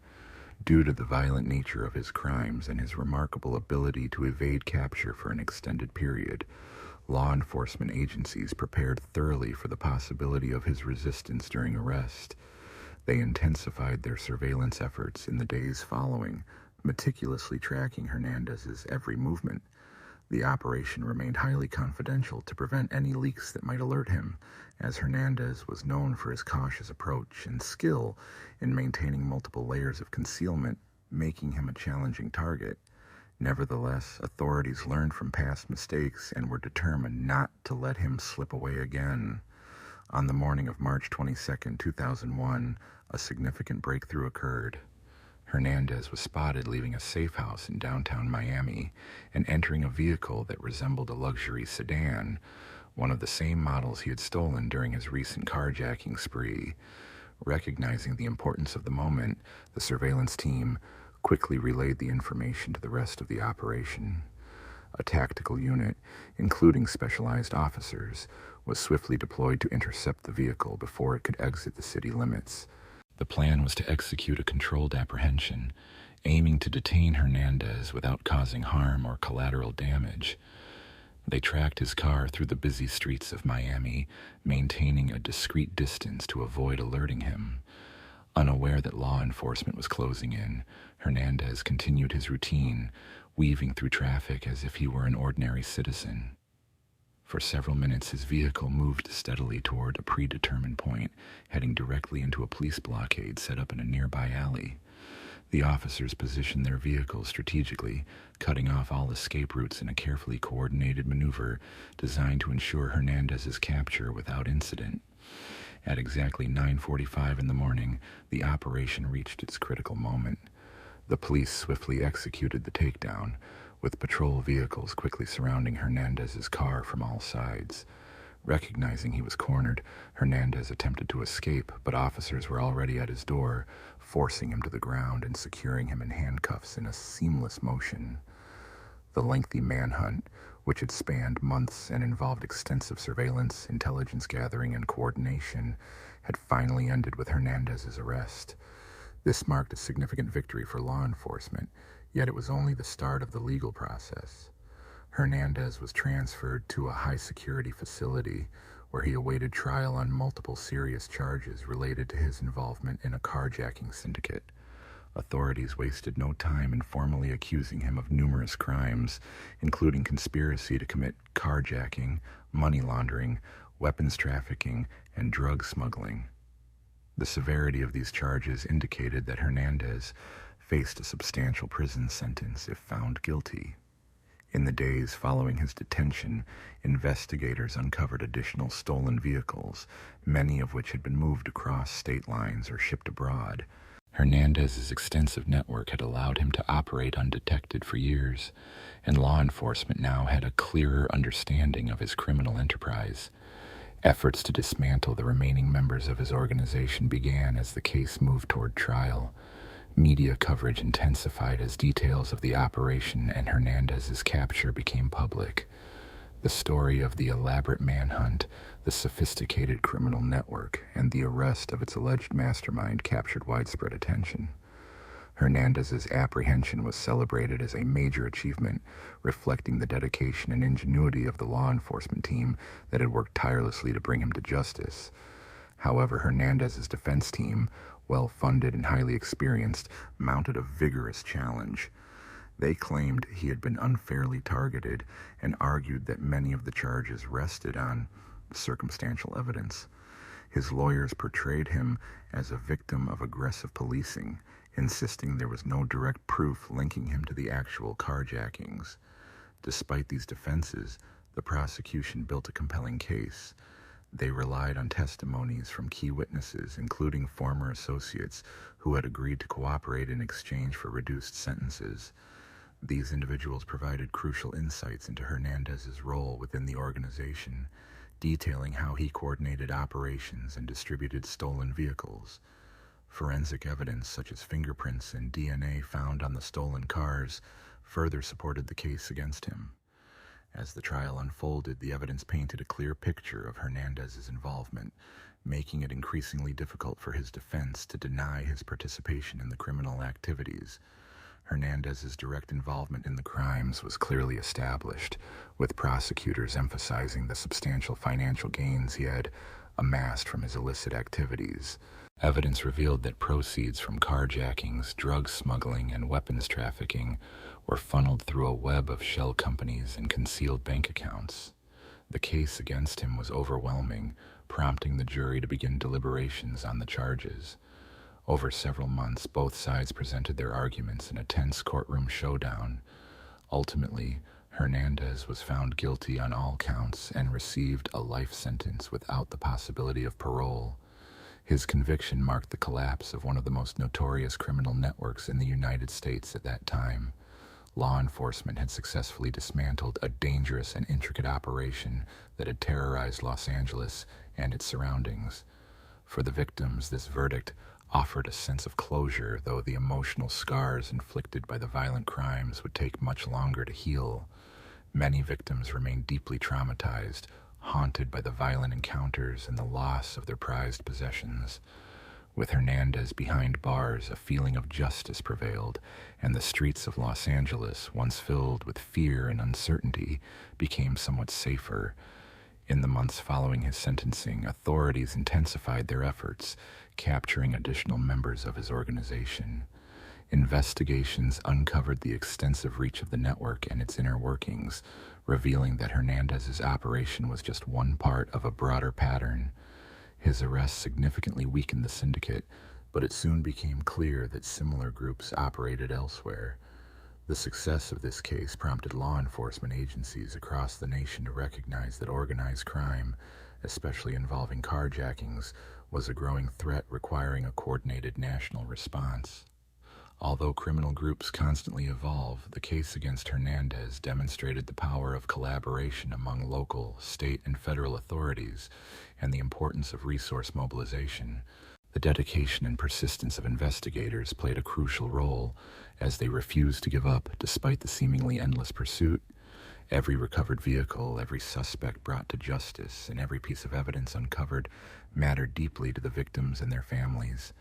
Due to the violent nature of his crimes and his remarkable ability to evade capture for an extended period, law enforcement agencies prepared thoroughly for the possibility of his resistance during arrest. They intensified their surveillance efforts in the days following, meticulously tracking Hernandez's every movement. The operation remained highly confidential to prevent any leaks that might alert him, as Hernandez was known for his cautious approach and skill in maintaining multiple layers of concealment, making him a challenging target. Nevertheless, authorities learned from past mistakes and were determined not to let him slip away again. On the morning of March 22, 2001, a significant breakthrough occurred. Hernandez was spotted leaving a safe house in downtown Miami and entering a vehicle that resembled a luxury sedan, one of the same models he had stolen during his recent carjacking spree. Recognizing the importance of the moment, the surveillance team quickly relayed the information to the rest of the operation. A tactical unit, including specialized officers, was swiftly deployed to intercept the vehicle before it could exit the city limits. The plan was to execute a controlled apprehension, aiming to detain Hernandez without causing harm or collateral damage. They tracked his car through the busy streets of Miami, maintaining a discreet distance to avoid alerting him. Unaware that law enforcement was closing in, Hernandez continued his routine, weaving through traffic as if he were an ordinary citizen. For several minutes, his vehicle moved steadily toward a predetermined point, heading directly into a police blockade set up in a nearby alley. The officers positioned their vehicles strategically, cutting off all escape routes in a carefully coordinated maneuver designed to ensure Hernandez's capture without incident. At exactly 9:45 in the morning, the operation reached its critical moment. The police swiftly executed the takedown, with patrol vehicles quickly surrounding Hernandez's car from all sides. Recognizing he was cornered, Hernandez attempted to escape, but officers were already at his door, forcing him to the ground and securing him in handcuffs in a seamless motion. The lengthy manhunt, which had spanned months and involved extensive surveillance, intelligence gathering, and coordination, had finally ended with Hernandez's arrest. This marked a significant victory for law enforcement, yet it was only the start of the legal process. Hernandez was transferred to a high-security facility where he awaited trial on multiple serious charges related to his involvement in a carjacking syndicate. Authorities wasted no time in formally accusing him of numerous crimes, including conspiracy to commit carjacking, money laundering, weapons trafficking, and drug smuggling. The severity of these charges indicated that Hernandez faced a substantial prison sentence if found guilty. In the days following his detention, investigators uncovered additional stolen vehicles, many of which had been moved across state lines or shipped abroad. Hernandez's extensive network had allowed him to operate undetected for years, and law enforcement now had a clearer understanding of his criminal enterprise. Efforts to dismantle the remaining members of his organization began as the case moved toward trial. Media coverage intensified as details of the operation and Hernandez's capture became public. The story of the elaborate manhunt, the sophisticated criminal network, and the arrest of its alleged mastermind captured widespread attention. Hernandez's apprehension was celebrated as a major achievement, reflecting the dedication and ingenuity of the law enforcement team that had worked tirelessly to bring him to justice. However, Hernandez's defense team, well-funded and highly experienced, mounted a vigorous challenge. They claimed he had been unfairly targeted and argued that many of the charges rested on circumstantial evidence. His lawyers portrayed him as a victim of aggressive policing, insisting there was no direct proof linking him to the actual carjackings. Despite these defenses, the prosecution built a compelling case. They relied on testimonies from key witnesses, including former associates who had agreed to cooperate in exchange for reduced sentences. These individuals provided crucial insights into Hernandez's role within the organization, detailing how he coordinated operations and distributed stolen vehicles. Forensic evidence such as fingerprints and DNA found on the stolen cars further supported the case against him. As the trial unfolded, the evidence painted a clear picture of Hernandez's involvement, making it increasingly difficult for his defense to deny his participation in the criminal activities. Hernandez's direct involvement in the crimes was clearly established, with prosecutors emphasizing the substantial financial gains he had amassed from his illicit activities. Evidence revealed that proceeds from carjackings, drug smuggling, and weapons trafficking were funneled through a web of shell companies and concealed bank accounts. The case against him was overwhelming, prompting the jury to begin deliberations on the charges. Over several months, both sides presented their arguments in a tense courtroom showdown. Ultimately, Hernandez was found guilty on all counts and received a life sentence without the possibility of parole. His conviction marked the collapse of one of the most notorious criminal networks in the United States at that time. Law enforcement had successfully dismantled a dangerous and intricate operation that had terrorized Los Angeles and its surroundings. For the victims, this verdict offered a sense of closure, though the emotional scars inflicted by the violent crimes would take much longer to heal. Many victims remained deeply traumatized, haunted by the violent encounters and the loss of their prized possessions. With Hernandez behind bars, a feeling of justice prevailed, and the streets of Los Angeles, once filled with fear and uncertainty, became somewhat safer. In the months following his sentencing, authorities intensified their efforts, capturing additional members of his organization. Investigations uncovered the extensive reach of the network and its inner workings, revealing that Hernandez's operation was just one part of a broader pattern. His arrest significantly weakened the syndicate, but it soon became clear that similar groups operated elsewhere. The success of this case prompted law enforcement agencies across the nation to recognize that organized crime, especially involving carjackings, was a growing threat requiring a coordinated national response. Although criminal groups constantly evolve, the case against Hernandez demonstrated the power of collaboration among local, state, and federal authorities and the importance of resource mobilization. The dedication and persistence of investigators played a crucial role as they refused to give up despite the seemingly endless pursuit. Every recovered vehicle, every suspect brought to justice, and every piece of evidence uncovered mattered deeply to the victims and their families.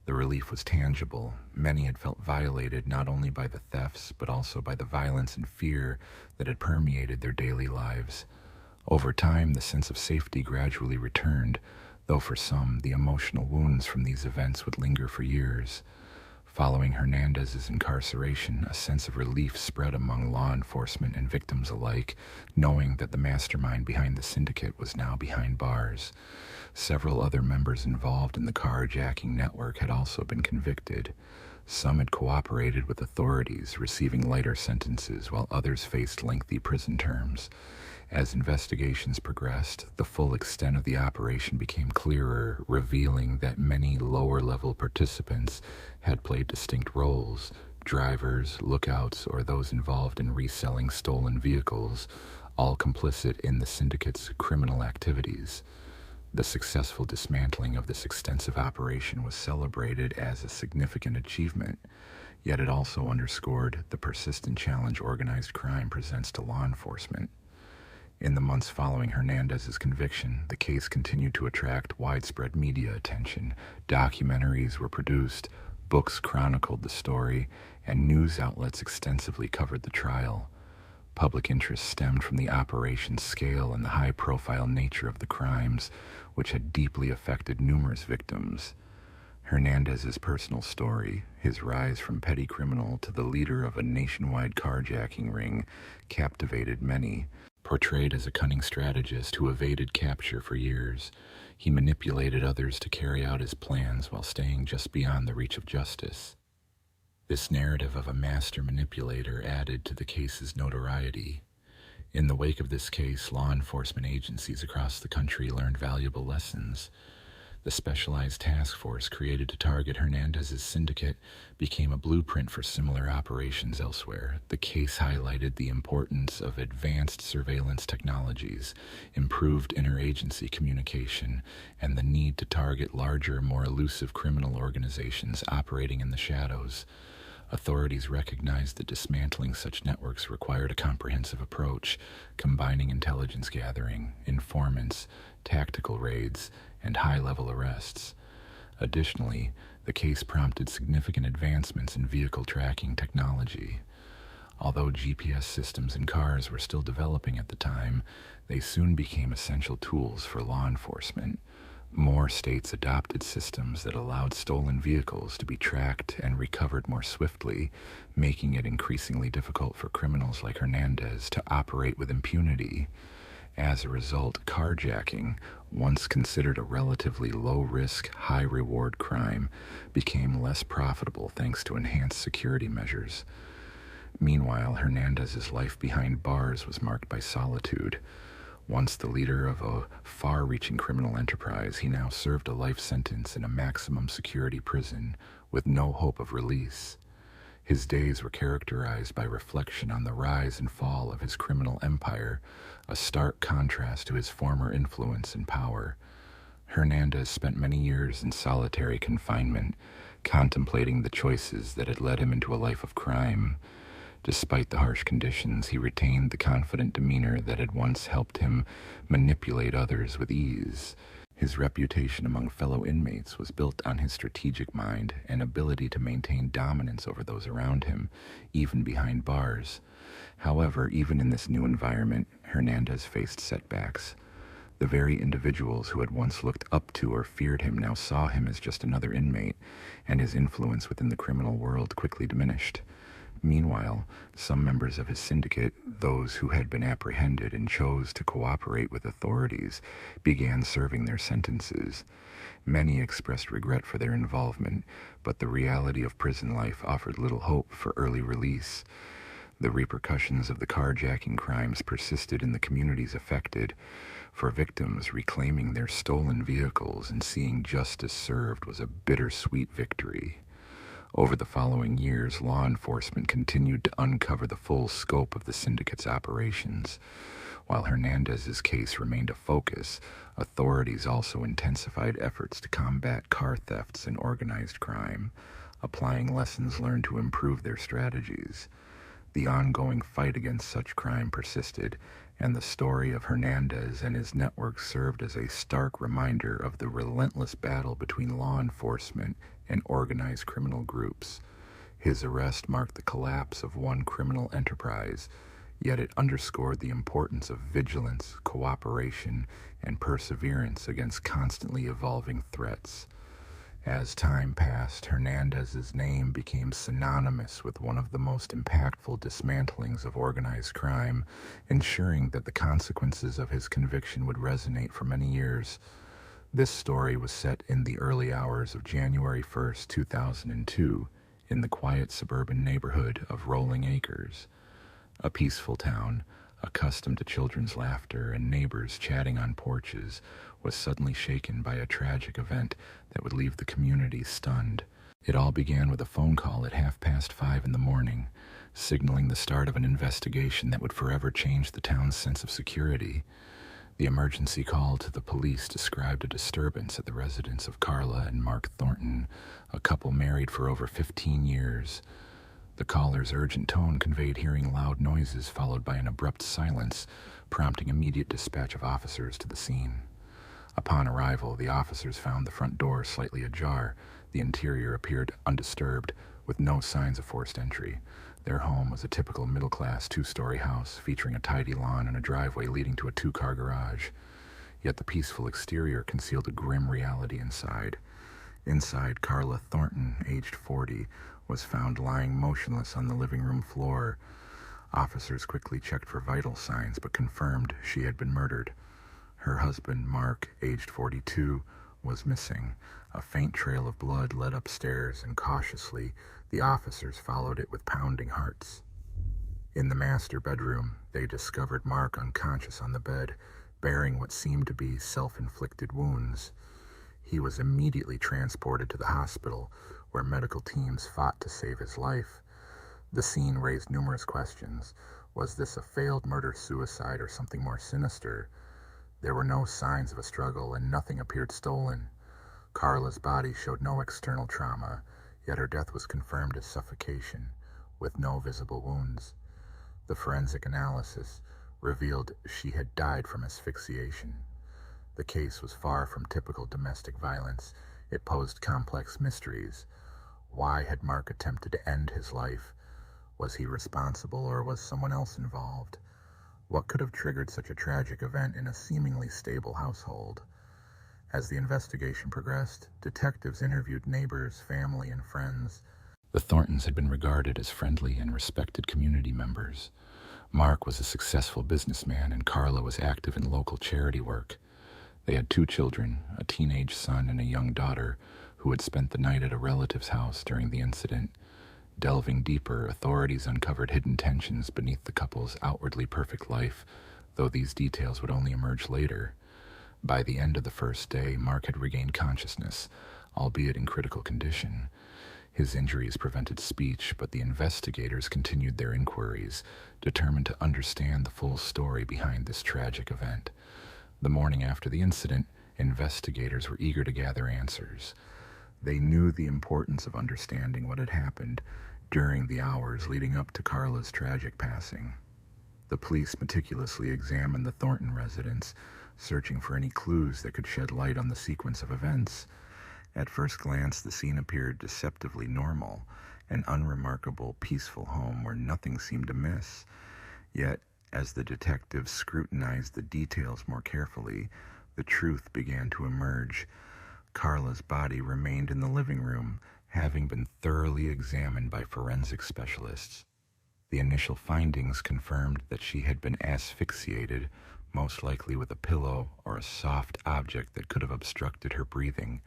The relief was tangible. Many had felt violated not only by the thefts, but also by the violence and fear that had permeated their daily lives. Over time, the sense of safety gradually returned, though for some, the emotional wounds from these events would linger for years. Following Hernandez's incarceration, a sense of relief spread among law enforcement and victims alike, knowing that the mastermind behind the syndicate was now behind bars. Several other members involved in the carjacking network had also been convicted. Some had cooperated with authorities, receiving lighter sentences, while others faced lengthy prison terms. As investigations progressed, the full extent of the operation became clearer, revealing that many lower-level participants had played distinct roles: drivers, lookouts, or those involved in reselling stolen vehicles, all complicit in the syndicate's criminal activities. The successful dismantling of this extensive operation was celebrated as a significant achievement, yet it also underscored the persistent challenge organized crime presents to law enforcement. In the months following Hernandez's conviction, the case continued to attract widespread media attention. Documentaries were produced, books chronicled the story, and news outlets extensively covered the trial. Public interest stemmed from the operation's scale and the high-profile nature of the crimes, which had deeply affected numerous victims. Hernandez's personal story, his rise from petty criminal to the leader of a nationwide carjacking ring, captivated many. Portrayed as a cunning strategist who evaded capture for years, he manipulated others to carry out his plans while staying just beyond the reach of justice. This narrative of a master manipulator added to the case's notoriety. In the wake of this case, law enforcement agencies across the country learned valuable lessons. The specialized task force created to target Hernandez's syndicate became a blueprint for similar operations elsewhere. The case highlighted the importance of advanced surveillance technologies, improved interagency communication, and the need to target larger, more elusive criminal organizations operating in the shadows. Authorities recognized that dismantling such networks required a comprehensive approach, combining intelligence gathering, informants, tactical raids, and high-level arrests. Additionally, the case prompted significant advancements in vehicle tracking technology. Although GPS systems in cars were still developing at the time, they soon became essential tools for law enforcement. More states adopted systems that allowed stolen vehicles to be tracked and recovered more swiftly, making it increasingly difficult for criminals like Hernandez to operate with impunity. As a result, carjacking, once considered a relatively low-risk, high-reward crime, became less profitable thanks to enhanced security measures. Meanwhile, Hernandez's life behind bars was marked by solitude. Once the leader of a far-reaching criminal enterprise, he now served a life sentence in a maximum security prison with no hope of release. His days were characterized by reflection on the rise and fall of his criminal empire, a stark contrast to his former influence and power. Hernandez spent many years in solitary confinement, contemplating the choices that had led him into a life of crime. Despite the harsh conditions, he retained the confident demeanor that had once helped him manipulate others with ease. His reputation among fellow inmates was built on his strategic mind and ability to maintain dominance over those around him, even behind bars. However, even in this new environment, Hernandez faced setbacks. The very individuals who had once looked up to or feared him now saw him as just another inmate, and his influence within the criminal world quickly diminished. Meanwhile, some members of his syndicate, those who had been apprehended and chose to cooperate with authorities, began serving their sentences. Many expressed regret for their involvement, but the reality of prison life offered little hope for early release. The repercussions of the carjacking crimes persisted in the communities affected. For victims, reclaiming their stolen vehicles and seeing justice served was a bittersweet victory. Over the following years, law enforcement continued to uncover the full scope of the syndicate's operations. While Hernandez's case remained a focus, authorities also intensified efforts to combat car thefts and organized crime, applying lessons learned to improve their strategies. The ongoing fight against such crime persisted, and the story of Hernandez and his network served as a stark reminder of the relentless battle between law enforcement and organized criminal groups. His arrest marked the collapse of one criminal enterprise, yet it underscored the importance of vigilance, cooperation, and perseverance against constantly evolving threats. As time passed, Hernandez's name became synonymous with one of the most impactful dismantlings of organized crime, ensuring that the consequences of his conviction would resonate for many years. This story was set in the early hours of January 1st, 2002, in the quiet suburban neighborhood of Rolling Acres. A peaceful town, accustomed to children's laughter and neighbors chatting on porches, was suddenly shaken by a tragic event that would leave the community stunned. It all began with a phone call at 5:30 in the morning, signaling the start of an investigation that would forever change the town's sense of security. The emergency call to the police described a disturbance at the residence of Carla and Mark Thornton, a couple married for over 15 years. The caller's urgent tone conveyed hearing loud noises followed by an abrupt silence, prompting immediate dispatch of officers to the scene. Upon arrival, the officers found the front door slightly ajar. The interior appeared undisturbed, with no signs of forced entry. Their home was a typical middle-class two-story house, featuring a tidy lawn and a driveway leading to a two-car garage. Yet the peaceful exterior concealed a grim reality inside. Inside, Carla Thornton, aged 40, was found lying motionless on the living room floor. Officers quickly checked for vital signs, but confirmed she had been murdered. Her husband, Mark, aged 42, was missing. A faint trail of blood led upstairs, and cautiously, the officers followed it with pounding hearts. In the master bedroom, they discovered Mark unconscious on the bed, bearing what seemed to be self-inflicted wounds. He was immediately transported to the hospital, where medical teams fought to save his life. The scene raised numerous questions. Was this a failed murder-suicide or something more sinister? There were no signs of a struggle, and nothing appeared stolen. Carla's body showed no external trauma, yet her death was confirmed as suffocation, with no visible wounds. The forensic analysis revealed she had died from asphyxiation. The case was far from typical domestic violence. It posed complex mysteries. Why had Mark attempted to end his life? Was he responsible, or was someone else involved? What could have triggered such a tragic event in a seemingly stable household? As the investigation progressed, detectives interviewed neighbors, family, and friends. The Thorntons had been regarded as friendly and respected community members. Mark was a successful businessman, and Carla was active in local charity work. They had 2 children, a teenage son and a young daughter, who had spent the night at a relative's house during the incident. Delving deeper, authorities uncovered hidden tensions beneath the couple's outwardly perfect life, though these details would only emerge later. By the end of the first day, Mark had regained consciousness, albeit in critical condition. His injuries prevented speech, but the investigators continued their inquiries, determined to understand the full story behind this tragic event. The morning after the incident, investigators were eager to gather answers. They knew the importance of understanding what had happened during the hours leading up to Carla's tragic passing. The police meticulously examined the Thornton residence, searching for any clues that could shed light on the sequence of events. At first glance, the scene appeared deceptively normal, an unremarkable, peaceful home where nothing seemed amiss. Yet, as the detectives scrutinized the details more carefully, the truth began to emerge. Carla's body remained in the living room, having been thoroughly examined by forensic specialists. The initial findings confirmed that she had been asphyxiated, most likely with a pillow or a soft object that could have obstructed her breathing.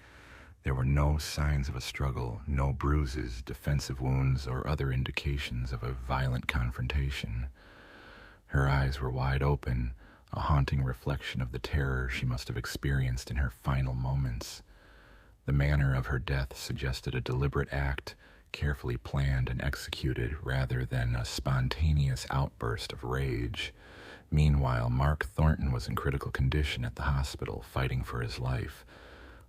There were no signs of a struggle, no bruises, defensive wounds, or other indications of a violent confrontation. Her eyes were wide open, a haunting reflection of the terror she must have experienced in her final moments. The manner of her death suggested a deliberate act, carefully planned and executed rather than a spontaneous outburst of rage. Meanwhile, Mark Thornton was in critical condition at the hospital, fighting for his life.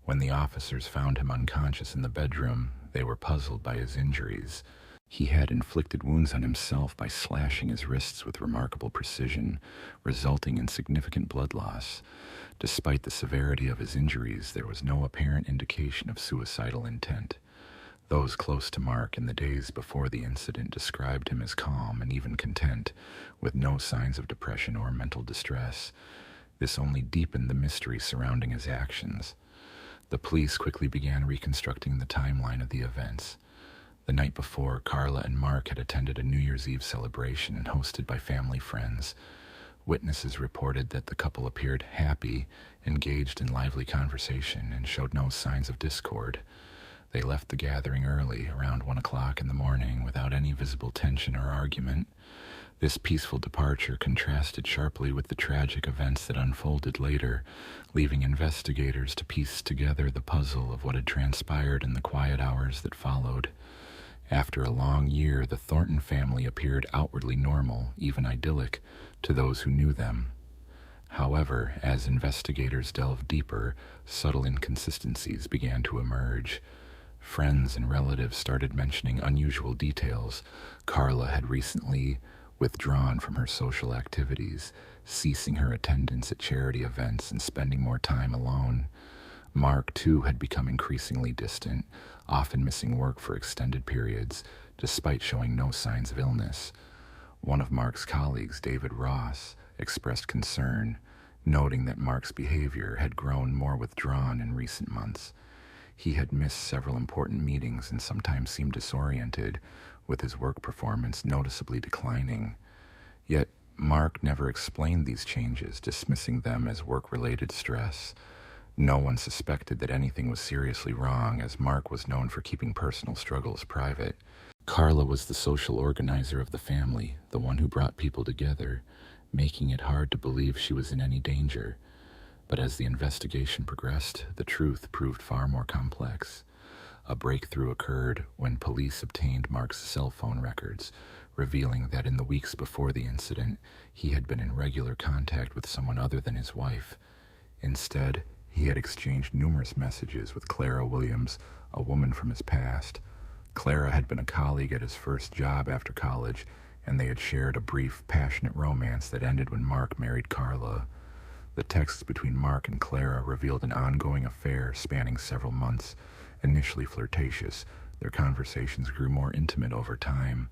When the officers found him unconscious in the bedroom, they were puzzled by his injuries. He had inflicted wounds on himself by slashing his wrists with remarkable precision, resulting in significant blood loss. Despite the severity of his injuries, there was no apparent indication of suicidal intent. Those close to Mark in the days before the incident described him as calm and even content, with no signs of depression or mental distress. This only deepened the mystery surrounding his actions. The police quickly began reconstructing the timeline of the events. The night before, Carla and Mark had attended a New Year's Eve celebration hosted by family friends. Witnesses reported that the couple appeared happy, engaged in lively conversation, and showed no signs of discord. They left the gathering early, around 1 o'clock in the morning, without any visible tension or argument. This peaceful departure contrasted sharply with the tragic events that unfolded later, leaving investigators to piece together the puzzle of what had transpired in the quiet hours that followed. After a long year, the Thornton family appeared outwardly normal, even idyllic, to those who knew them. However, as investigators delved deeper, subtle inconsistencies began to emerge. Friends and relatives started mentioning unusual details. Carla had recently withdrawn from her social activities, ceasing her attendance at charity events and spending more time alone. Mark, too, had become increasingly distant, often missing work for extended periods, despite showing no signs of illness. One of Mark's colleagues, David Ross, expressed concern, noting that Mark's behavior had grown more withdrawn in recent months. He had missed several important meetings and sometimes seemed disoriented, with his work performance noticeably declining. Yet, Mark never explained these changes, dismissing them as work-related stress. No one suspected that anything was seriously wrong, as Mark was known for keeping personal struggles private. Carla was the social organizer of the family, the one who brought people together, making it hard to believe she was in any danger. But as the investigation progressed, the truth proved far more complex. A breakthrough occurred when police obtained Mark's cell phone records, revealing that in the weeks before the incident, he had been in regular contact with someone other than his wife. Instead, he had exchanged numerous messages with Clara Williams, a woman from his past. Clara had been a colleague at his first job after college, and they had shared a brief, passionate romance that ended when Mark married Carla. The texts between Mark and Clara revealed an ongoing affair spanning several months. Initially flirtatious, their conversations grew more intimate over time.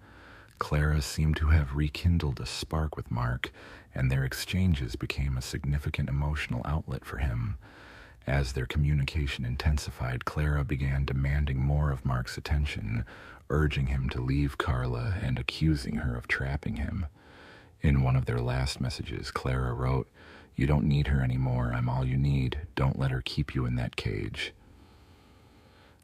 Clara seemed to have rekindled a spark with Mark, and their exchanges became a significant emotional outlet for him. As their communication intensified, Clara began demanding more of Mark's attention, urging him to leave Carla and accusing her of trapping him. In one of their last messages, Clara wrote, "You don't need her anymore. I'm all you need. Don't let her keep you in that cage."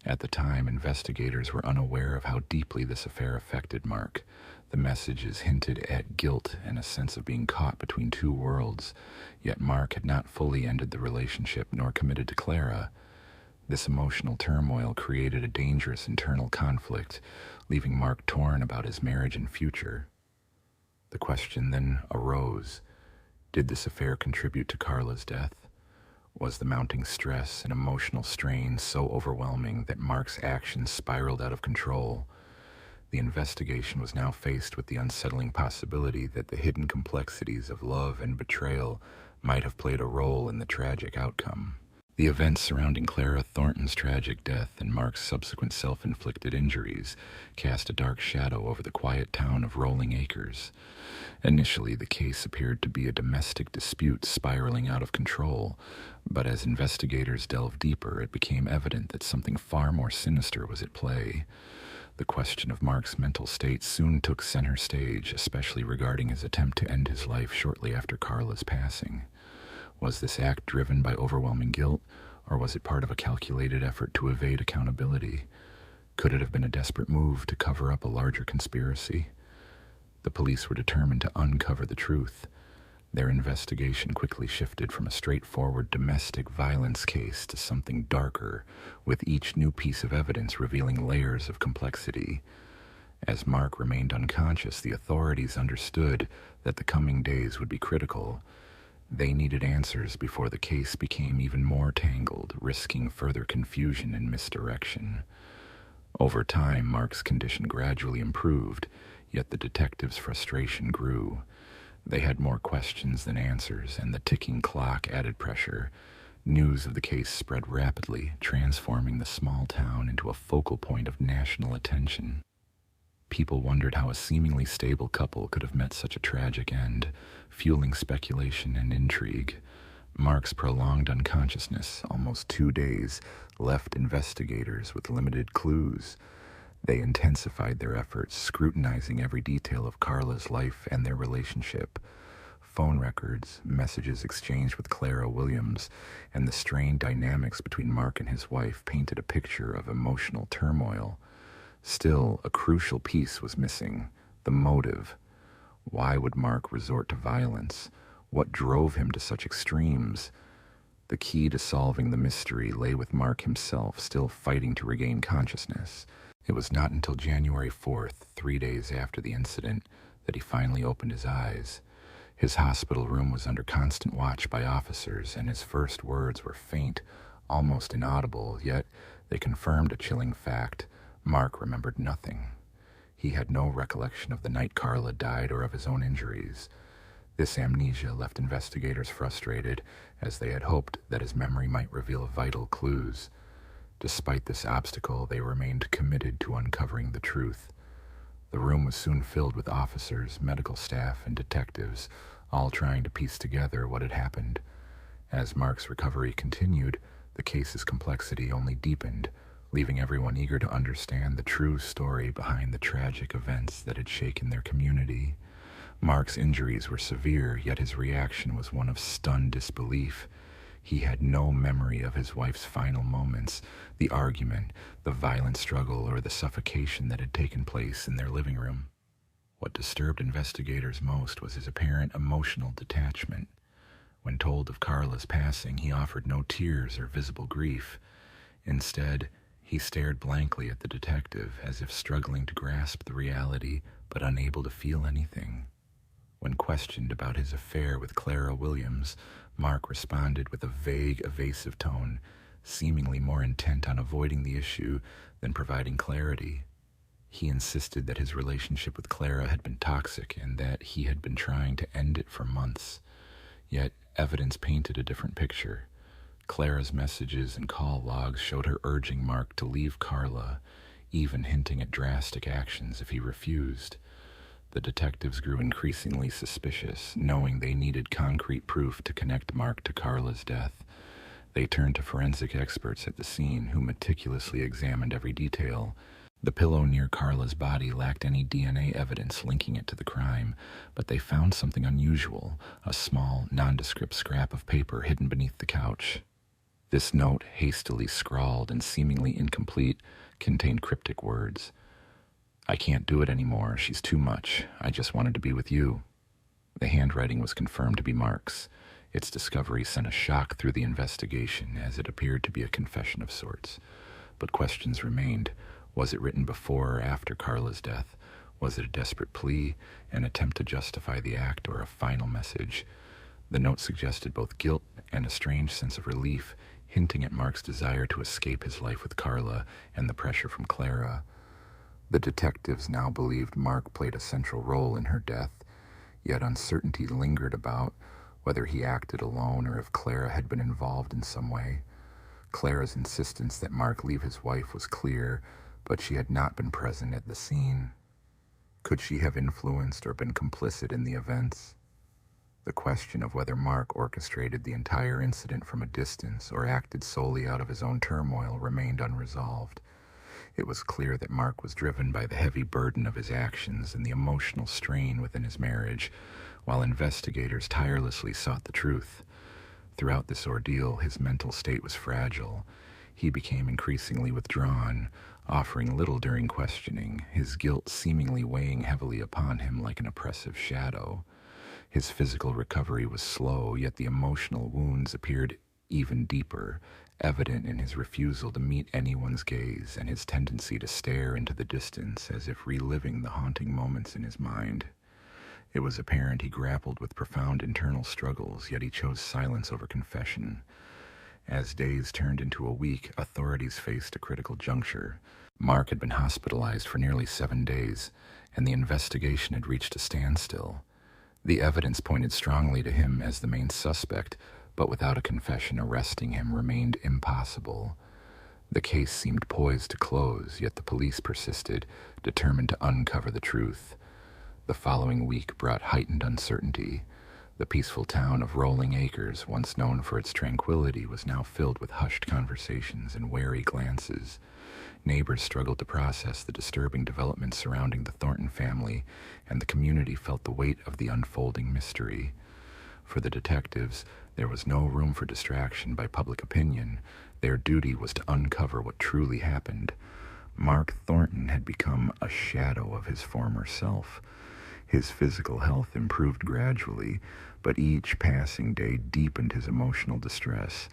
At the time, investigators were unaware of how deeply this affair affected Mark. The messages hinted at guilt and a sense of being caught between two worlds, yet Mark had not fully ended the relationship nor committed to Clara. This emotional turmoil created a dangerous internal conflict, leaving Mark torn about his marriage and future. The question then arose, did this affair contribute to Carla's death? Was the mounting stress and emotional strain so overwhelming that Mark's actions spiraled out of control? The investigation was now faced with the unsettling possibility that the hidden complexities of love and betrayal might have played a role in the tragic outcome. The events surrounding Clara Thornton's tragic death and Mark's subsequent self-inflicted injuries cast a dark shadow over the quiet town of Rolling Acres. Initially, the case appeared to be a domestic dispute spiraling out of control, but as investigators delved deeper, it became evident that something far more sinister was at play. The question of Mark's mental state soon took center stage, especially regarding his attempt to end his life shortly after Carla's passing. Was this act driven by overwhelming guilt, or was it part of a calculated effort to evade accountability? Could it have been a desperate move to cover up a larger conspiracy? The police were determined to uncover the truth. Their investigation quickly shifted from a straightforward domestic violence case to something darker, with each new piece of evidence revealing layers of complexity. As Mark remained unconscious, the authorities understood that the coming days would be critical. They needed answers before the case became even more tangled, risking further confusion and misdirection. Over time, Mark's condition gradually improved, yet the detectives' frustration grew. They had more questions than answers, and the ticking clock added pressure. News of the case spread rapidly, transforming the small town into a focal point of national attention. People wondered how a seemingly stable couple could have met such a tragic end, fueling speculation and intrigue. Mark's prolonged unconsciousness, almost 2 days, left investigators with limited clues. They intensified their efforts, scrutinizing every detail of Carla's life and their relationship. Phone records, messages exchanged with Clara Williams, and the strained dynamics between Mark and his wife painted a picture of emotional turmoil. Still, a crucial piece was missing: the motive. Why would Mark resort to violence? What drove him to such extremes? The key to solving the mystery lay with Mark himself, still fighting to regain consciousness. It was not until January 4th, 3 days after the incident, that he finally opened his eyes. His hospital room was under constant watch by officers, and his first words were faint, almost inaudible, yet they confirmed a chilling fact. Mark remembered nothing. He had no recollection of the night Carla died or of his own injuries. This amnesia left investigators frustrated, as they had hoped that his memory might reveal vital clues. Despite this obstacle, they remained committed to uncovering the truth. The room was soon filled with officers, medical staff, and detectives, all trying to piece together what had happened. As Mark's recovery continued, the case's complexity only deepened, leaving everyone eager to understand the true story behind the tragic events that had shaken their community. Mark's injuries were severe, yet his reaction was one of stunned disbelief. He had no memory of his wife's final moments, the argument, the violent struggle, or the suffocation that had taken place in their living room. What disturbed investigators most was his apparent emotional detachment. When told of Carla's passing, he offered no tears or visible grief. Instead, he stared blankly at the detective, as if struggling to grasp the reality, but unable to feel anything. When questioned about his affair with Clara Williams, Mark responded with a vague, evasive tone, seemingly more intent on avoiding the issue than providing clarity. He insisted that his relationship with Clara had been toxic and that he had been trying to end it for months. Yet, evidence painted a different picture. Clara's messages and call logs showed her urging Mark to leave Carla, even hinting at drastic actions if he refused. The detectives grew increasingly suspicious, knowing they needed concrete proof to connect Mark to Carla's death. They turned to forensic experts at the scene, who meticulously examined every detail. The pillow near Carla's body lacked any DNA evidence linking it to the crime, but they found something unusual: a small, nondescript scrap of paper hidden beneath the couch. This note, hastily scrawled and seemingly incomplete, contained cryptic words. "I can't do it anymore. She's too much. I just wanted to be with you." The handwriting was confirmed to be Mark's. Its discovery sent a shock through the investigation, as it appeared to be a confession of sorts. But questions remained. Was it written before or after Carla's death? Was it a desperate plea, an attempt to justify the act, or a final message? The note suggested both guilt and a strange sense of relief, hinting at Mark's desire to escape his life with Carla and the pressure from Clara. The detectives now believed Mark played a central role in her death, yet uncertainty lingered about whether he acted alone or if Clara had been involved in some way. Clara's insistence that Mark leave his wife was clear, but she had not been present at the scene. Could she have influenced or been complicit in the events? The question of whether Mark orchestrated the entire incident from a distance or acted solely out of his own turmoil remained unresolved. It was clear that Mark was driven by the heavy burden of his actions and the emotional strain within his marriage, while investigators tirelessly sought the truth. Throughout this ordeal, his mental state was fragile. He became increasingly withdrawn, offering little during questioning, his guilt seemingly weighing heavily upon him like an oppressive shadow. His physical recovery was slow, yet the emotional wounds appeared even deeper, evident in his refusal to meet anyone's gaze and his tendency to stare into the distance as if reliving the haunting moments in his mind. It was apparent he grappled with profound internal struggles, yet he chose silence over confession. As days turned into a week, authorities faced a critical juncture. Mark had been hospitalized for nearly 7 days, and the investigation had reached a standstill. The evidence pointed strongly to him as the main suspect, but without a confession, arresting him remained impossible. The case seemed poised to close, yet the police persisted, determined to uncover the truth. The following week brought heightened uncertainty. The peaceful town of Rolling Acres, once known for its tranquility, was now filled with hushed conversations and wary glances. Neighbors struggled to process the disturbing developments surrounding the Thornton family, and the community felt the weight of the unfolding mystery. For the detectives, there was no room for distraction by public opinion. Their duty was to uncover what truly happened. Mark Thornton had become a shadow of his former self. His physical health improved gradually, but each passing day deepened his emotional distress.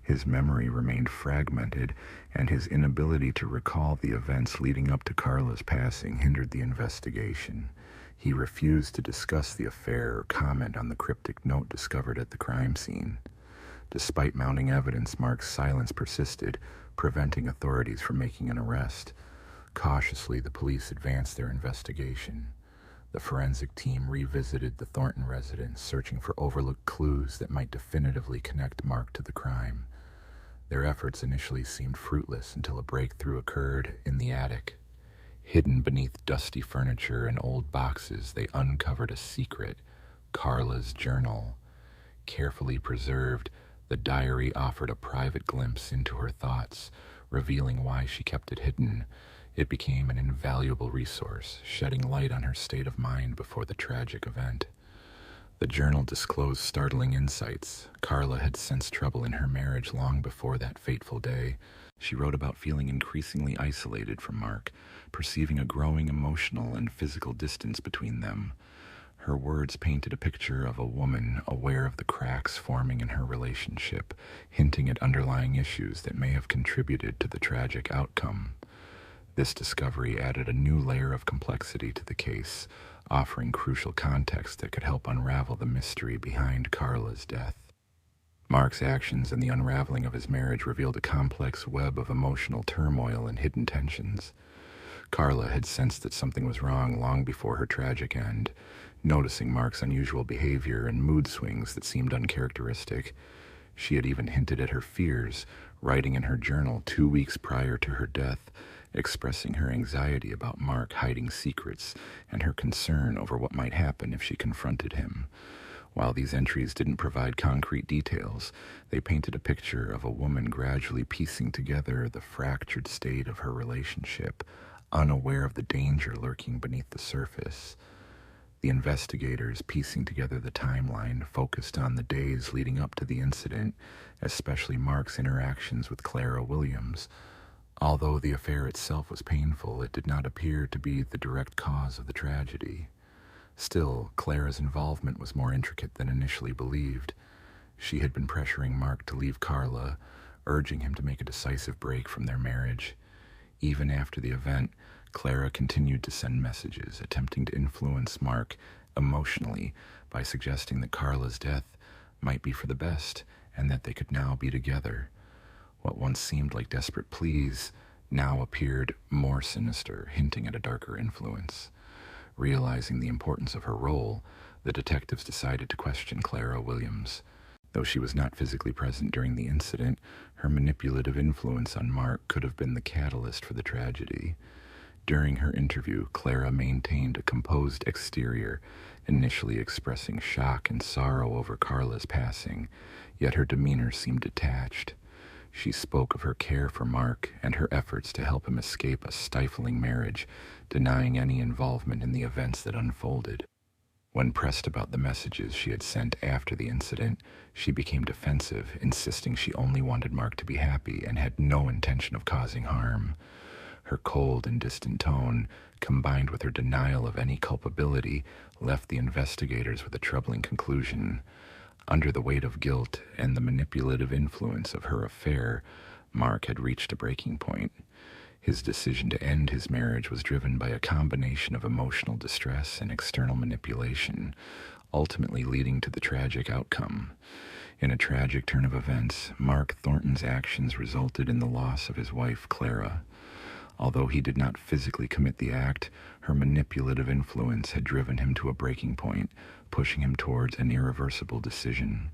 His memory remained fragmented, and his inability to recall the events leading up to Carla's passing hindered the investigation. He refused to discuss the affair or comment on the cryptic note discovered at the crime scene. Despite mounting evidence, Mark's silence persisted, preventing authorities from making an arrest. Cautiously, the police advanced their investigation. The forensic team revisited the Thornton residence, searching for overlooked clues that might definitively connect Mark to the crime. Their efforts initially seemed fruitless until a breakthrough occurred in the attic. Hidden beneath dusty furniture and old boxes, they uncovered a secret, Carla's journal. Carefully preserved, the diary offered a private glimpse into her thoughts, revealing why she kept it hidden. It became an invaluable resource, shedding light on her state of mind before the tragic event. The journal disclosed startling insights. Carla had sensed trouble in her marriage long before that fateful day. She wrote about feeling increasingly isolated from Mark, perceiving a growing emotional and physical distance between them. Her words painted a picture of a woman aware of the cracks forming in her relationship, hinting at underlying issues that may have contributed to the tragic outcome. This discovery added a new layer of complexity to the case, offering crucial context that could help unravel the mystery behind Carla's death. Mark's actions and the unraveling of his marriage revealed a complex web of emotional turmoil and hidden tensions. Carla had sensed that something was wrong long before her tragic end, noticing Mark's unusual behavior and mood swings that seemed uncharacteristic. She had even hinted at her fears, writing in her journal 2 weeks prior to her death, expressing her anxiety about Mark hiding secrets and her concern over what might happen if she confronted him. While these entries didn't provide concrete details, they painted a picture of a woman gradually piecing together the fractured state of her relationship, unaware of the danger lurking beneath the surface. The investigators, piecing together the timeline, focused on the days leading up to the incident, especially Mark's interactions with Clara Williams. Although the affair itself was painful, it did not appear to be the direct cause of the tragedy. Still, Clara's involvement was more intricate than initially believed. She had been pressuring Mark to leave Carla, urging him to make a decisive break from their marriage. Even after the event, Clara continued to send messages, attempting to influence Mark emotionally by suggesting that Carla's death might be for the best and that they could now be together. What once seemed like desperate pleas now appeared more sinister, hinting at a darker influence. Realizing the importance of her role, the detectives decided to question Clara Williams. Though she was not physically present during the incident, her manipulative influence on Mark could have been the catalyst for the tragedy. During her interview, Clara maintained a composed exterior, initially expressing shock and sorrow over Carla's passing, yet her demeanor seemed detached. She spoke of her care for Mark and her efforts to help him escape a stifling marriage, denying any involvement in the events that unfolded. When pressed about the messages she had sent after the incident, she became defensive, insisting she only wanted Mark to be happy and had no intention of causing harm. Her cold and distant tone, combined with her denial of any culpability, left the investigators with a troubling conclusion. Under the weight of guilt and the manipulative influence of her affair, Mark had reached a breaking point. His decision to end his marriage was driven by a combination of emotional distress and external manipulation, ultimately leading to the tragic outcome. In a tragic turn of events, Mark Thornton's actions resulted in the loss of his wife, Clara. Although he did not physically commit the act, her manipulative influence had driven him to a breaking point, pushing him towards an irreversible decision.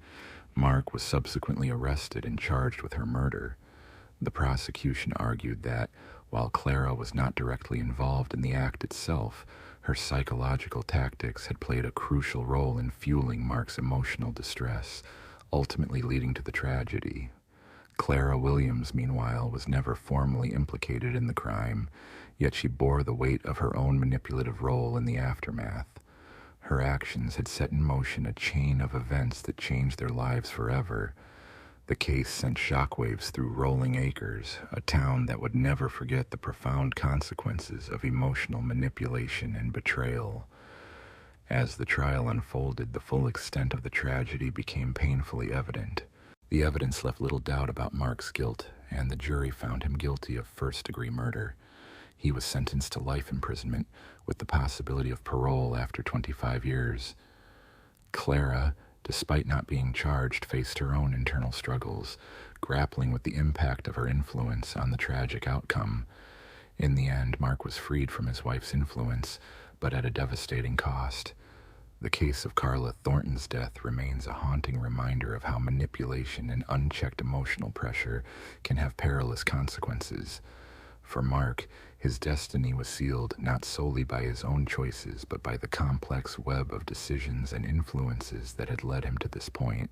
Mark was subsequently arrested and charged with her murder. The prosecution argued that, while Clara was not directly involved in the act itself, her psychological tactics had played a crucial role in fueling Mark's emotional distress, ultimately leading to the tragedy. Clara Williams, meanwhile, was never formally implicated in the crime, yet she bore the weight of her own manipulative role in the aftermath. Her actions had set in motion a chain of events that changed their lives forever. The case sent shockwaves through Rolling Acres, a town that would never forget the profound consequences of emotional manipulation and betrayal. As the trial unfolded, the full extent of the tragedy became painfully evident. The evidence left little doubt about Mark's guilt, and the jury found him guilty of first-degree murder. He was sentenced to life imprisonment, with the possibility of parole after 25 years. Clara, despite not being charged, faced her own internal struggles, grappling with the impact of her influence on the tragic outcome. In the end, Mark was freed from his wife's influence, but at a devastating cost. The case of Carla Thornton's death remains a haunting reminder of how manipulation and unchecked emotional pressure can have perilous consequences. For Mark, his destiny was sealed not solely by his own choices, but by the complex web of decisions and influences that had led him to this point.